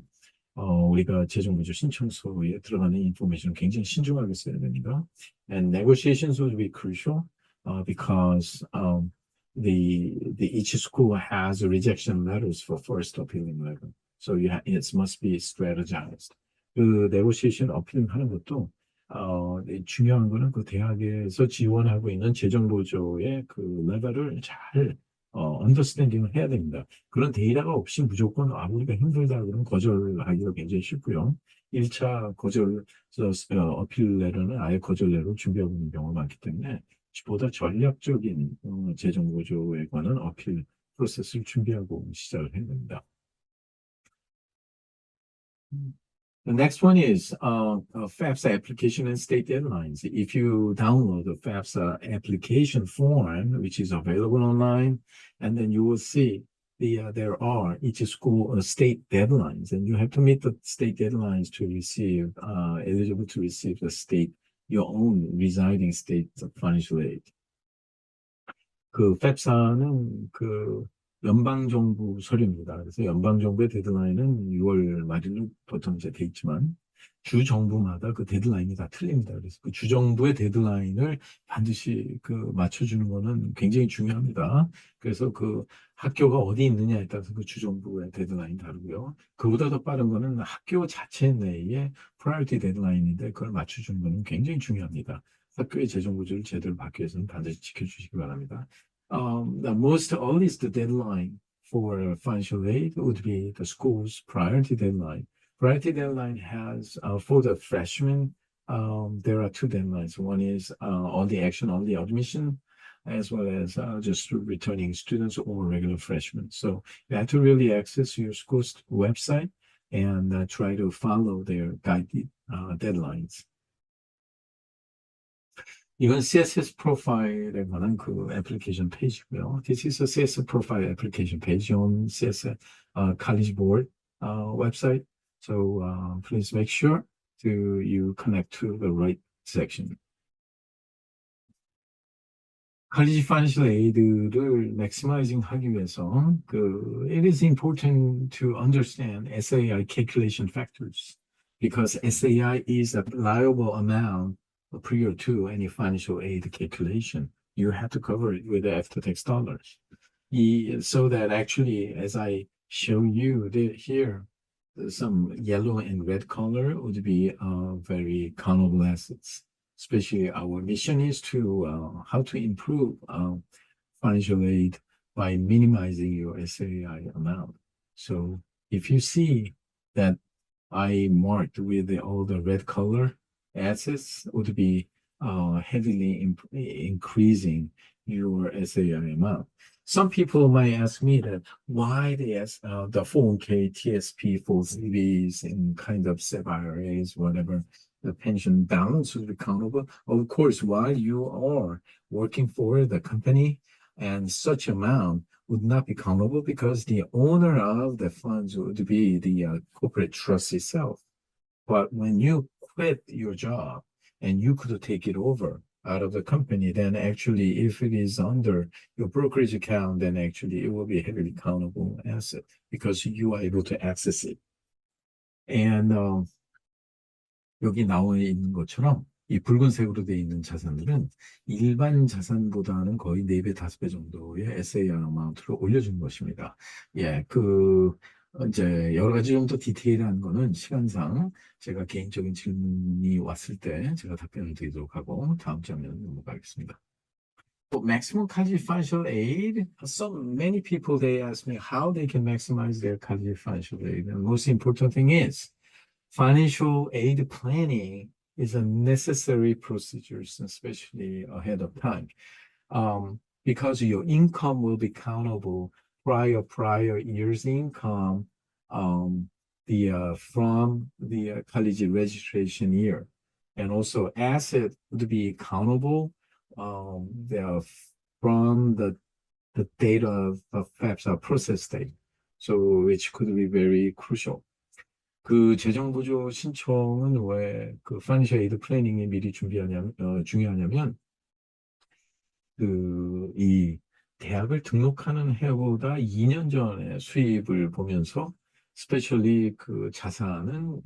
우리가 재정보조 신청서에 들어가는 인포메이션을 굉장히 신중하게 써야 됩니다. And negotiations would be crucial because each school has rejection letters for first appealing letter. So it must be strategized. 그 negotiation appeal하는 것도 중요한 거는 그 대학에서 지원하고 있는 재정보조의 그 레벨을 잘 언더스탠딩을 해야 됩니다. 그런 데이터가 없이 무조건 우리가 힘들다 그러면 거절하기가 굉장히 쉽고요. 1차 거절 어필 레터는 아예 거절 레터로 준비하고 있는 경우가 많기 때문에 보다 전략적인 재정보조에 관한 어필 프로세스를 준비하고 시작을 해야 됩니다. The next one is FAFSA application and state deadlines. If you download the FAFSA application form, which is available online, and then you will see there are each school state deadlines, and you have to meet the state deadlines to receive eligible to receive your own residing state financial aid. 그 FAFSA는 연방정부 서류입니다. 그래서 연방정부의 데드라인은 6월 말일로 보통 이제 돼 있지만 주정부마다 그 데드라인이 다 틀립니다. 그래서 그 주정부의 데드라인을 반드시 맞춰주는 거는 굉장히 중요합니다. 그래서 그 학교가 어디 있느냐에 따라서 그 주정부의 데드라인이 다르고요. 그보다 더 빠른 거는 학교 자체 내에 프라이어티 데드라인인데 그걸 맞춰주는 거는 굉장히 중요합니다. 학교의 재정보조를 제대로 받기 위해서는 반드시 지켜주시기 바랍니다. The most earliest deadline for financial aid would be the school's priority deadline. Priority deadline has, for the freshmen, there are two deadlines. One is on the action on the admission, as well as just returning students or regular freshmen. So you have to really access your school's website and try to follow their guided deadlines. 이건 CSS 프로파일에 관한 그 애플리케이션 페이지고요. This is a CSS profile application page on CSS College Board website. So please make sure you connect to the right section. college financial aid를 maximizing 하기 위해서 it is important to understand SAI calculation factors because SAI is a reliable amount prior to any financial aid calculation. You have to cover it with the after-tax dollars. So that actually, as I show you here, some yellow and red color would be very countable assets. Especially our mission is to how to improve financial aid by minimizing your SAI amount. So if you see that I marked with all the red color, assets would be heavily increasing your SAI amount. Some people might ask me that why the 401k, TSP, 4CBs, and kind of SEP IRAs, whatever, the pension balance would be countable. Of course, while you are working for the company, and such amount would not be countable because the owner of the funds would be the corporate trust itself. But when you quit your job and you could take it over out of the company, then actually if it is under your brokerage account, then actually it will be a heavily countable asset because you are able to access it. And 여기 나와 있는 것처럼 이 붉은색으로 되어 있는 자산들은 일반 자산보다는 거의 4배, 5배 정도의 SAR 어마운트를 올려주는 것입니다. 예, 이제 여러 가지 좀 더 디테일한 거는 시간상 제가 개인적인 질문이 왔을 때 제가 답변을 드리도록 하고 다음 장면 넘어가겠습니다. Maximum college financial aid. So many people, they ask me how they can maximize their college financial aid. And the most important thing is financial aid planning is a necessary procedure, especially ahead of time, because your income will be countable prior year's income from the college registration year, and also asset would be countable from the date of FAFSA process date, so which could be very crucial. 그 재정보조 신청은 왜 그 파이낸셜 에이드 플래닝이 미리 중요하냐면 이 대학을 등록하는 해보다 2년 전에 수입을 보면서 스페셜리 그 자산은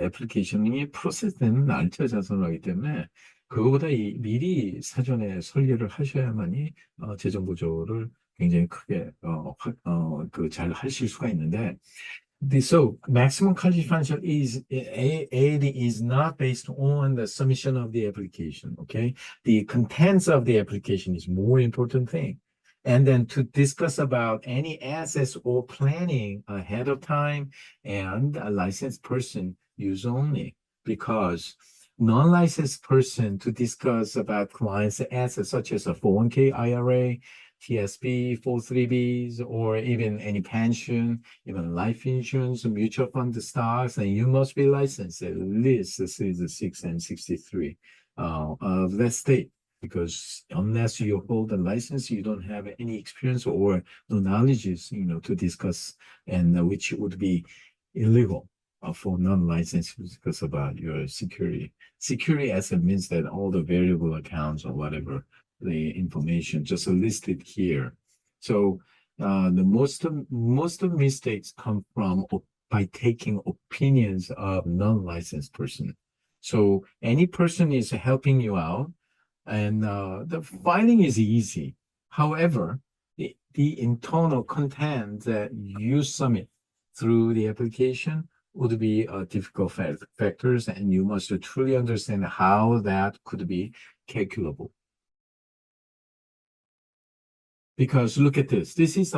애플리케이션이 프로세스되는 날짜 자산을 하기 때문에 그거보다 미리 사전에 설계를 하셔야만이 재정보조를 굉장히 크게 잘 하실 수가 있는데, so maximum college financial aid is not based on the submission of the application. Okay, the contents of the application is more important thing. And then to discuss about any assets or planning ahead of time, and a licensed person use only, because non-licensed person to discuss about clients' assets such as a 401k IRA, TSP, 403bs, or even any pension, even life insurance, mutual fund stocks, and you must be licensed at least Series 6 and 63 of that state. Because unless you hold a license, you don't have any experience or no knowledge, to discuss, and which would be illegal for non-licensed to discuss about your security. Security asset means that all the variable accounts or whatever, the information just listed here. So the most of mistakes come from by taking opinions of non-licensed person. So any person is helping you out, and the filing is easy. However, the internal content that you submit through the application would be difficult factors, and you must truly understand how that could be calculable. Because look at this. This is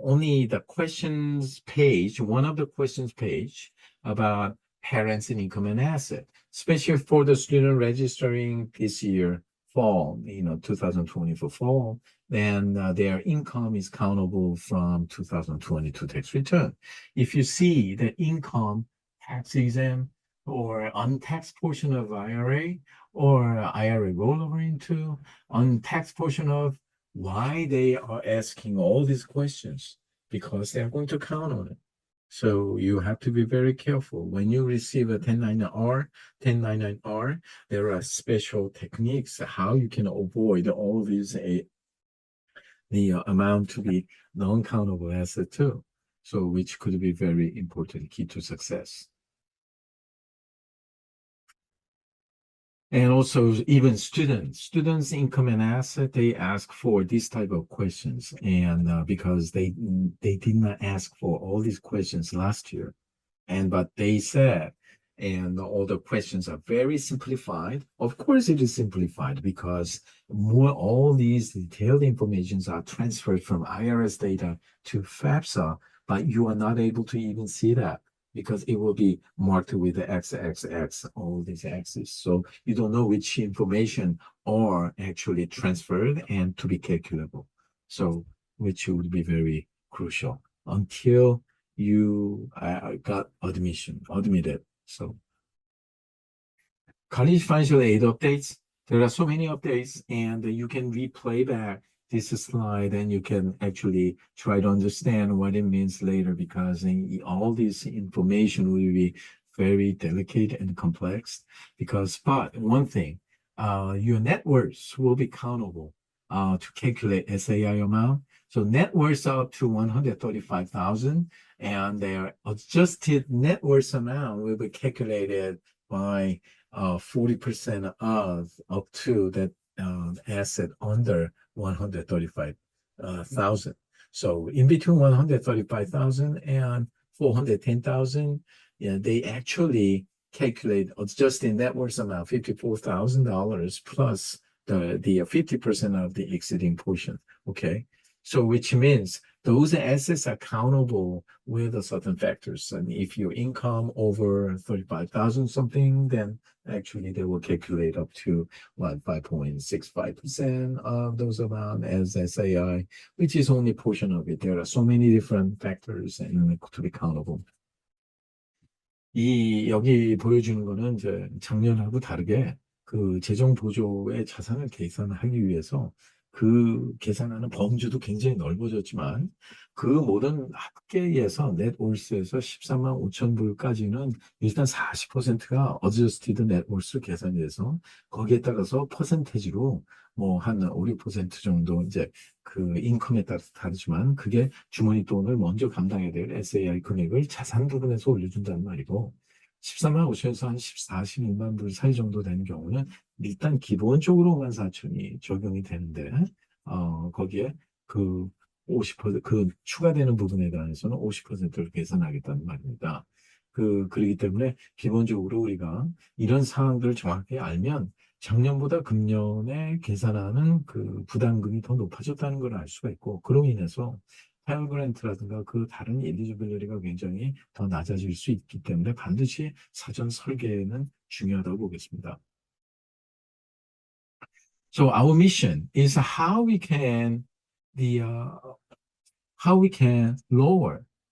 only the questions page, one of the questions page about parents and income and asset, especially for the student registering this year, fall, 2024 fall, then their income is countable from 2022 tax return. If you see the income tax exempt or untaxed portion of IRA or IRA rollover into untaxed portion of, why they are asking all these questions? Because they are going to count on it. So you have to be very careful. When you receive a 1099R, there are special techniques how you can avoid all these, the amount to be non-countable asset too. So which could be very important key to success. And also even students income and asset, they ask for this type of questions, and because they did not ask for all these questions last year, but they said, and all the questions are very simplified. Of course it is simplified because all these detailed informations are transferred from IRS data to FAFSA, but you are not able to even see that, because it will be marked with the XXX, all these X's. So you don't know which information are actually transferred and to be calculable. So which would be very crucial until you got admitted. So college financial aid updates. There are so many updates, and you can replay back this slide, and you can actually try to understand what it means later, because all this information will be very delicate and complex. But one thing, your net worth will be countable to calculate SAI amount So net worth up to 135,000, and their adjusted net worth amount will be calculated by 40% of up to that asset under 135,000. So in between 135,000 and 410,000, they actually calculate adjusted net worth amount $54,000 plus the 50% of the exceeding portion. Okay, so which means those assets are countable with a certain factors. And if your income over 35,000 something, then actually they will calculate up to 5.65% of those amount as SAI, which is only portion of it. There are so many different factors and to be countable. 여기 보여주는 거는 이제 작년하고 다르게 그 재정보조의 자산을 계산하기 위해서 그 계산하는 범주도 굉장히 넓어졌지만 그 모든 합계에서 넷월스에서 14만 5천 불까지는 일단 40%가 어드저스티드 넷월스 계산이 돼서 거기에 따라서 퍼센테이지로 뭐 한 5, 6% 정도 이제 그 인컴에 따라서 다르지만 그게 주머니 돈을 먼저 감당해야 될 SAI 금액을 자산 부분에서 올려준다는 말이고 14만 5천에서 한 41만 불 사이 정도 되는 경우는 일단 기본적으로 5만 4천이 적용이 되는데 거기에 그 50% 그 추가되는 부분에 대해서는 50%를 계산하겠다는 말입니다. 그렇기 때문에 기본적으로 우리가 이런 사항들을 정확히 알면 작년보다 금년에 계산하는 그 부담금이 더 높아졌다는 걸 알 수가 있고 그로 인해서 페어 그랜트라든가 그 다른 엘리지빌리티가 굉장히 더 낮아질 수 있기 때문에 반드시 사전 설계는 중요하다고 보겠습니다. So our mission is how we can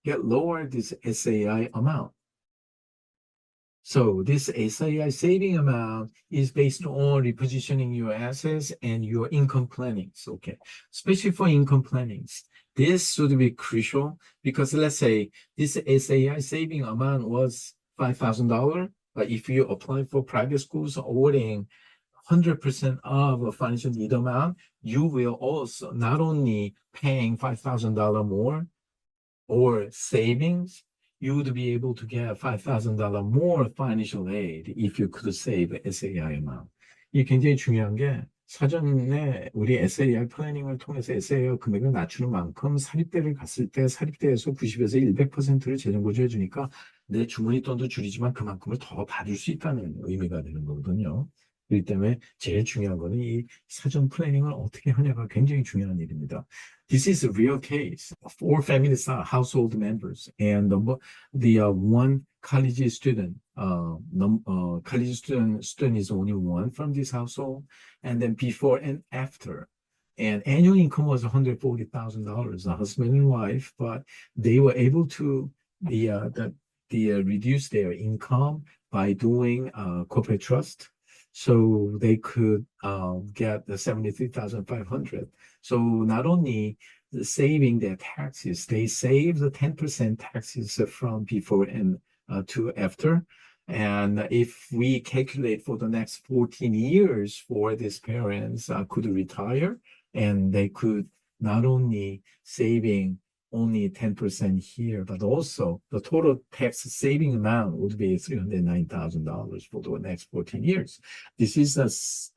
get lower this SAI amount. So this SAI saving amount is based on repositioning your assets and your income plannings. Okay, especially for income plannings. This should be crucial because let's say this SAI saving amount was $5,000, but if you apply for private schools awarding 100% of a financial need amount, you will also not only paying $5,000 more or savings, you would be able to get $5,000 more financial aid if you could save SAI amount. 이게 굉장히 중요한 게 사전에 우리 SAI 플래닝을 통해서 SAI 금액을 낮추는 만큼 사립대를 갔을 때 사립대에서 90에서 100%를 재정보조 해주니까 내 주머니 돈도 줄이지만 그만큼을 더 받을 수 있다는 의미가 되는 거거든요. 그렇기 때문에 제일 중요한 거는 이 사전 플래닝을 어떻게 하냐가 굉장히 중요한 일입니다. This is a real case for family household members and the one college student. College student is only one from this household, and then before and after. And annual income was $140,000, a husband and wife, but they were able to reduce their income by doing corporate trust. So they could get the 73,500. So not only saving their taxes, they save the 10% taxes from before and to after. And if we calculate for the next 14 years for these parents could retire, and they could not only saving only 10% here, but also the total tax saving amount would be $309,000 for the next 14 years. This is this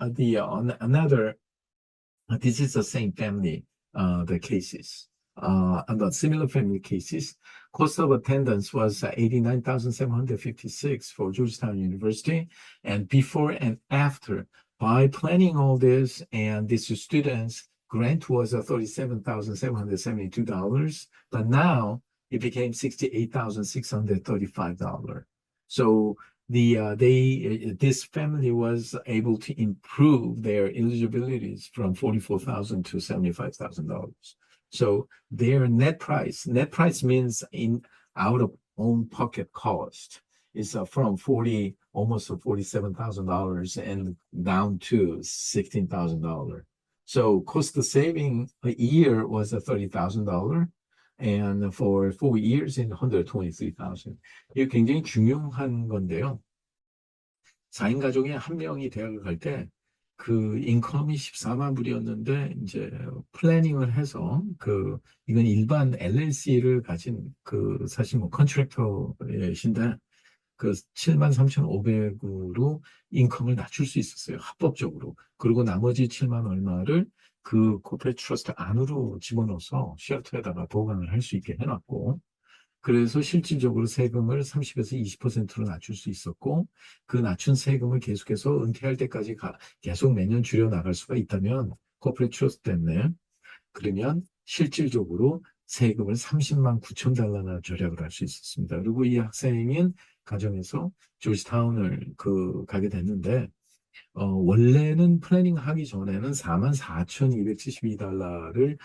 is the same family, the cases. And the similar family cases, cost of attendance was $89,756 for Georgetown University. And before and after, by planning all this, and these students, grant was $37,772, but now it became $68,635. So this family was able to improve their eligibilities from $44,000 to $75,000. So their net price means in out of own pocket cost is from almost $47,000 and down to $16,000. So cost of saving a year was $30,000, and for 4 years in $123,000. 이게 굉장히 중요한 건데요. 4인 가족에 한 명이 대학을 갈 때 그 인컴이 14만 불이었는데 이제 플래닝을 해서 이건 일반 LLC를 가진 사실 뭐 컨트랙터이신데 그 73,500으로 인컴을 낮출 수 있었어요. 합법적으로. 그리고 나머지 7만 얼마를 그 코퍼레이트 트러스트 안으로 집어넣어서 쉘터에다가 보관을 할 수 있게 해놨고, 그래서 실질적으로 세금을 30에서 20%로 낮출 수 있었고, 그 낮춘 세금을 계속해서 은퇴할 때까지 계속 매년 줄여 나갈 수가 있다면, 코퍼레이트 트러스트 때문에, 그러면 실질적으로 세금을 30만 9천 달러나 절약을 할 수 있었습니다. 그리고 이 학생은 가정에서 조지타운을 가게 됐는데, 원래는 플래닝 하기 전에는 44,272달러를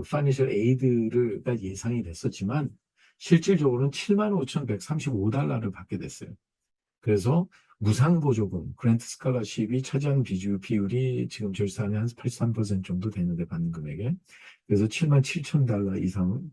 파이낸셜 에이드를 예상이 됐었지만, 실질적으로는 75,135달러를 받게 됐어요. 그래서 무상보조금, 그랜트 스칼러십이 차지하는 비율이 지금 조지타운이 한 83% 정도 되는데 받는 금액에. 그래서 77,000달러 이상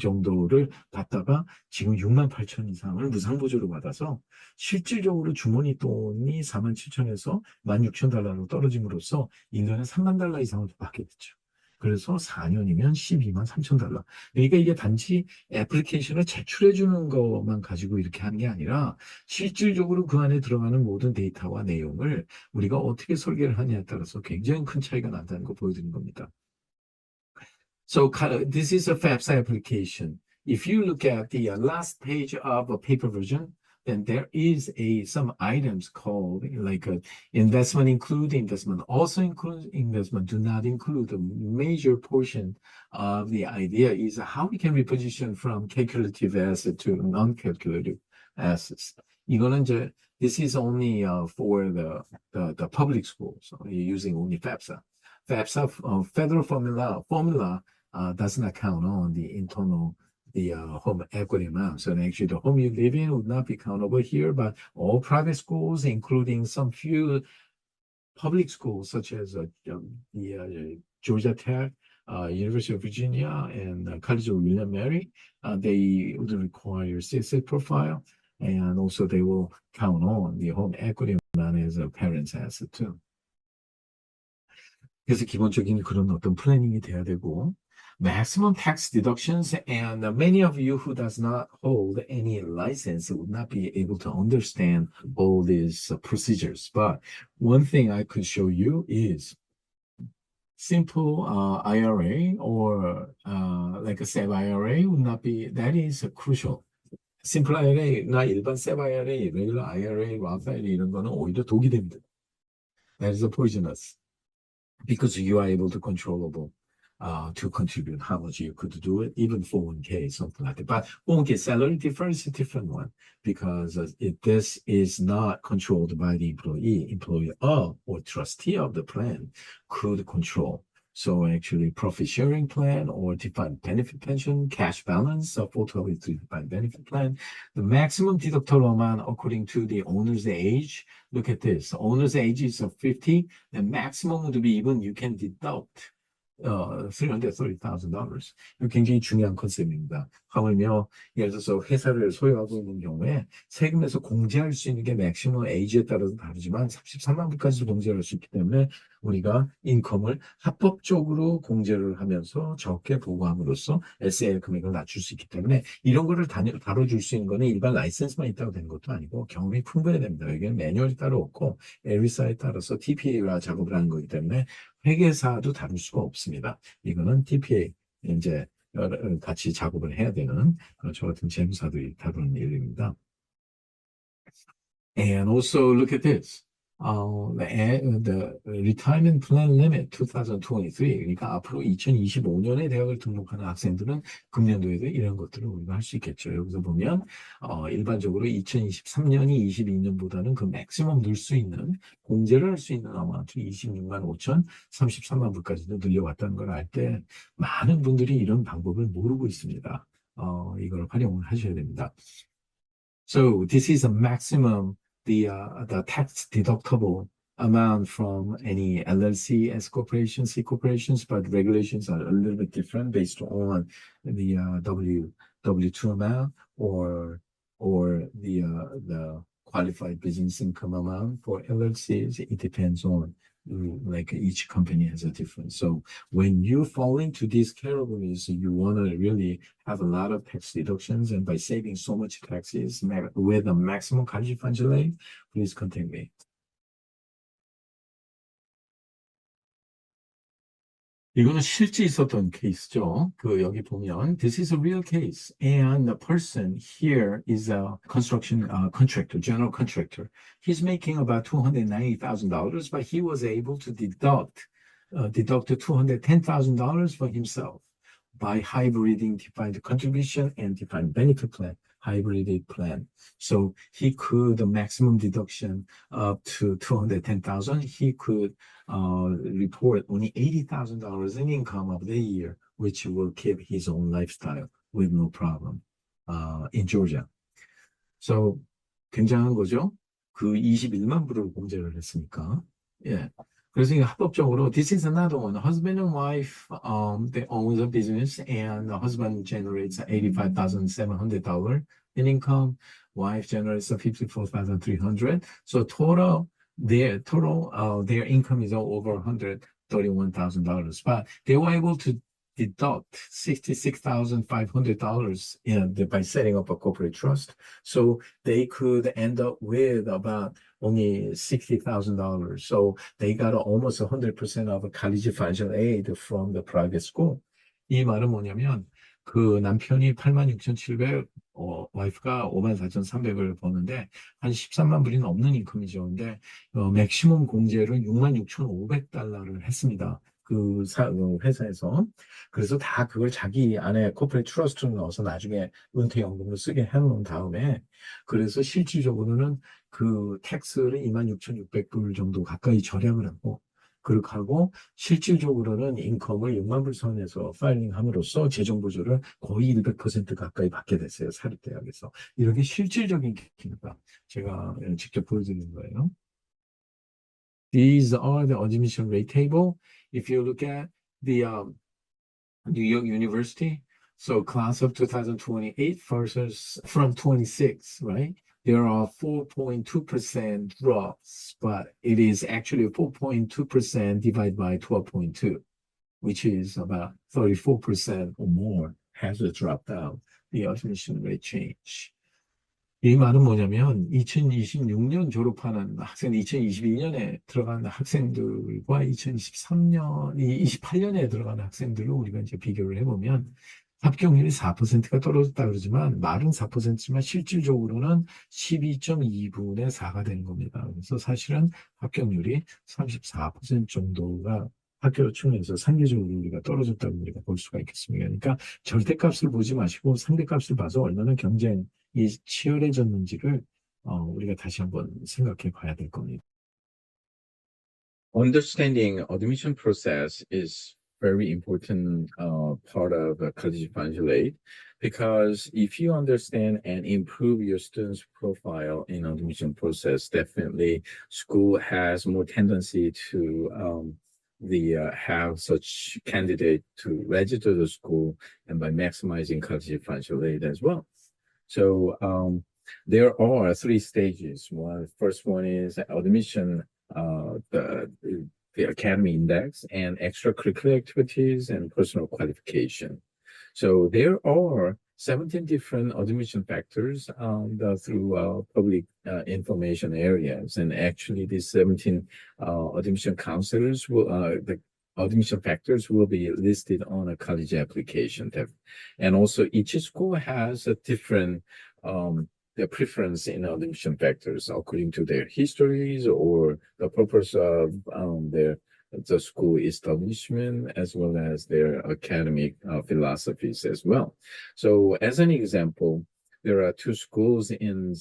정도를 받다가 지금 68,000 이상을 무상보조로 받아서 실질적으로 주머니 돈이 47,000에서 16,000달러로 떨어짐으로써 1년에 3만 달러 이상을 받게 됐죠. 그래서 4년이면 12만 3천 달러. 그러니까 이게 단지 애플리케이션을 제출해 주는 것만 가지고 이렇게 하는 게 아니라 실질적으로 그 안에 들어가는 모든 데이터와 내용을 우리가 어떻게 설계를 하냐에 따라서 굉장히 큰 차이가 난다는 거 보여드리는 겁니다. So this is a FAFSA application. If you look at the last page of a paper version, then there is some items called like investment include, investment also include, investment do not include. A major portion of the idea is how we can reposition from calculative asset to non-calculative assets. 이거는 이제 this is only for the public schools using only FAFSA. FAFSA federal formula does not count on the internal home equity amount. So actually the home you live in would not be countable here, but all private schools, including some few public schools, such as the Georgia Tech, University of Virginia, and College of William Mary, they would require CSA profile, and also they will count on the home equity amount as a parent's asset too. 그래서 기본적인 그런 어떤 플래닝이 돼야 되고, maximum tax deductions, and many of you who does not hold any license would not be able to understand all these procedures. But one thing I could show you is simple IRA or like a SEP IRA would not be, that is crucial. Simple IRA나 일반 SEP IRA, regular IRA, Roth IRA 이런 거는 오히려 독이 됩니다. That is poisonous. Because you are able to controllable to contribute how much you could do it, even 401k, something like that. But 401k salary difference is a different one because this is not controlled by the employer or trustee of the plan could control. So actually profit sharing plan or defined benefit pension, cash balance of 423 defined benefit plan, the maximum deductible amount according to the owner's age. Look at this. Owner's age is 50. The maximum would be even you can deduct $330,000. 굉장히 중요한 컨셉입니다. 하물며 예를 들어서 회사를 소유하고 있는 경우에 세금에서 공제할 수 있는 게 맥시멈 에이지에 따라서 다르지만 33만 불까지도 공제할 수 있기 때문에 우리가 인컴을 합법적으로 공제를 하면서 적게 보고함으로써 SAL 금액을 낮출 수 있기 때문에 이런 거를 다뤄줄 수 있는 거는 일반 라이센스만 있다고 되는 것도 아니고 경험이 풍부해야 됩니다. 여기는 매뉴얼이 따로 없고 에리사에 따라서 TPA와 작업을 하는 거기 때문에 회계사도 다룰 수가 없습니다. 이거는 TPA 이제 같이 작업을 해야 되는 저 같은 재무사들이 다루는 일입니다. And also look at this. The retirement plan limit 2023. 그러니까 앞으로 2025년에 대학을 등록하는 학생들은 금년도에도 이런 것들을 우리가 할 수 있겠죠. 여기서 보면 일반적으로 2023년이 22년보다는 그 맥시멈 넣을 수 있는 공제를 할 수 있는 아마도 26만 5천 33만 불까지도 늘려왔다는 걸 알 때 많은 분들이 이런 방법을 모르고 있습니다. 이걸 활용을 하셔야 됩니다. So this is a maximum the tax deductible amount from any LLC, S corporations, C corporations, but regulations are a little bit different based on the W2 amount or the qualified business income amount. For LLCs, it depends on like each company has a difference. So when you fall into these categories, you want to really have a lot of tax deductions, and by saving so much taxes with a maximum college fund delay, please contact me. 이거는 실제 있었던 케이스죠. 여기 보면 this is a real case, and the person here is a construction contractor, general contractor. He's making about $290,000, but he was able to deduct $210,000 for himself by hybriding defined contribution and defined benefit plan, hybrided plan. So he could, the maximum deduction up to $210,000, he could report only $80,000 in income of the year, which will keep his own lifestyle with no problem in Georgia. So 굉장한 거죠. 그 21만 불을 공제를 했으니까. 예. 그래서 이게 합법적으로 this is another one. Husband and wife they own a business, and the husband generates $85,700 in income. Wife generates $54,300. So their income is over $131,000. But they were able to deduct $66,500 by setting up a corporate trust. So they could end up with about only $60,000. So they got almost 100% of a college financial aid from the private school. 이 말은 뭐냐면 그 남편이 86,700, 와이프가 54,300을 버는데 한 13만 불이 넘는 인컴이죠. 근데 맥시멈 공제를 66,500달러를 했습니다. 그 회사에서. 그래서 다 그걸 자기 안에 코퍼레이트 트러스트를 넣어서 나중에 은퇴연금으로 쓰게 해놓은 다음에, 그래서 실질적으로는 그 텍스를 26,600불 정도 가까이 절약을 하고, 그렇게 하고 실질적으로는 인컴을 6만 불 선에서 파일링함으로써 재정보조를 거의 100% 가까이 받게 됐어요. 사립대학에서. 이렇게 실질적인 케이스입니다. 제가 직접 보여드리는 거예요. These are the admission rate table. If you look at the New York University, so class of 2028 versus from 26, right? There are 4.2% drops, but it is actually 4.2% divided by 12.2, which is about 34% or more has dropped out the admission rate change. 이 말은 뭐냐면 2026년 졸업하는 학생, 2022년에 들어가는 학생들과 2028년에 들어가는 학생들을 우리가 이제 비교를 해보면 합격률이 4%가 떨어졌다 그러지만 말은 4%지만 실질적으로는 12.2분의 4가 되는 겁니다. 그래서 사실은 합격률이 34% 정도가 학교로 치면서 상대적으로 우리가 떨어졌다고 우리가 볼 수가 있겠습니다. 그러니까 절대값을 보지 마시고 상대값을 봐서 얼마나 경쟁이 치열해졌는지를 우리가 다시 한번 생각해 봐야 될 겁니다. Understanding admission process is very important part of college financial aid, because if you understand and improve your student's profile in admission process, definitely school has more tendency to have such candidate to register the school, and by maximizing college financial aid as well. So there are 3 stages. First one is admission, the academy index, and extracurricular activities and personal qualification. So there are 17 different admission factors through public information areas, and actually these 17 admission counselors will the admission factors will be listed on a college application tab. And also each school has a different their preference in admission factors according to their histories or the purpose of the school establishment, as well as their academic philosophies as well. So as an example, there are 2 schools in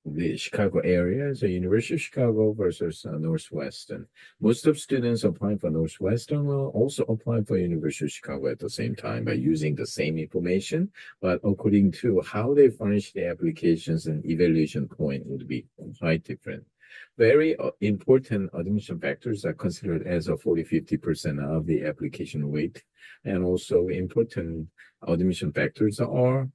the Chicago area, so University of Chicago versus Northwestern. Most of students applying for Northwestern will also apply for University of Chicago at the same time by using the same information, but according to how they furnish the applications and evaluation point would be quite different. Very important admission factors are considered as a 40-50% of the application weight, and also important admission factors are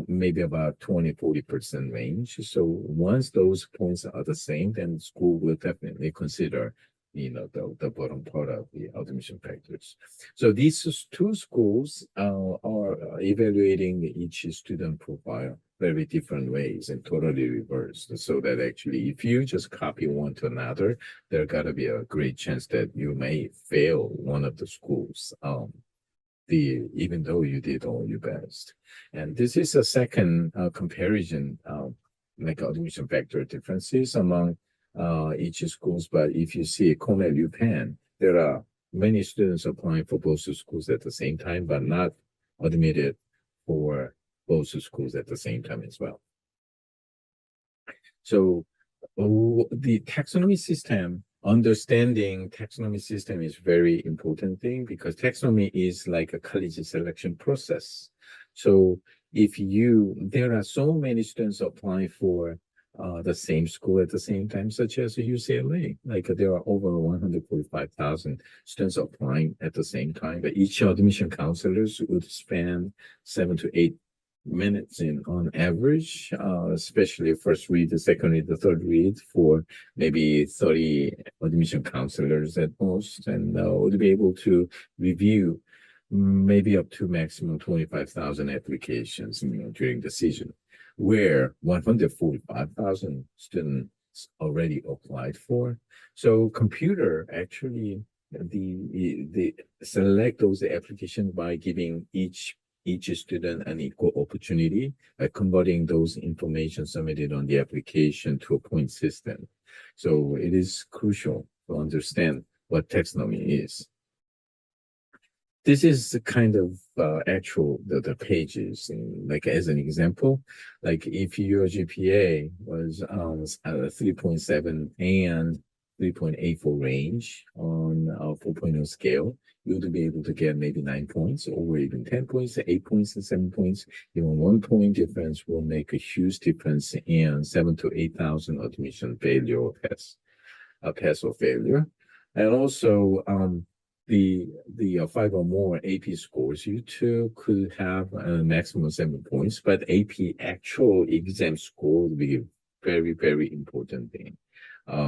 maybe about 20-40% range. So once those points are the same, then school will definitely consider the bottom part of the admission factors. So these two schools are evaluating each student profile very different ways and totally reversed. So that actually, if you just copy one to another, there gotta be a great chance that you may fail one of the schools. Even though you did all your best. And this is a second comparison, like admission factor differences among each schools. But if you see Cornell UPenn, there are many students applying for both schools at the same time, but not admitted for both schools at the same time as well. So the taxonomy system, understanding taxonomy system is very important thing because taxonomy is like a college selection process. So there are so many students applying for the same school at the same time, such as UCLA. Like there are over 145,000 students applying at the same time, but each admission counselors would spend 7 to 8 minutes on average, especially first read, the second read, the third read for maybe 30 admission counselors at most, and would be able to review maybe up to maximum 25,000 applications during the season, where 145,000 students already applied for. So computer actually the select those applications by giving each student an equal opportunity by converting those information submitted on the application to a point system. So it is crucial to understand what taxonomy is. This is the kind of actual the pages, like as an example, like if your GPA was 3.7 and 3.84 range on a 4.0 scale, you would be able to get maybe 9 points or even 10 points, 8 points, and 7 points. Even 1 point difference will make a huge difference in 7,000 to 8,000 admission failure or pass or failure. And also, the 5 or more AP scores, you too could have a maximum 7 points, but AP actual exam score would be a very, very important thing.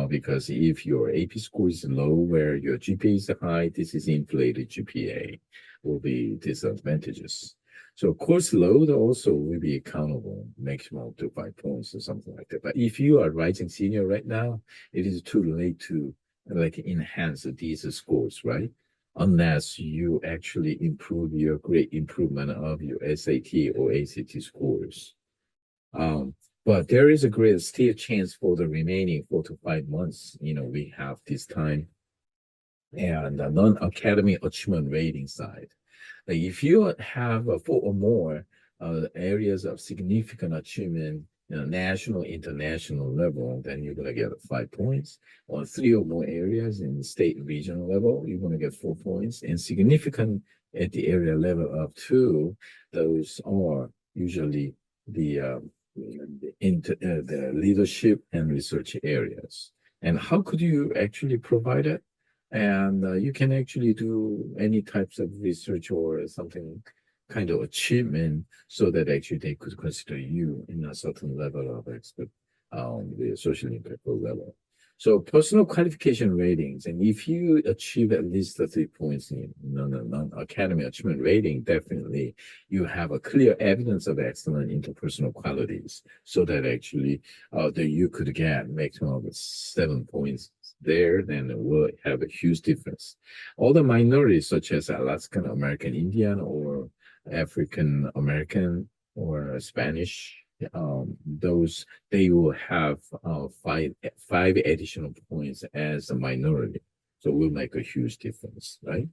Because if your AP score is low, where your GPA is high, this is inflated GPA, will be disadvantageous. So course load also will be accountable, maximum to 5 points or something like that. But if you are rising senior right now, it is too late to like enhance these scores, right? Unless you actually improve your great improvement of your SAT or ACT scores. But there is a great still chance for the remaining 4 to 5 months. We have this time and the non-academic achievement rating side. Like if you have 4 or more areas of significant achievement, national, international level, then you're going to get 5 points. On 3 or more areas in state and regional level, you're going to get 4 points. And significant at the area level of 2, those are usually the leadership and research areas. And how could you actually provide it? And you can actually do any types of research or something kind of achievement so that actually they could consider you in a certain level of expert, the social impact level. So personal qualification ratings, and if you achieve at least the 3 points in non-academic achievement rating, definitely you have a clear evidence of excellent interpersonal qualities, so that actually that you could get maximum of 7 points there, then it will have a huge difference. All the minorities such as Alaskan American Indian or African American or Spanish, those they will have 5 additional points as a minority, so it will make a huge difference, right?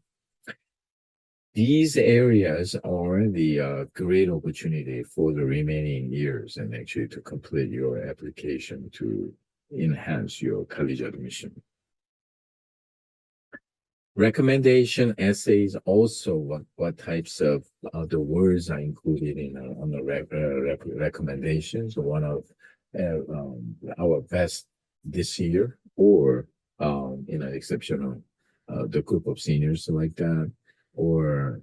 These areas are the great opportunity for the remaining years and actually to complete your application to enhance your college admission. Recommendation essays also what types of the words are included in on the recommendations. One of our best this year, or exceptional the group of seniors like that, or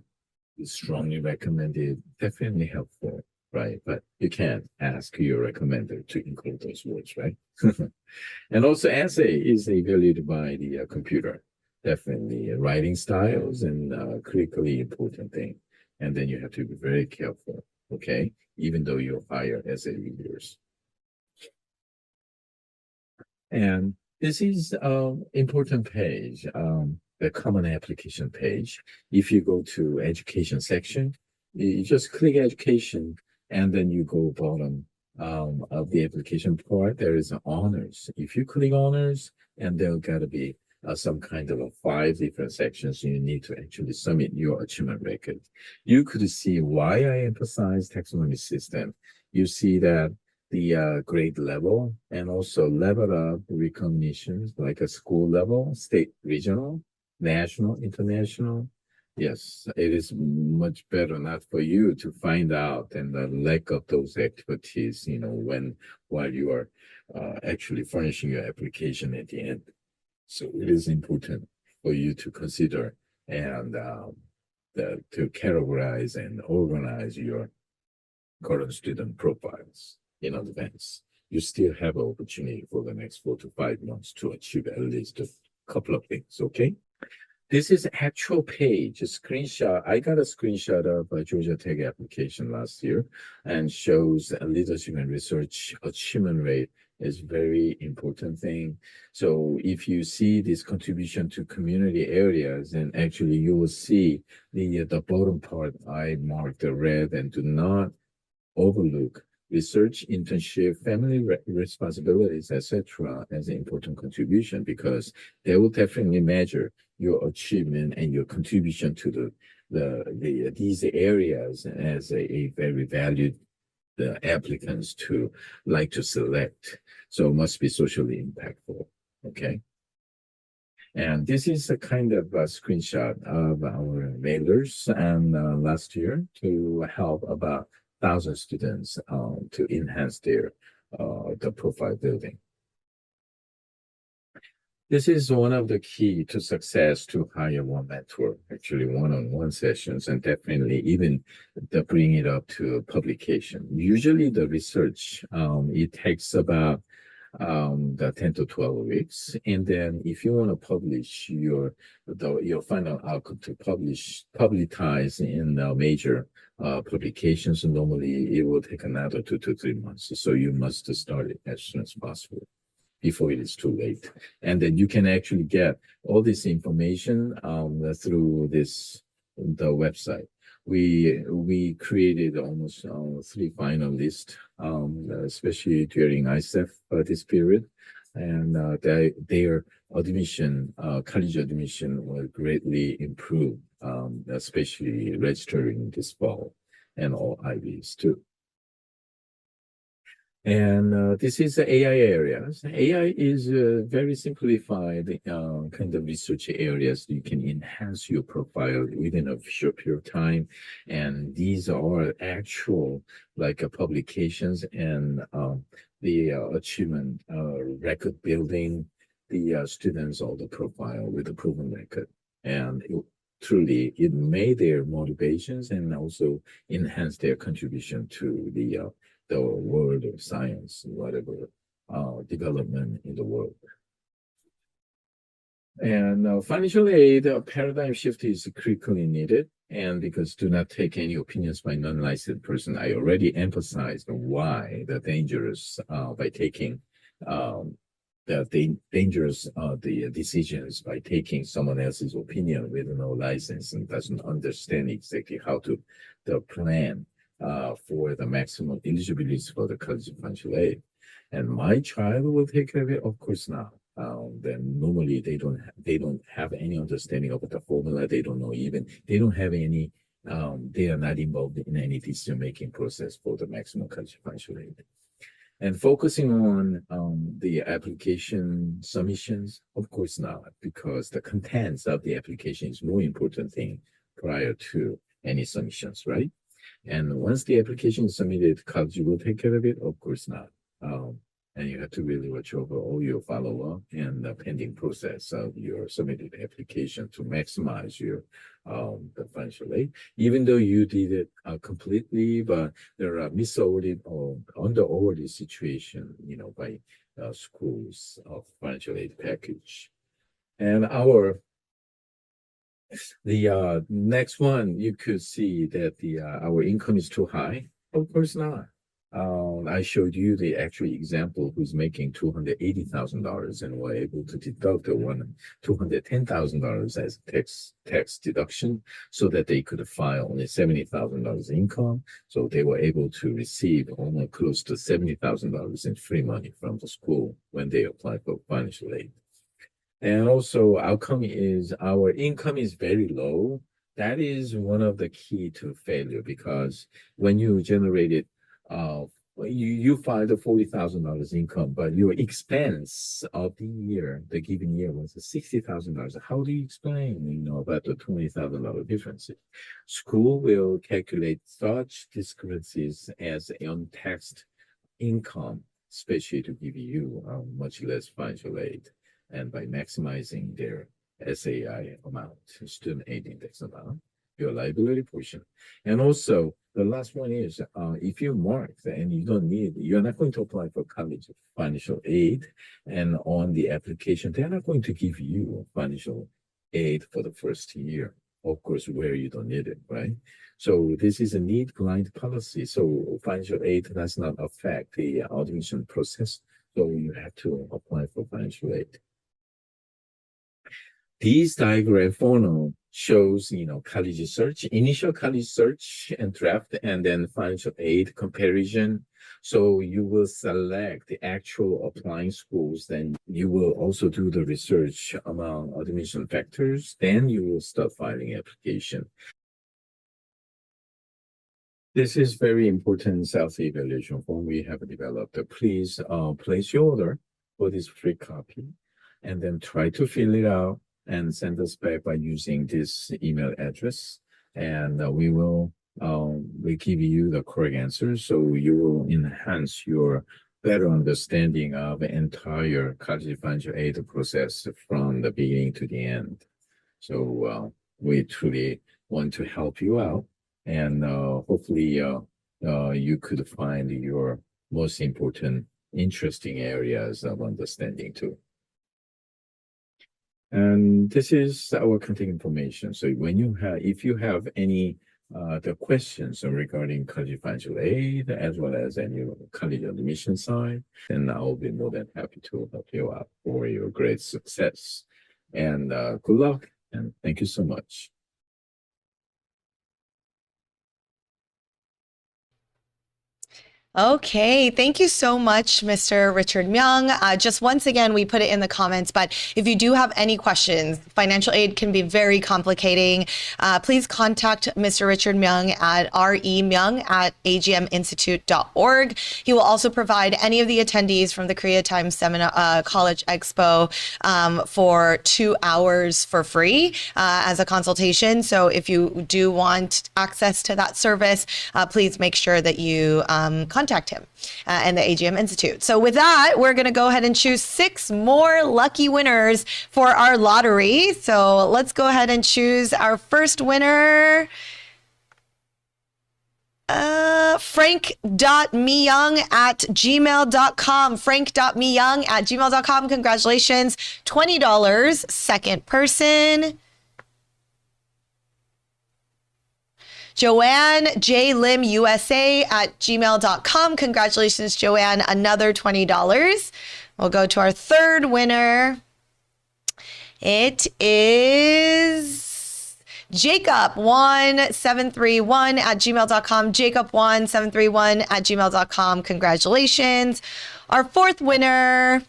strongly recommended, definitely helpful, right? But you can't ask your recommender to include those words, right? And also essay is evaluated by the computer. Definitely writing styles and critically important thing. And then you have to be very careful, okay? Even though you hire essay reviewers. And this is important page, the common application page. If you go to education section, you just click education and then you go bottom of the application part, there is honors. If you click honors, and there gotta be some kind of 5 different sections you need to actually submit your achievement record. You could see why I emphasize taxonomy system. You see that the grade level and also level up recognitions like a school level, state, regional, national, international. Yes, it is much better not for you to find out and the lack of those activities, while you are actually furnishing your application at the end. So it is important for you to consider and to categorize and organize your current student profiles in advance. You still have an opportunity for the next 4 to 5 months to achieve at least a couple of things, okay? This is actual page, a screenshot. I got a screenshot of a Georgia Tech application last year and shows a leadership and research achievement rate is very important thing. So if you see this contribution to community areas, then actually you will see the bottom part I marked the red, and do not overlook research, internship, family responsibilities, etc. as an important contribution, because they will definitely measure your achievement and your contribution to these areas as a very valued applicants to like to select. So it must be socially impactful, okay? And this is a kind of a screenshot of our mailers and last year to help about 1,000 students to enhance their the profile building. This is one of the key to success to hire one mentor, actually one-on-one sessions, and definitely even to bring it up to publication. Usually the research, it takes about the 10 to 12 weeks. And then if you want to publish your final outcome to publicize in major publications, normally it will take another 2 to 3 months. So you must start it as soon as possible before it is too late. And then you can actually get all this information through the website. We created almost 3 finalists, especially during ISEF this period, and their admission, college admission, was greatly improved, especially registering this fall, and all IBs too. And this is the AI areas. AI is very simplified kind of research areas. You can enhance your profile within a short period of time. And these are actual like publications and the achievement record building, the students or the profile with a proven record. And truly, it made their motivations and also enhance their contribution to the world of science, whatever development in the world. And financial aid paradigm shift is critically needed. And because do not take any opinions by non-licensed person, I already emphasized why the dangerous by taking the dangerous the decisions by taking someone else's opinion with no license and doesn't understand exactly how to plan for the maximum eligibility for the college financial aid. And my child will take care of it? Of course not. Then normally they don't have any understanding of the formula. They don't know even, they don't have any, they are not involved in any decision-making process for the maximum college financial aid. And focusing on the application submissions, of course not, because the contents of the application is more important thing prior to any submissions, right? And once the application is submitted, college will take care of it? Of course not. and you have to really watch over all your follow-up and the pending process of your submitted application to maximize your the financial aid. Even though you did it completely, but there are mis-awarded or under-awarded situation, by schools of financial aid package. And the next one, you could see that our income is too high. Of course not. I showed you the actual example who's making $280,000 and were able to deduct $210,000 as tax deduction so that they could file only $70,000 income. So they were able to receive almost close to $70,000 in free money from the school when they applied for financial aid. And also outcome is our income is very low. That is one of the key to failure, because when you generated you filed a $40,000 income, but your expense of the given year was $60,000. How do you explain, about the $20,000 difference? School will calculate such discrepancies as untaxed income, especially to give you much less financial aid, and by maximizing their SAI amount, student aid index amount, your liability portion. And also, the last one is, if you mark and you're not going to apply for college financial aid, and on the application, they're not going to give you financial aid for the first year, of course, where you don't need it, right? So this is a need blind policy. So financial aid does not affect the admission process. So you have to apply for financial aid. These diagram funnel shows, college search, initial college search and draft, and then financial aid comparison. So you will select the actual applying schools, then you will also do the research among admission factors, then you will start filing application. This is very important self-evaluation form we have developed. Please place your order for this free copy, and then try to fill it out and send us back by using this email address, and we will give you the correct answer, so you will enhance your better understanding of the entire college financial aid process from the beginning to the end. So we truly want to help you out, and hopefully you could find your most important, interesting areas of understanding too. And this is our contact information. So when if you have any the questions regarding college financial aid, as well as any college admission side, then I'll be more than happy to help you out for your great success. And good luck, and thank you so much. Okay, thank you so much, Mr. Richard Myung. Just once again, we put it in the comments, but if you do have any questions, financial aid can be very complicating. Please contact Mr. Richard Myung at remyung@agminstitute.org. He will also provide any of the attendees from the Korea Times College Expo for 2 hours for free as a consultation. So if you do want access to that service, please make sure that you contact him and the AGM Institute. So with that, we're going to go ahead and choose 6 more lucky winners for our lottery. So let's go ahead and choose our first winner. Frank.myoung@gmail.com. Frank.myoung@gmail.com. Congratulations. $20. Second person. Joanne J. Lim USA @gmail.com. Congratulations, Joanne. Another $20. We'll go to our third winner. It is Jacob1731 @gmail.com. Jacob1731 @gmail.com. Congratulations. Our fourth winner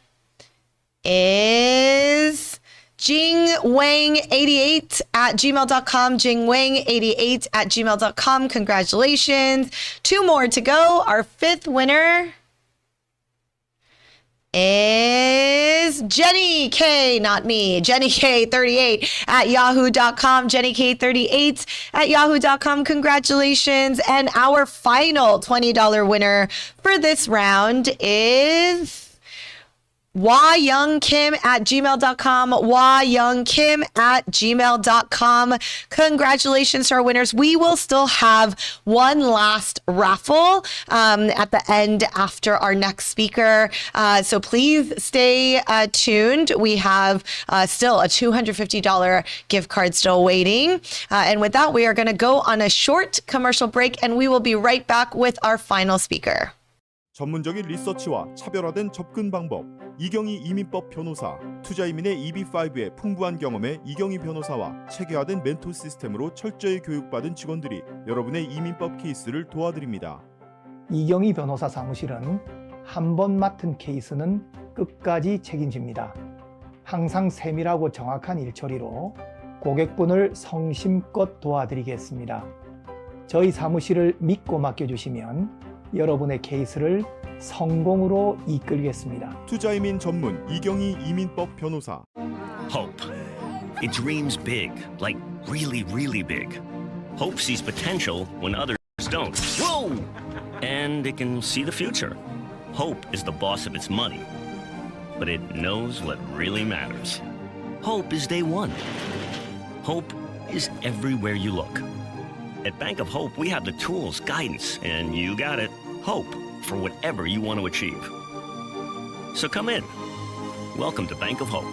is Jingwang88 @gmail.com. Jingwang88 @gmail.com. Congratulations. 2 more to go. Our fifth winner is Jenny K, not me, Jenny K38 @yahoo.com. Jenny K38 @yahoo.com. Congratulations. And our final $20 winner for this round is whyyoungkim@gmail.com, whyyoungkim@gmail.com. Congratulations to our winners. We will still have one last raffle at the end after our next speaker. So please stay tuned. We have still a $250 gift card still waiting. And with that, we are going to go on a short commercial break, and we will be right back with our final speaker. 전문적인 리서치와 차별화된 접근 방법, 이경희 이민법 변호사, 투자이민의 EB5의 풍부한 경험에 이경희 변호사와 체계화된 멘토 시스템으로 철저히 교육받은 직원들이 여러분의 이민법 케이스를 도와드립니다. 이경희 변호사 사무실은 한 번 맡은 케이스는 끝까지 책임집니다. 항상 세밀하고 정확한 일처리로 고객분을 성심껏 도와드리겠습니다. 저희 사무실을 믿고 맡겨주시면 여러분의 케이스를 성공으로 이끌겠습니다. 투자이민 전문 이경희 이민법 변호사. Hope. It dreams big, like really, really big. Hope sees potential when others don't. Whoa! And it can see the future. Hope is the boss of its money, but it knows what really matters. Hope is day one. Hope is everywhere you look. At Bank of Hope, we have the tools, guidance, and you got it, hope for whatever you want to achieve. So come in. Welcome to Bank of Hope.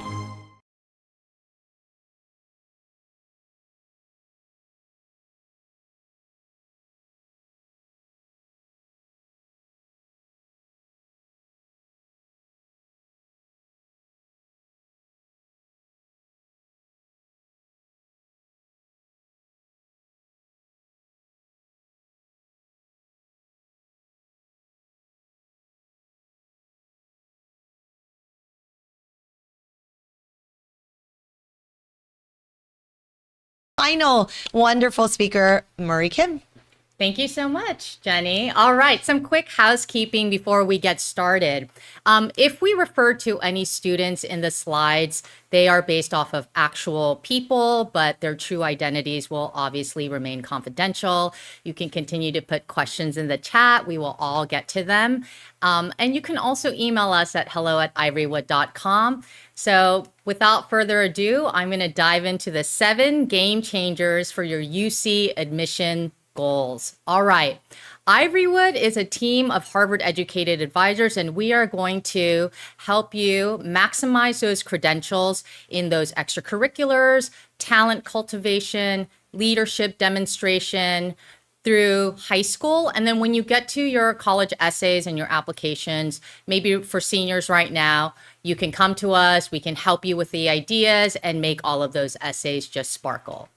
Final wonderful speaker, Marie Kim. Thank you so much, Jenny. All right, some quick housekeeping before we get started. If we refer to any students in the slides, they are based off of actual people, but their true identities will obviously remain confidential. You can continue to put questions in the chat. We will all get to them. And you can also email us at hello@ivorywood.com. So without further ado, I'm going to dive into the 7 game changers for your UC admission goals. All right. Ivorywood is a team of Harvard-educated advisors, and we are going to help you maximize those credentials in those extracurriculars, talent cultivation, leadership demonstration through high school. And then when you get to your college essays and your applications, maybe for seniors right now, you can come to us. We can help you with the ideas and make all of those essays just sparkle.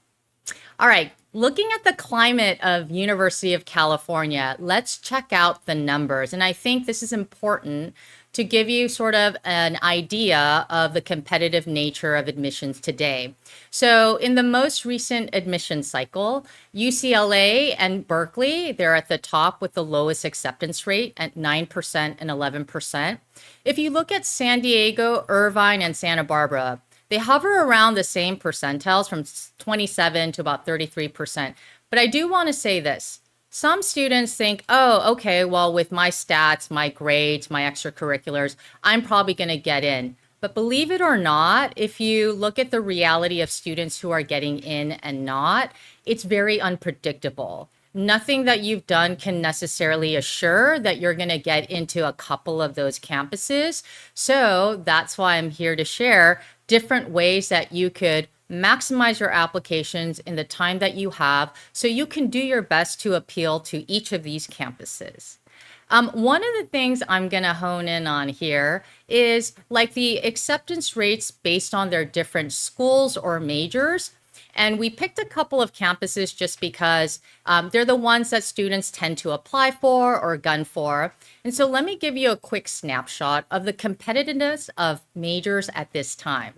All right. Looking at the climate of University of California, let's check out the numbers. And I think this is important to give you sort of an idea of the competitive nature of admissions today. So in the most recent admission cycle, UCLA and Berkeley, they're at the top with the lowest acceptance rate at 9% and 11%. If you look at San Diego, Irvine, and Santa Barbara, they hover around the same percentiles from 27 to about 33%. But I do want to say this. Some students think, oh, okay, well, with my stats, my grades, my extracurriculars, I'm probably going to get in. But believe it or not, if you look at the reality of students who are getting in and not, it's very unpredictable. Nothing that you've done can necessarily assure that you're going to get into a couple of those campuses. So that's why I'm here to share different ways that you could maximize your applications in the time that you have so you can do your best to appeal to each of these campuses. One of the things I'm going to hone in on here is like the acceptance rates based on their different schools or majors. And we picked a couple of campuses just because they're the ones that students tend to apply for or gun for. And so let me give you a quick snapshot of the competitiveness of majors at this time.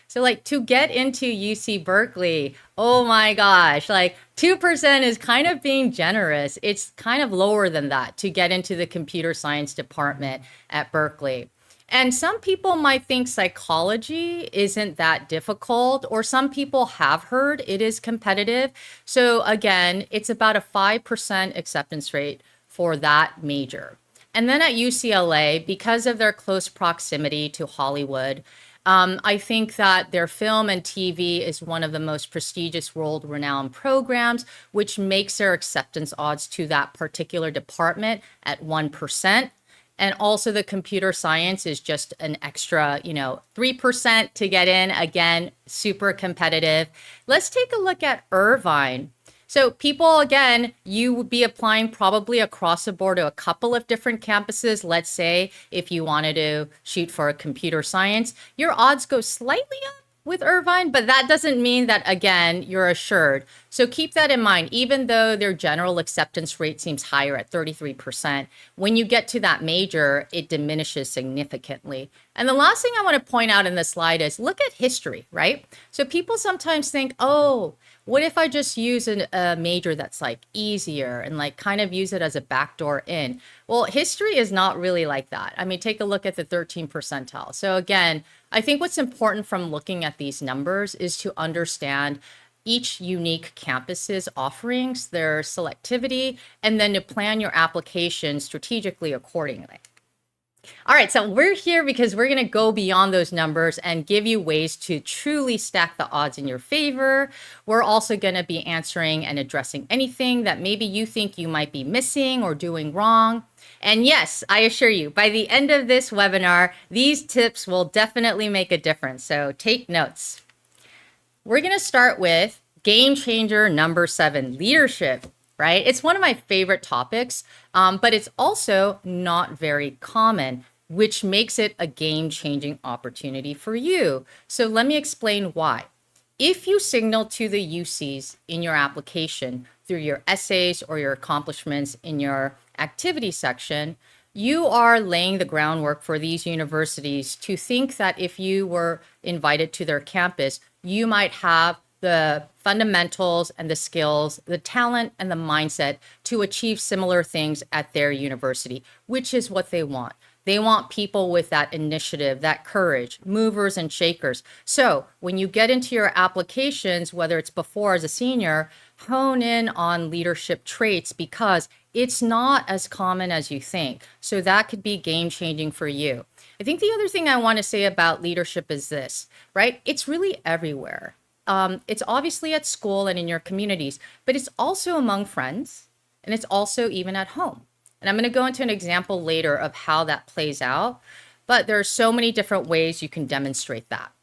So like to get into UC Berkeley, oh my gosh, like 2% is kind of being generous. It's kind of lower than that to get into the computer science department at Berkeley. And some people might think psychology isn't that difficult, or some people have heard it is competitive. So again, it's about a 5% acceptance rate for that major. And then at UCLA, because of their close proximity to Hollywood, I think that their film and TV is one of the most prestigious world-renowned programs, which makes their acceptance odds to that particular department at 1%. And also the computer science is just an extra, 3% to get in. Again, super competitive. Let's take a look at Irvine. So people, again, you would be applying probably across the board to a couple of different campuses. Let's say if you wanted to shoot for a computer science, your odds go slightly up with Irvine, but that doesn't mean that, again, you're assured. So keep that in mind. Even though their general acceptance rate seems higher at 33%, when you get to that major, it diminishes significantly. And the last thing I want to point out in this slide is look at history, right? So people sometimes think, oh, what if I just use a major that's like easier and like kind of use it as a backdoor in? Well, history is not really like that. I mean, take a look at the 13th percentile. So again, I think what's important from looking at these numbers is to understand each unique campus's offerings, their selectivity, and then to plan your application strategically accordingly. All right, so we're here because we're going to go beyond those numbers and give you ways to truly stack the odds in your favor. We're also going to be answering and addressing anything that maybe you think you might be missing or doing wrong. And yes, I assure you, by the end of this webinar, these tips will definitely make a difference. So take notes. We're going to start with game changer number 7, leadership. Right? It's one of my favorite topics, but it's also not very common, which makes it a game-changing opportunity for you. So let me explain why. If you signal to the UCs in your application through your essays or your accomplishments in your activity section, you are laying the groundwork for these universities to think that if you were invited to their campus, you might have the fundamentals and the skills, the talent and the mindset to achieve similar things at their university, which is what they want. They want people with that initiative, that courage, movers and shakers. So when you get into your applications, whether it's before as a senior, hone in on leadership traits because it's not as common as you think. So that could be game changing for you. I think the other thing I want to say about leadership is this, right? It's really everywhere. It's obviously at school and in your communities, but it's also among friends and it's also even at home. And I'm going to go into an example later of how that plays out, but there are so many different ways you can demonstrate that.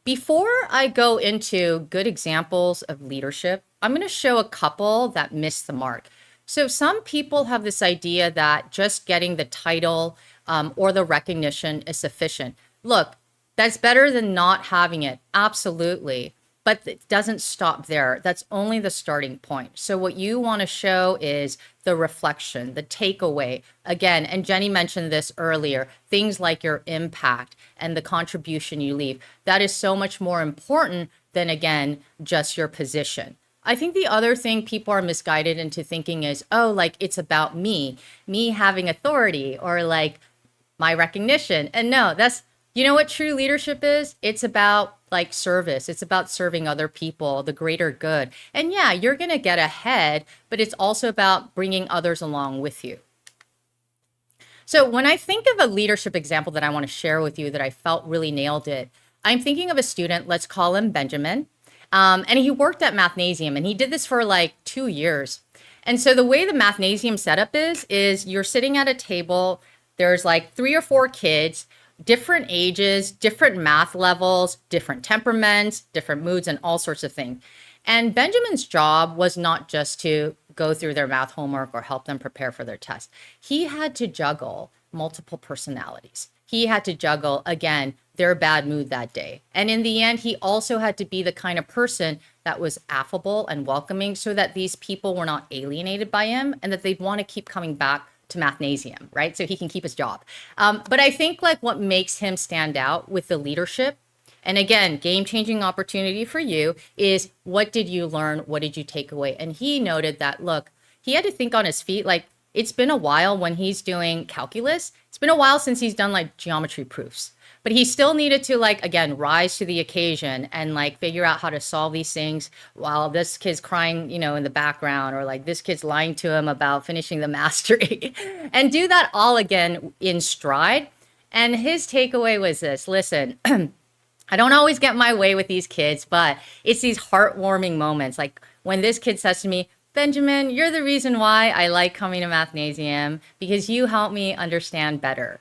Before I go into good examples of leadership, I'm going to show a couple that missed the mark. So some people have this idea that just getting the title or the recognition is sufficient. Look, that's better than not having it. Absolutely. But it doesn't stop there. That's only the starting point. So what you want to show is the reflection, the takeaway. Again, and Jenny mentioned this earlier, things like your impact and the contribution you leave. That is so much more important than, again, just your position. I think the other thing people are misguided into thinking is, oh, like it's about me having authority or like my recognition. And no, that's, you know what true leadership is? It's about like service. It's about serving other people, the greater good. And yeah, you're going to get ahead, but it's also about bringing others along with you. So when I think of a leadership example that I want to share with you that I felt really nailed it, I'm thinking of a student, let's call him Benjamin. And he worked at Mathnasium and he did this for like 2 years. And so the way the Mathnasium setup is you're sitting at a table, there's like 3 or 4 kids, different ages, different math levels, different temperaments, different moods, and all sorts of things. And Benjamin's job was not just to go through their math homework or help them prepare for their test. He had to juggle multiple personalities. He had to juggle, again, their bad mood that day. And in the end, he also had to be the kind of person that was affable and welcoming so that these people were not alienated by him and that they'd want to keep coming back to Mathnasium, right? So he can keep his job. But I think like what makes him stand out with the leadership, and again, game-changing opportunity for you, is what did you learn? What did you take away? And he noted that, look, he had to think on his feet, like it's been a while when he's doing calculus. It's been a while since he's done like geometry proofs, but he still needed to like, again, rise to the occasion and like figure out how to solve these things while this kid's crying, you know, in the background, or like this kid's lying to him about finishing the mastery and do that all again in stride. And his takeaway was this: listen, I don't always get my way with these kids, but it's these heartwarming moments. Like when this kid says to me, Benjamin, you're the reason why I like coming to Mathnasium, because you help me understand better.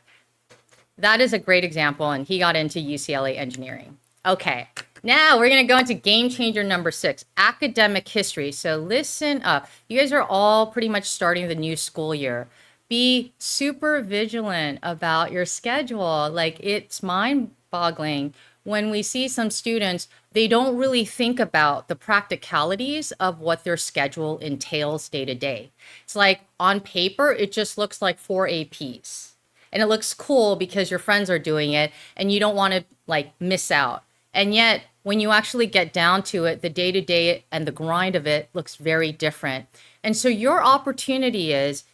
That is a great example, and he got into UCLA engineering. Okay, now we're going to go into game changer number 6, academic history. So listen up. You guys are all pretty much starting the new school year. Be super vigilant about your schedule. Like, it's mind-boggling when we see some students, they don't really think about the practicalities of what their schedule entails day to day. It's like on paper, it just looks like 4 APs. And it looks cool because your friends are doing it and you don't want to like miss out. And yet, when you actually get down to it, the day-to-day and the grind of it looks very different. And so your opportunity is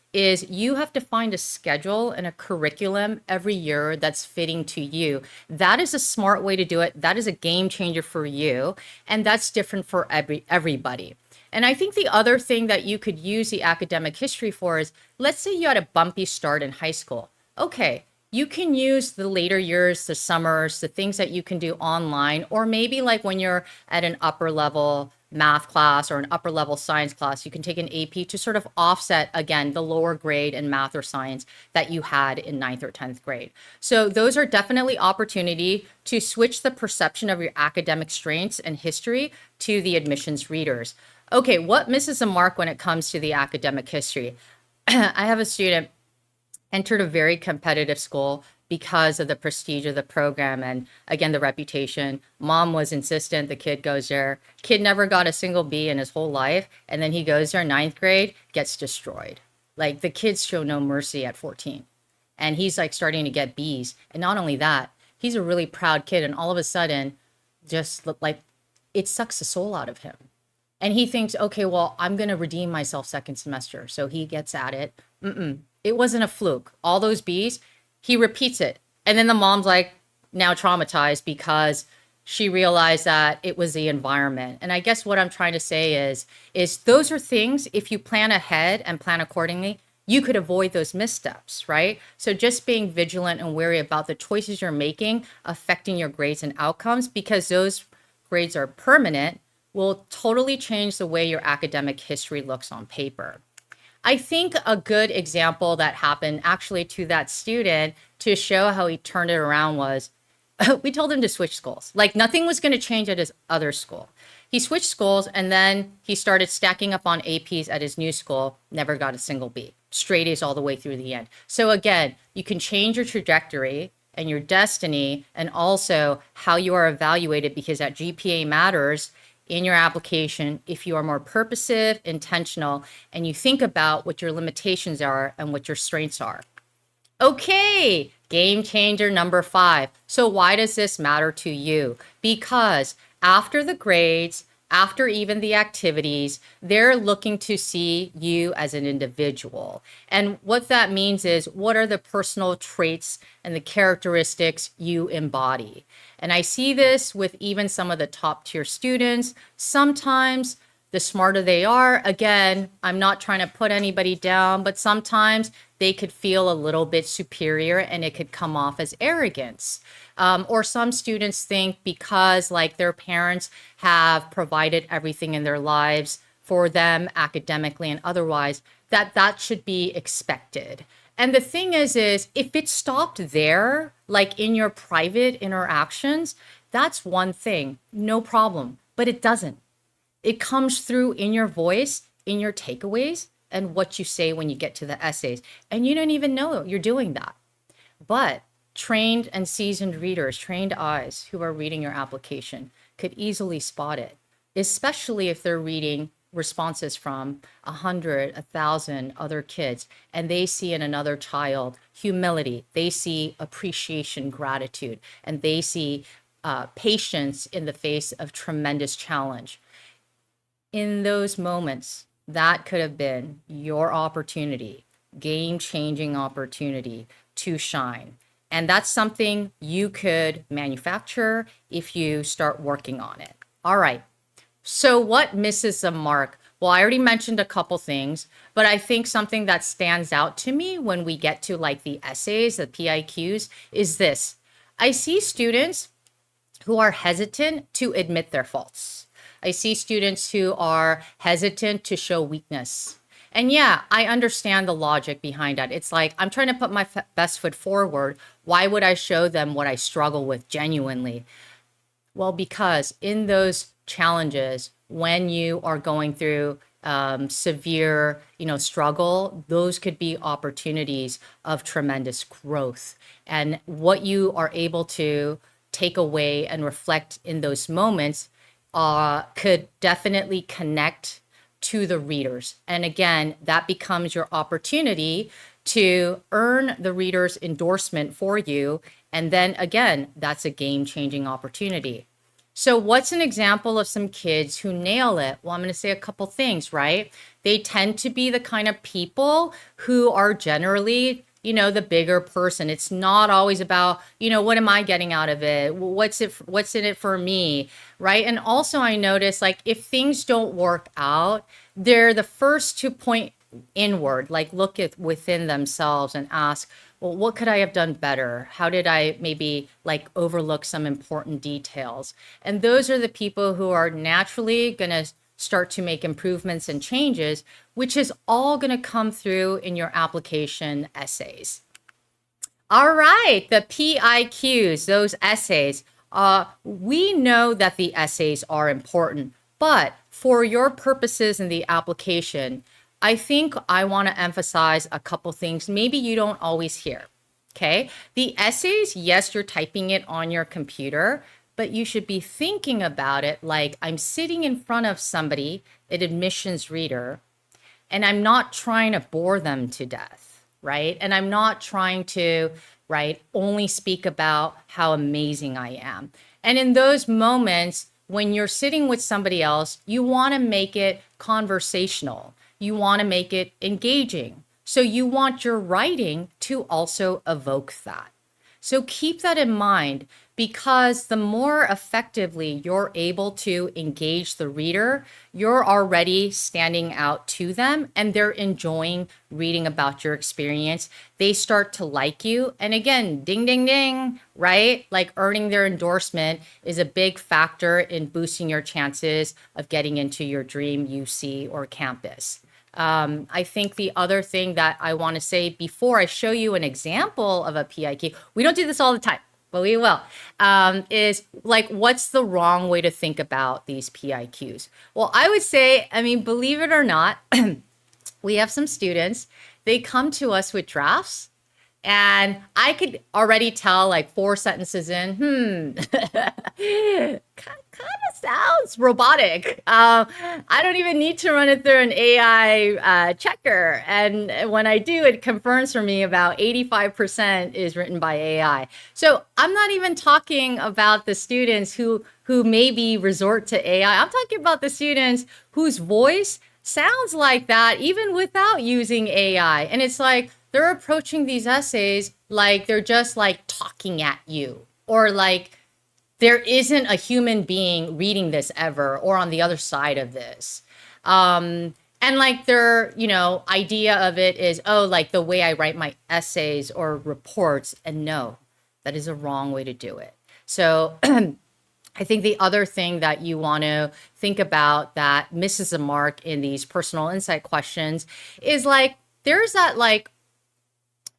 you have to find a schedule and a curriculum every year that's fitting to you. That is a smart way to do it. That is a game changer for you. And that's different for everybody. And I think the other thing that you could use the academic history for is, let's say you had a bumpy start in high school. Okay, you can use the later years, the summers, the things that you can do online, or maybe like when you're at an upper level math class or an upper level science class, you can take an AP to sort of offset, again, the lower grade in math or science that you had in 9th or 10th grade. So those are definitely opportunity to switch the perception of your academic strengths and history to the admissions readers. Okay, what misses a mark when it comes to the academic history? I have a student entered a very competitive school because of the prestige of the program and, again, the reputation. Mom was insistent the kid goes there. Kid never got a single B in his whole life, and then he goes there, 9th grade, gets destroyed. Like, the kids show no mercy at 14. And he's like starting to get B's. And not only that, he's a really proud kid, and all of a sudden, just look like it sucks the soul out of him. And he thinks, okay, well, I'm going to redeem myself second semester. So he gets at it. It wasn't a fluke. All those B's, he repeats it. And then the mom's like now traumatized because she realized that it was the environment. And I guess what I'm trying to say is those are things, if you plan ahead and plan accordingly, you could avoid those missteps, right? So just being vigilant and wary about the choices you're making affecting your grades and outcomes, because those grades are permanent, will totally change the way your academic history looks on paper. I think a good example that happened actually to that student to show how he turned it around was, we told him to switch schools. Like, nothing was going to change at his other school. He switched schools, and then he started stacking up on APs at his new school, never got a single B, straight A's all the way through the end. So again, you can change your trajectory and your destiny, and also how you are evaluated, because that GPA matters in your application if you are more purposive, intentional, and you think about what your limitations are and what your strengths are. Okay, game changer number 5. So why does this matter to you? Because after the grades, after even the activities, they're looking to see you as an individual. And what that means is, what are the personal traits and the characteristics you embody? And I see this with even some of the top tier students. Sometimes the smarter they are, again, I'm not trying to put anybody down, but sometimes they could feel a little bit superior and it could come off as arrogance. Or some students think because like their parents have provided everything in their lives for them academically and otherwise, that should be expected. And the thing is if it stopped there, like in your private interactions, that's one thing, no problem, but it doesn't. It comes through in your voice, in your takeaways, and what you say when you get to the essays. And you don't even know you're doing that. But trained and seasoned readers, trained eyes who are reading your application could easily spot it, especially if they're reading responses from 100, 1,000 other kids, and they see in another child humility, they see appreciation, gratitude, and they see patience in the face of tremendous challenge. In those moments, that could have been your opportunity, game-changing opportunity to shine. And that's something you could manufacture if you start working on it. All right. So what misses the mark? Well, I already mentioned a couple things, but I think something that stands out to me when we get to like the essays, the PIQs, is this. I see students who are hesitant to admit their faults. I see students who are hesitant to show weakness. And yeah, I understand the logic behind that. It's like, I'm trying to put my best foot forward. Why would I show them what I struggle with genuinely? Well, because in those challenges, when you are going through severe, struggle, those could be opportunities of tremendous growth. And what you are able to take away and reflect in those moments could definitely connect to the readers. And again, that becomes your opportunity to earn the reader's endorsement for you. And then again, that's a game-changing opportunity. So what's an example of some kids who nail it? Well, I'm going to say a couple things, right? They tend to be the kind of people who are generally, the bigger person. It's not always about, what am I getting out of it? What's in it for me, right? And also I notice, like, if things don't work out, they're the first to point inward, like look at within themselves and ask, well, what could I have done better? How did I maybe like overlook some important details? And those are the people who are naturally going to start to make improvements and changes, which is all going to come through in your application essays. All right, the PIQs, those essays, we know that the essays are important, but for your purposes in the application, I think I want to emphasize a couple things maybe you don't always hear, okay? The essays, yes, you're typing it on your computer, but you should be thinking about it like I'm sitting in front of somebody, an admissions reader, and I'm not trying to bore them to death, right? And I'm not trying to, right, only speak about how amazing I am. And in those moments, when you're sitting with somebody else, you want to make it conversational. You want to make it engaging. So you want your writing to also evoke that. So keep that in mind, because the more effectively you're able to engage the reader, you're already standing out to them and they're enjoying reading about your experience. They start to like you. And again, ding, ding, ding, right? Like earning their endorsement is a big factor in boosting your chances of getting into your dream UC or campus. I think the other thing that I want to say before I show you an example of a PIQ, we don't do this all the time, but we will, is like, what's the wrong way to think about these PIQs? Well, I would say, believe it or not, we have some students, they come to us with drafts, and I could already tell like 4 sentences in, kind of sounds robotic. I don't even need to run it through an AI checker. And when I do, it confirms for me about 85% is written by AI. So I'm not even talking about the students who maybe resort to AI. I'm talking about the students whose voice sounds like that even without using AI. And it's like, they're approaching these essays like they're just like talking at you, or like there isn't a human being reading this ever or on the other side of this. And like their, idea of it is, oh, like the way I write my essays or reports. And no, that is a wrong way to do it. So I think the other thing that you want to think about that misses the mark in these personal insight questions is like, there's that like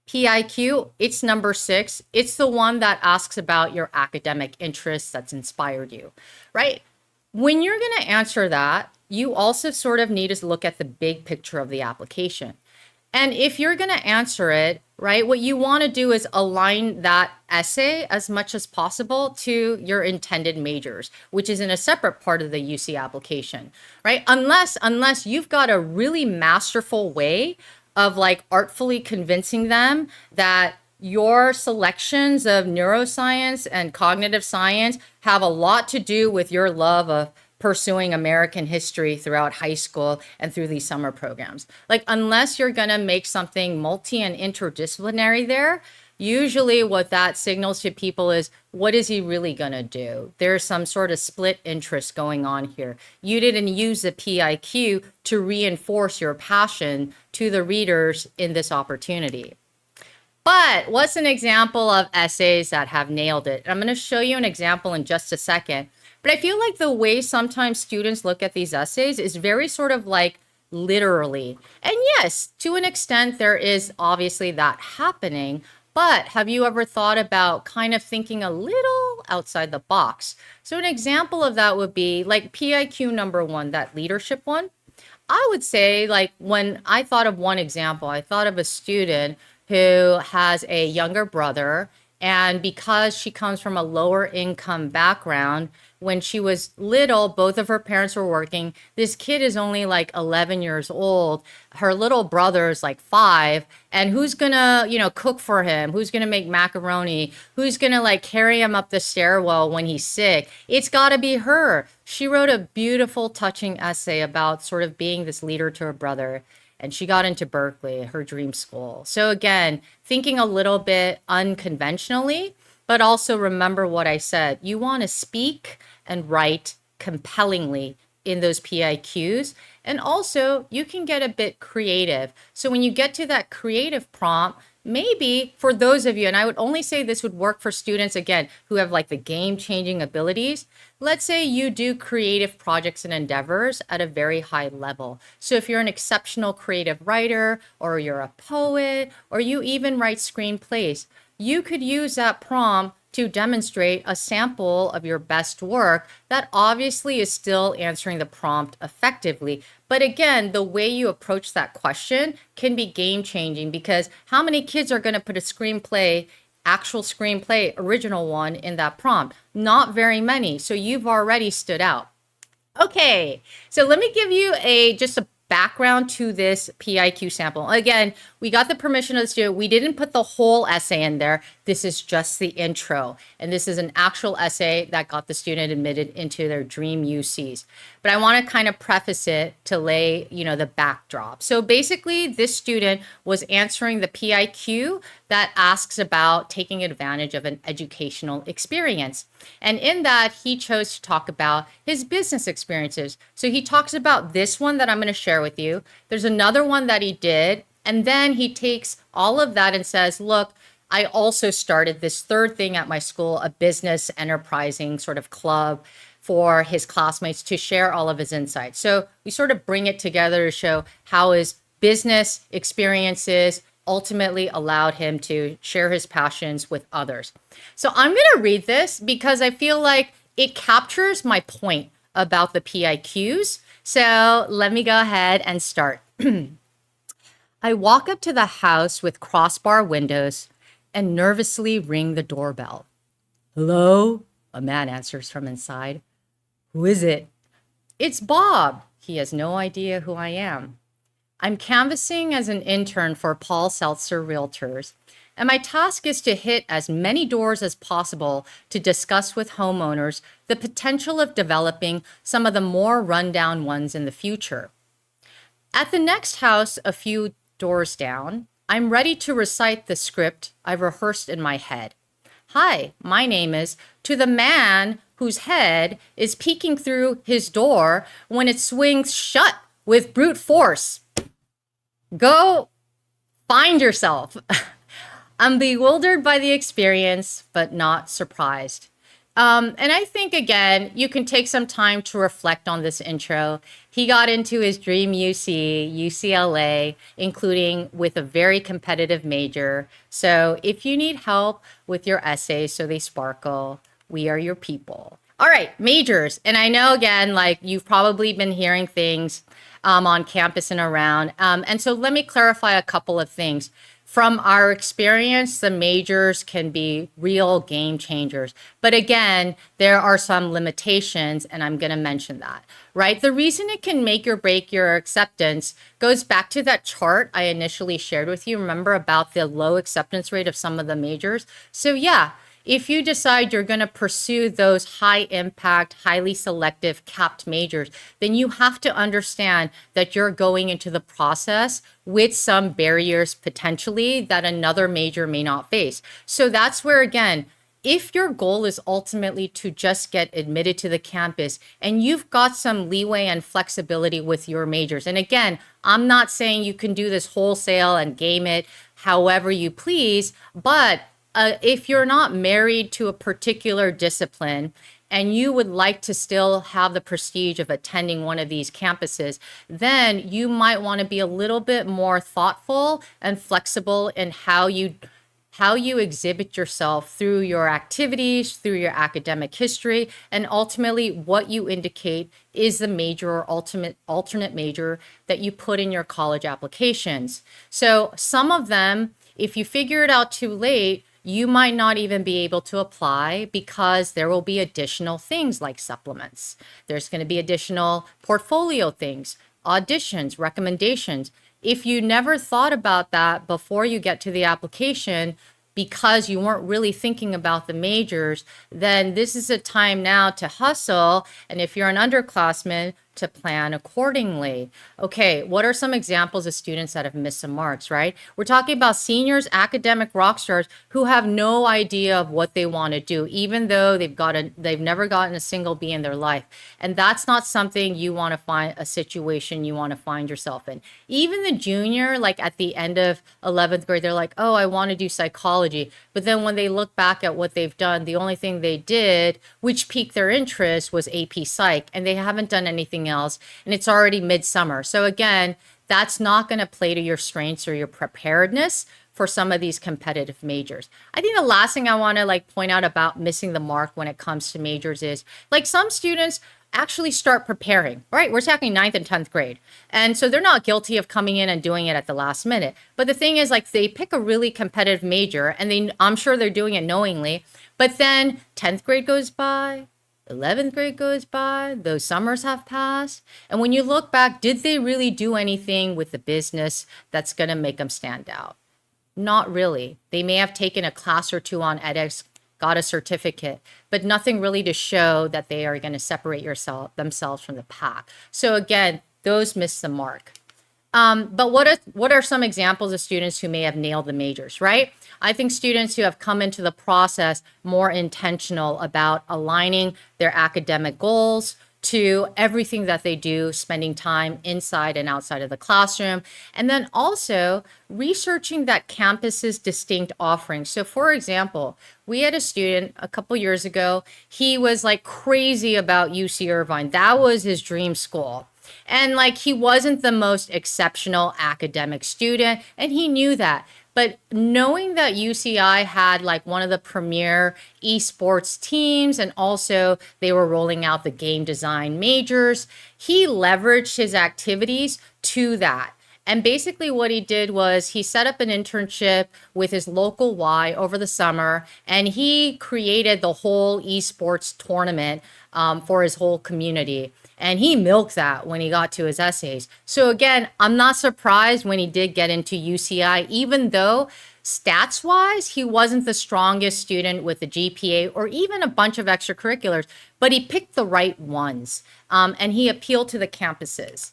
PIQ, it's number 6. It's the one that asks about your academic interests that's inspired you, right? When you're going to answer that, you also sort of need to look at the big picture of the application. And if you're going to answer it, right, what you want to do is align that essay as much as possible to your intended majors, which is in a separate part of the UC application, right? Unless you've got a really masterful way of like artfully convincing them that your selections of neuroscience and cognitive science have a lot to do with your love of pursuing American history throughout high school and through these summer programs. Like, unless you're going to make something multi and interdisciplinary there, usually what that signals to people is, what is he really going to do? There's some sort of split interest going on here. You didn't use the PIQ to reinforce your passion to the readers in this opportunity. But what's an example of essays that have nailed it? I'm going to show you an example in just a second. But I feel like the way sometimes students look at these essays is very sort of like literally. And yes, to an extent, there is obviously that happening. But have you ever thought about kind of thinking a little outside the box? So an example of that would be like PIQ number 1, that leadership one. I would say, like, when I thought of one example, I thought of a student who has a younger brother, and because she comes from a lower income background, when she was little, both of her parents were working. This kid is only like 11 years old. Her little brother is like 5. And who's gonna, cook for him? Who's gonna make macaroni? Who's gonna like carry him up the stairwell when he's sick? It's gotta be her. She wrote a beautiful, touching essay about sort of being this leader to her brother. And she got into Berkeley, her dream school. So again, thinking a little bit unconventionally, but also remember what I said. You want to speak and write compellingly in those PIQs. And also, you can get a bit creative. So when you get to that creative prompt, maybe for those of you, and I would only say this would work for students, again, who have like the game-changing abilities. Let's say you do creative projects and endeavors at a very high level. So if you're an exceptional creative writer, or you're a poet, or you even write screenplays, you could use that prompt to demonstrate a sample of your best work that obviously is still answering the prompt effectively. But again, the way you approach that question can be game changing, because how many kids are going to put a screenplay, actual screenplay, original one in that prompt? Not very many. So you've already stood out. Okay, so let me give you just a background to this PIQ sample. Again, we got the permission of the student. We didn't put the whole essay in there. This is just the intro. And this is an actual essay that got the student admitted into their dream UCs. But I want to kind of preface it to lay, the backdrop. So basically, this student was answering the PIQ that asks about taking advantage of an educational experience. And in that, he chose to talk about his business experiences. So he talks about this one that I'm going to share with you. There's another one that he did. And then he takes all of that and says, look, I also started this third thing at my school, a business enterprising sort of club for his classmates to share all of his insights. So we sort of bring it together to show how his business experiences ultimately allowed him to share his passions with others. So I'm going to read this because I feel like it captures my point about the PIQs. So let me go ahead and start. I walk up to the house with crossbar windows and nervously ring the doorbell. Hello? A man answers from inside. Who is it? It's Bob. He has no idea who I am. I'm canvassing as an intern for Paul Seltzer Realtors, and my task is to hit as many doors as possible to discuss with homeowners the potential of developing some of the more rundown ones in the future. At the next house, a few doors down, I'm ready to recite the script I've rehearsed in my head. Hi, my name is to the man whose head is peeking through his door when it swings shut with brute force. Go find yourself. I'm bewildered by the experience, but not surprised. And I think, again, you can take some time to reflect on this intro. He got into his dream UC, UCLA, including with a very competitive major. So if you need help with your essays so they sparkle, we are your people. All right, majors. And I know, again, like you've probably been hearing things on campus and around. And so let me clarify a couple of things. From our experience, the majors can be real game changers. But again, there are some limitations, and I'm going to mention that, right? The reason it can make or break your acceptance goes back to that chart I initially shared with you. Remember about the low acceptance rate of some of the majors? So yeah, if you decide you're going to pursue those high impact, highly selective capped majors, then you have to understand that you're going into the process with some barriers potentially that another major may not face. So that's where, again, if your goal is ultimately to just get admitted to the campus and you've got some leeway and flexibility with your majors, and again, I'm not saying you can do this wholesale and game it however you please, but if you're not married to a particular discipline and you would like to still have the prestige of attending one of these campuses, then you might want to be a little bit more thoughtful and flexible in how you exhibit yourself through your activities, through your academic history, and ultimately what you indicate is the major or alternate major that you put in your college applications. So some of them, if you figure it out too late, you might not even be able to apply because there will be additional things like supplements. There's going to be additional portfolio things, auditions, recommendations. If you never thought about that before you get to the application because you weren't really thinking about the majors, then this is a time now to hustle. And if you're an underclassman, to plan accordingly. Okay, what are some examples of students that have missed some marks, right? We're talking about seniors, academic rock stars who have no idea of what they want to do, even though they've never gotten a single B in their life. And that's not something you want to find, a situation you want to find yourself in. Even the junior, like at the end of 11th grade, they're like, oh, I want to do psychology. But then when they look back at what they've done, the only thing they did, which piqued their interest, was AP Psych, and they haven't done anything else, and it's already midsummer. So again, that's not going to play to your strengths or your preparedness for some of these competitive majors. I think the last thing I want to point out about missing the mark when it comes to majors is some students actually start preparing, right? We're talking 9th and 10th grade. And so they're not guilty of coming in and doing it at the last minute. But the thing is, they pick a really competitive major and I'm sure they're doing it knowingly, but then 10th grade goes by, 11th grade goes by, those summers have passed. And when you look back, did they really do anything with the business that's going to make them stand out? Not really. They may have taken a class or two on edX, got a certificate, but nothing really to show that they are going to separate themselves from the pack. So again, those miss the mark. But what are some examples of students who may have nailed the majors, right? I think students who have come into the process more intentional about aligning their academic goals to everything that they do, spending time inside and outside of the classroom, and then also researching that campus's distinct offerings. So for example, we had a student a couple years ago, he was crazy about UC Irvine. That was his dream school. And he wasn't the most exceptional academic student, and he knew that. But knowing that UCI had one of the premier esports teams, and also they were rolling out the game design majors, he leveraged his activities to that. And basically what he did was he set up an internship with his local Y over the summer, and he created the whole esports tournament for his whole community. And he milked that when he got to his essays. So again, I'm not surprised when he did get into UCI, even though stats-wise, he wasn't the strongest student with the GPA or even a bunch of extracurriculars, but he picked the right ones, and he appealed to the campuses.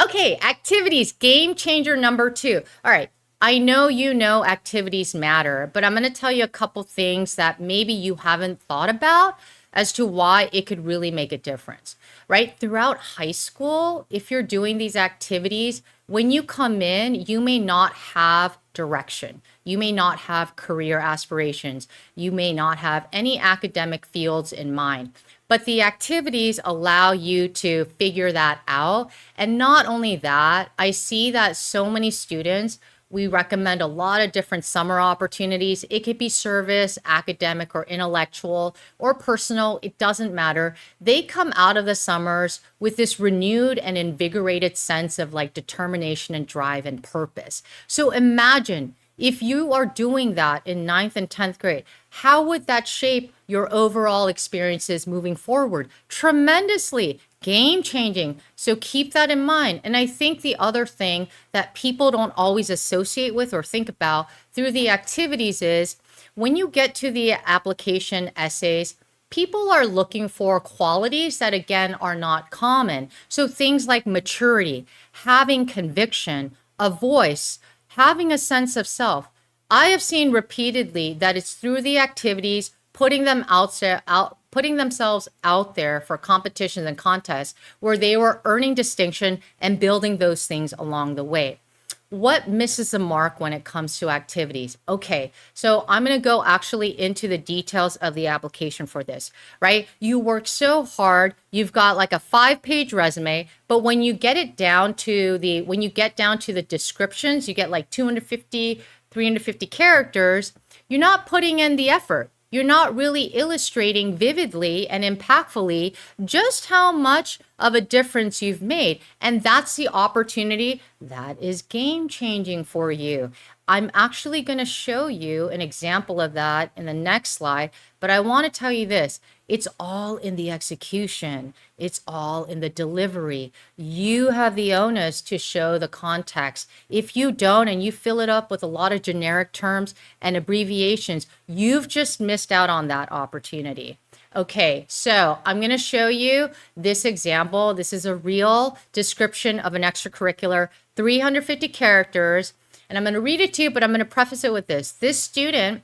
Okay, activities, game changer number 2. All right, I know you know activities matter, but I'm going to tell you a couple things that maybe you haven't thought about as to why it could really make a difference, right? Throughout high school, if you're doing these activities, when you come in, you may not have direction. You may not have career aspirations. You may not have any academic fields in mind. But the activities allow you to figure that out. And not only that, I see that so many students, we recommend a lot of different summer opportunities. It could be service, academic, or intellectual, or personal. It doesn't matter. They come out of the summers with this renewed and invigorated sense of determination and drive and purpose. So imagine if you are doing that in 9th and 10th grade, how would that shape your overall experiences moving forward? Tremendously. Game changing. So keep that in mind. And I think the other thing that people don't always associate with or think about through the activities is when you get to the application essays, people are looking for qualities that, again, are not common. So things like maturity, having conviction, a voice, having a sense of self. I have seen repeatedly that it's through the activities, putting themselves out there for competitions and contests where they were earning distinction and building those things along the way. What misses the mark when it comes to activities? Okay, so I'm going to go actually into the details of the application for this, right? You work so hard, you've got like a 5-page resume, but when you get down to the descriptions, you get like 250, 350 characters, you're not putting in the effort. You're not really illustrating vividly and impactfully just how much of a difference you've made. And that's the opportunity that is game changing for you. I'm actually going to show you an example of that in the next slide, but I want to tell you this. It's all in the execution. It's all in the delivery. You have the onus to show the context. If you don't and you fill it up with a lot of generic terms and abbreviations, you've just missed out on that opportunity. Okay, so I'm going to show you this example. This is a real description of an extracurricular, 350 characters. And I'm going to read it to you, but I'm going to preface it with this. This student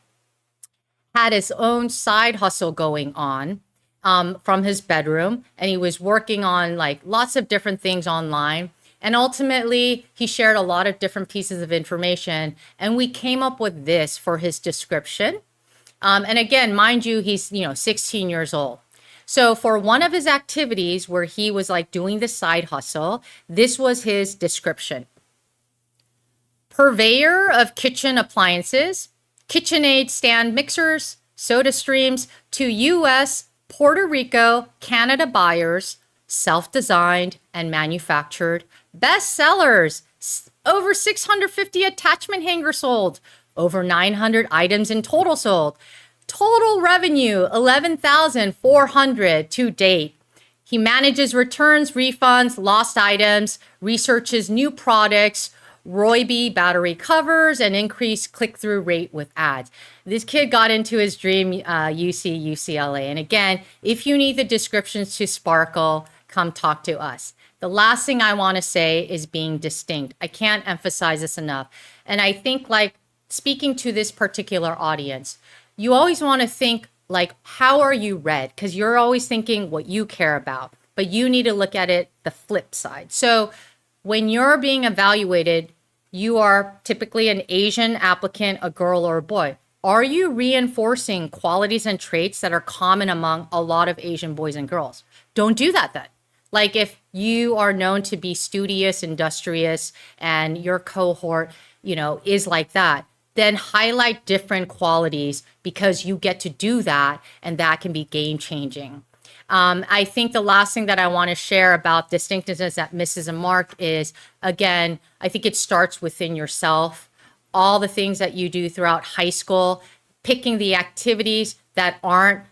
had his own side hustle going on from his bedroom, and he was working on like lots of different things online. And ultimately, he shared a lot of different pieces of information, and we came up with this for his description. And again, mind you, he's 16 years old. So for one of his activities where he was like doing the side hustle, this was his description. Purveyor of kitchen appliances, KitchenAid stand mixers, soda streams to U.S., Puerto Rico, Canada buyers, self-designed and manufactured, bestsellers, over 650 attachment hangers sold, over 900 items in total sold, total revenue $11,400 to date. He manages returns, refunds, lost items, researches new products, Roybe battery covers, and increased click-through rate with ads. This kid got into his dream UCLA. And again, if you need the descriptions to sparkle, come talk to us. The last thing I want to say is being distinct. I can't emphasize this enough. And I think like speaking to this particular audience, you always want to think like, how are you read? Because you're always thinking what you care about, but you need to look at it the flip side. So when you're being evaluated, you are typically an Asian applicant, a girl or a boy. Are you reinforcing qualities and traits that are common among a lot of Asian boys and girls? Don't do that then. Like if you are known to be studious, industrious, and your cohort, is like that, then highlight different qualities because you get to do that, and that can be game changing. I think the last thing that I want to share about distinctiveness that misses a mark is, again, I think it starts within yourself. All the things that you do throughout high school, picking the activities that aren't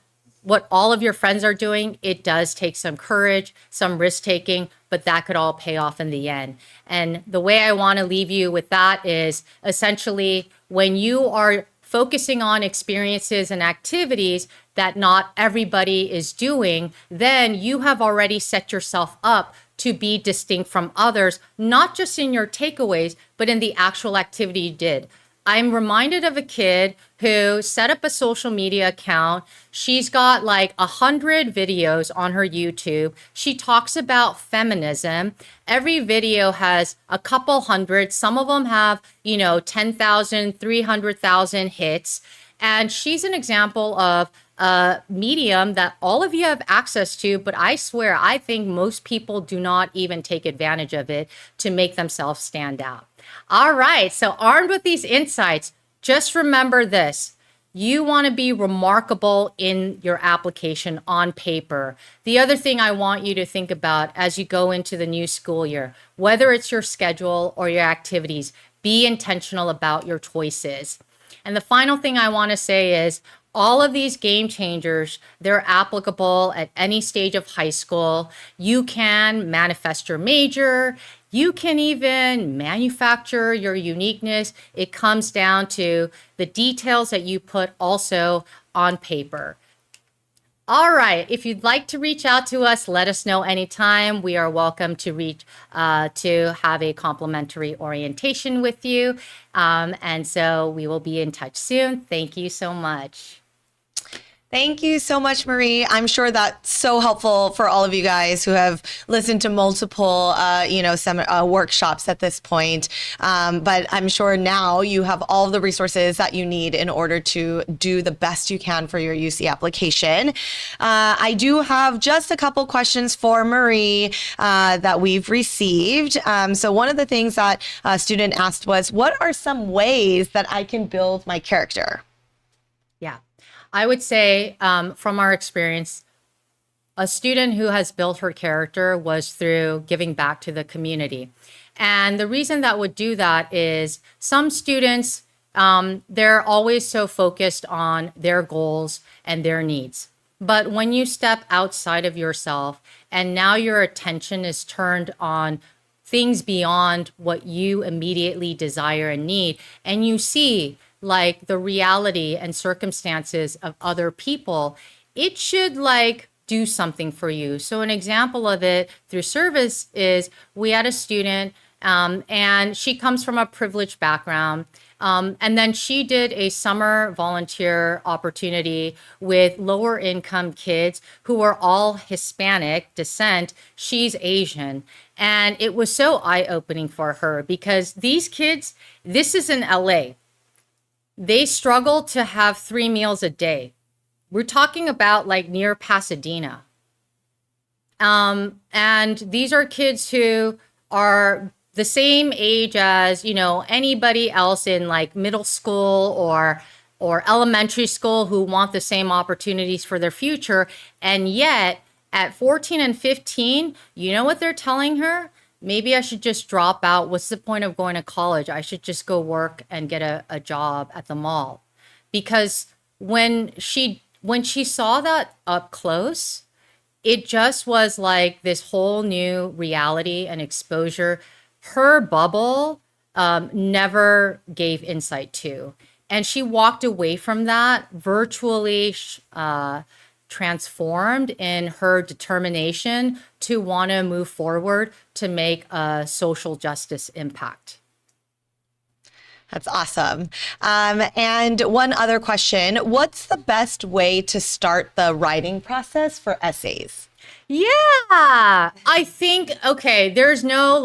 what all of your friends are doing, it does take some courage, some risk taking, but that could all pay off in the end. And the way I want to leave you with that is essentially when you are focusing on experiences and activities that not everybody is doing, then you have already set yourself up to be distinct from others, not just in your takeaways, but in the actual activity you did. I'm reminded of a kid who set up a social media account. She's got like 100 videos on her YouTube. She talks about feminism. Every video has a couple hundred. Some of them have, 10,000, 300,000 hits. And she's an example of a medium that all of you have access to, but I swear, I think most people do not even take advantage of it to make themselves stand out. All right, so armed with these insights, just remember this. You want to be remarkable in your application on paper. The other thing I want you to think about as you go into the new school year, whether it's your schedule or your activities, be intentional about your choices. And the final thing I want to say is all of these game changers, they're applicable at any stage of high school. You can manifest your major. You can even manufacture your uniqueness. It comes down to the details that you put also on paper. All right. If you'd like to reach out to us, let us know anytime. We are welcome to to have a complimentary orientation with you. And so we will be in touch soon. Thank you so much. Thank you so much, Marie. I'm sure that's so helpful for all of you guys who have listened to multiple, workshops at this point. But I'm sure now you have all the resources that you need in order to do the best you can for your UC application. I do have just a couple questions for Marie that we've received. So one of the things that a student asked was, what are some ways that I can build my character? Yeah. I would say from our experience, a student who has built her character was through giving back to the community. And the reason that would do that is some students, they're always so focused on their goals and their needs. But when you step outside of yourself and now your attention is turned on things beyond what you immediately desire and need, and you see like the reality and circumstances of other people, it should like do something for you. So an example of it through service is we had a student and she comes from a privileged background. And then she did a summer volunteer opportunity with lower income kids who were all Hispanic descent. She's Asian. And it was so eye-opening for her because these kids, this is in LA. They struggle to have 3 meals a day. We're talking about like near Pasadena. And these are kids who are the same age as, anybody else in like middle school or elementary school who want the same opportunities for their future. And yet at 14 and 15, you know what they're telling her? Maybe I should just drop out. What's the point of going to college? I should just go work and get a job at the mall. Because when she saw that up close, it just was like this whole new reality and exposure her bubble never gave insight to. And she walked away from that virtually transformed in her determination to want to move forward to make a social justice impact. That's awesome. And one other question, what's the best way to start the writing process for essays? Yeah, I think, okay, there's no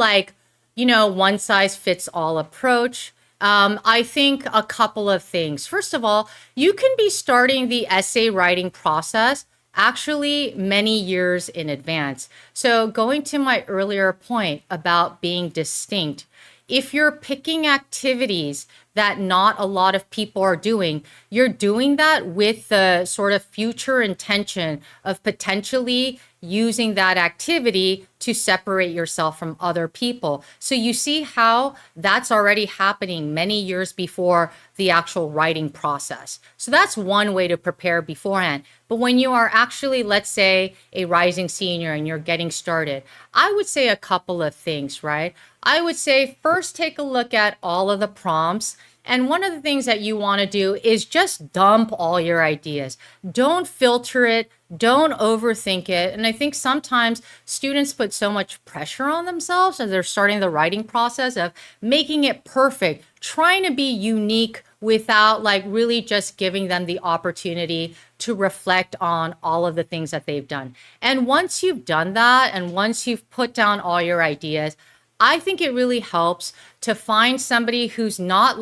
one size fits all approach. I think a couple of things. First of all, you can be starting the essay writing process actually many years in advance. So going to my earlier point about being distinct, if you're picking activities that not a lot of people are doing, you're doing that with the sort of future intention of potentially using that activity to separate yourself from other people. So you see how that's already happening many years before the actual writing process. So that's one way to prepare beforehand. But when you are actually, let's say, a rising senior and you're getting started, I would say a couple of things, right? I would say first take a look at all of the prompts. And one of the things that you want to do is just dump all your ideas. Don't filter it. Don't overthink it. And I think sometimes students put so much pressure on themselves as they're starting the writing process of making it perfect, trying to be unique without really just giving them the opportunity to reflect on all of the things that they've done. And once you've done that, and once you've put down all your ideas, I think it really helps to find somebody who's not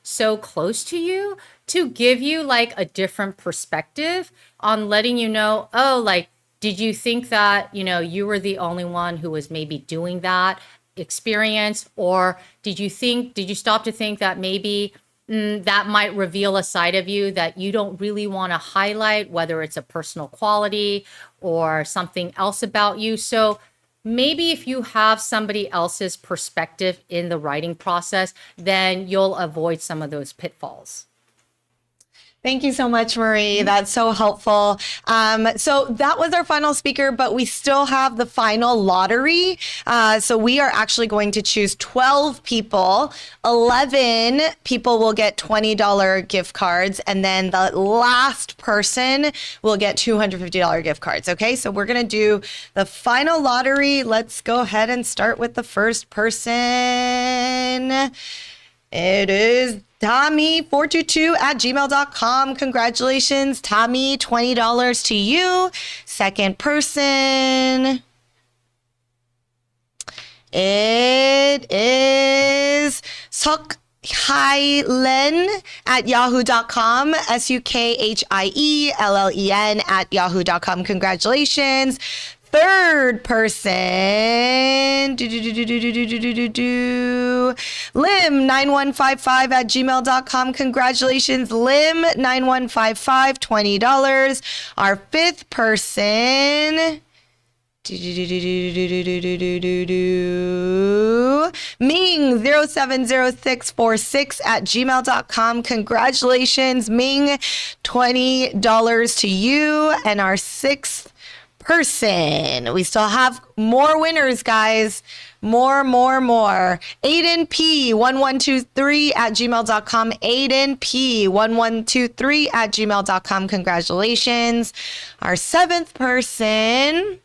so close to you to give you a different perspective on letting you know, did you think that, you were the only one who was maybe doing that experience? Or did you stop to think that maybe that might reveal a side of you that you don't really want to highlight, whether it's a personal quality or something else about you? So maybe if you have somebody else's perspective in the writing process, then you'll avoid some of those pitfalls. Thank you so much, Marie. That's so helpful. So that was our final speaker, but we still have the final lottery. So we are actually going to choose 12 people. 11 people will get $20 gift cards, and then the last person will get $250 gift cards. Okay, so we're going to do the final lottery. Let's go ahead and start with the first person. It is Tommy422@gmail.com. Congratulations, Tommy, $20 to you. Second person. It is Sukhailen@yahoo.com. Sukhaiellen@yahoo.com. Congratulations. Third person, Lim9155@gmail.com. Congratulations, Lim9155, $20. Our fifth person, Ming070646@gmail.com. Congratulations, Ming, $20 to you. And our sixth person. We still have more winners, guys. More. Aiden P1123@gmail.com. Aiden P1123@gmail.com. Congratulations. Our seventh person,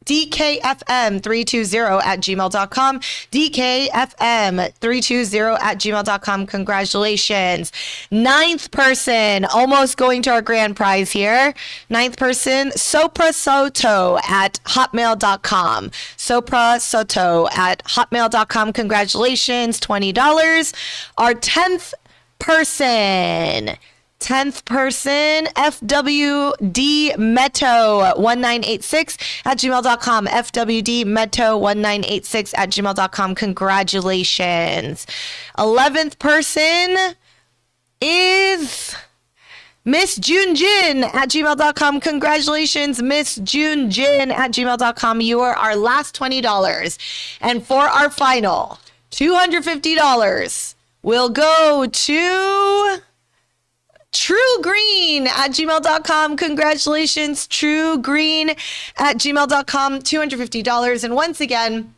DKFM320@gmail.com. DKFM320@gmail.com. Congratulations. Ninth person, almost going to our grand prize here. Ninth person, soprasoto@hotmail.com. soprasoto@hotmail.com. Congratulations, $20. Our 10th person, FWDMeto1986@gmail.com. FWDMeto1986@gmail.com. Congratulations. 11th person is Miss Junjin@gmail.com. Congratulations, Miss Junjin@gmail.com. You are our last $20. And for our final $250 will go to TrueGreen@gmail.com. Congratulations, TrueGreen@gmail.com. $250. And once again,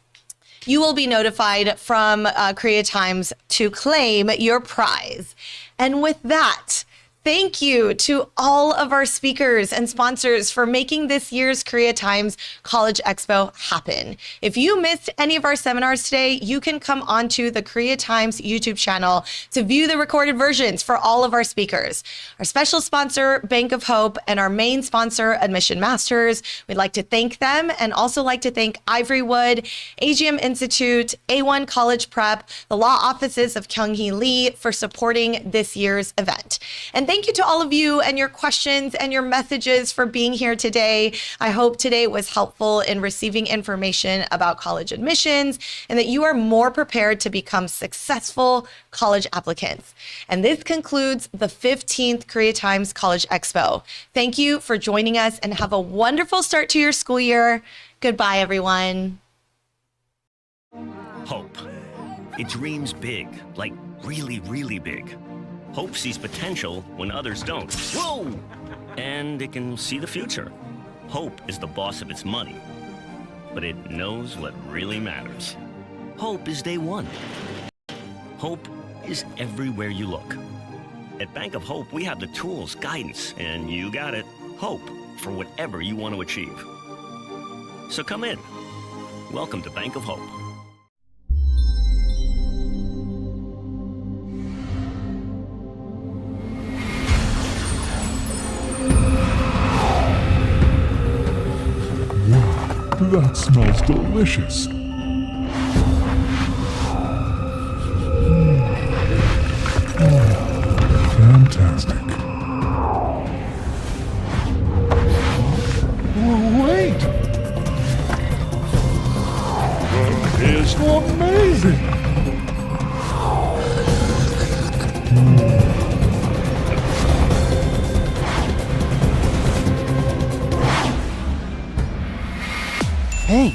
you will be notified from Korea Times to claim your prize. And with that, thank you to all of our speakers and sponsors for making this year's Korea Times College Expo happen. If you missed any of our seminars today, you can come onto the Korea Times YouTube channel to view the recorded versions for all of our speakers. Our special sponsor, Bank of Hope, and our main sponsor, Admission Masters, we'd like to thank them, and also like to thank Ivorywood, AGM Institute, A1 College Prep, the law offices of Kyung-hee Lee for supporting this year's event. And thank you to all of you and your questions and your messages for being here today. I hope today was helpful in receiving information about college admissions and that you are more prepared to become successful college applicants. And this concludes the 15th Korea Times College Expo. Thank you for joining us and have a wonderful start to your school year. Goodbye, everyone. Hope. It dreams big, like really, really big. Hope sees potential when others don't. Whoa! And it can see the future. Hope is the boss of its money, but it knows what really matters. Hope is day one. Hope is everywhere you look. At Bank of Hope, we have the tools, guidance, and you got it, hope for whatever you want to achieve. So come in. Welcome to Bank of Hope. That smells delicious. Fantastic. Wait! It's amazing! Hey,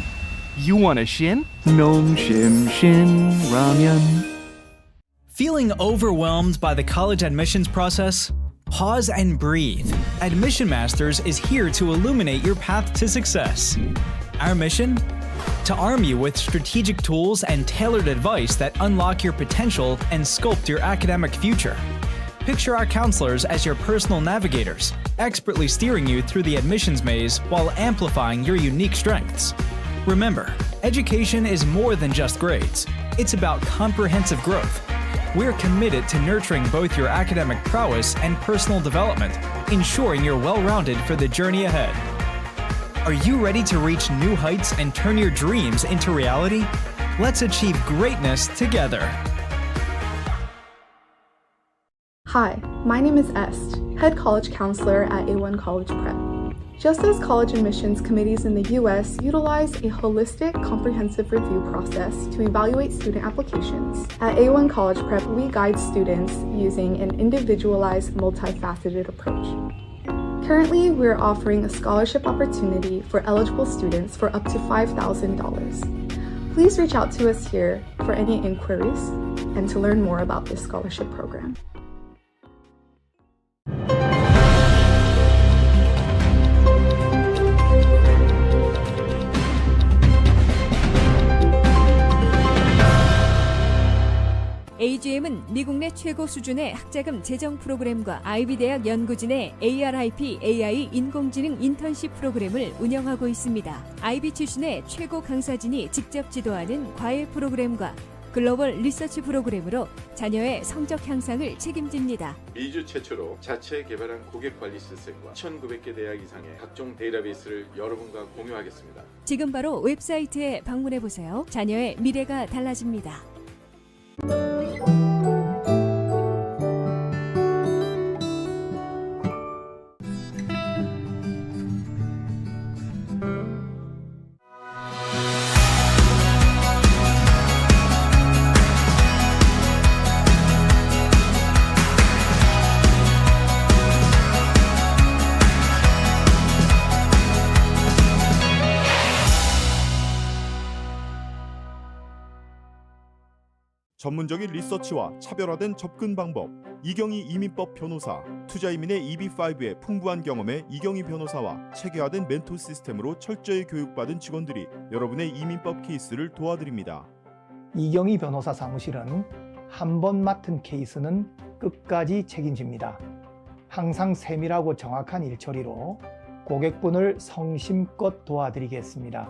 you want a shin? Nom shim shin ramen. Feeling overwhelmed by the college admissions process? Pause and breathe. Admission Masters is here to illuminate your path to success. Our mission? To arm you with strategic tools and tailored advice that unlock your potential and sculpt your academic future. Picture our counselors as your personal navigators, expertly steering you through the admissions maze while amplifying your unique strengths. Remember, education is more than just grades. It's about comprehensive growth. We're committed to nurturing both your academic prowess and personal development, ensuring you're well-rounded for the journey ahead. Are you ready to reach new heights and turn your dreams into reality? Let's achieve greatness together. Hi, my name is Est, head college counselor at A1 College Prep. Just as college admissions committees in the US utilize a holistic, comprehensive review process to evaluate student applications, at A1 College Prep we guide students using an individualized, multifaceted approach. Currently, we're offering a scholarship opportunity for eligible students for up to $5,000. Please reach out to us here for any inquiries and to learn more about this scholarship program. AGM은 미국 내 최고 수준의 학자금 재정 프로그램과 아이비 대학 연구진의 ARIP AI 인공지능 인턴십 프로그램을 운영하고 있습니다. 아이비 출신의 최고 강사진이 직접 지도하는 과외 프로그램과 글로벌 리서치 프로그램으로 자녀의 성적 향상을 책임집니다. 미주 최초로 자체 개발한 고객 관리 시스템과 1,900개 대학 이상의 각종 데이터베이스를 여러분과 공유하겠습니다. 지금 바로 웹사이트에 방문해 보세요. 자녀의 미래가 달라집니다. 전문적인 리서치와 차별화된 접근 방법, 이경희 이민법 변호사, 투자이민의 EB5의 풍부한 경험에 이경희 변호사와 체계화된 멘토 시스템으로 철저히 교육받은 직원들이 여러분의 이민법 케이스를 도와드립니다. 이경희 변호사 사무실은 한 번 맡은 케이스는 끝까지 책임집니다. 항상 세밀하고 정확한 일처리로 고객분을 성심껏 도와드리겠습니다.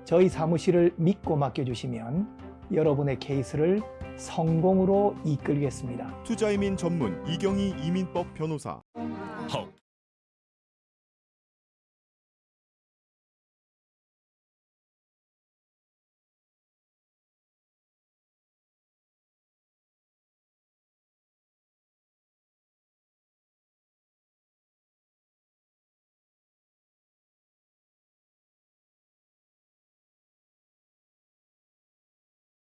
저희 사무실을 믿고 맡겨주시면 여러분의 케이스를 성공으로 이끌겠습니다. 투자이민 전문 이경희 이민법 변호사. Hope.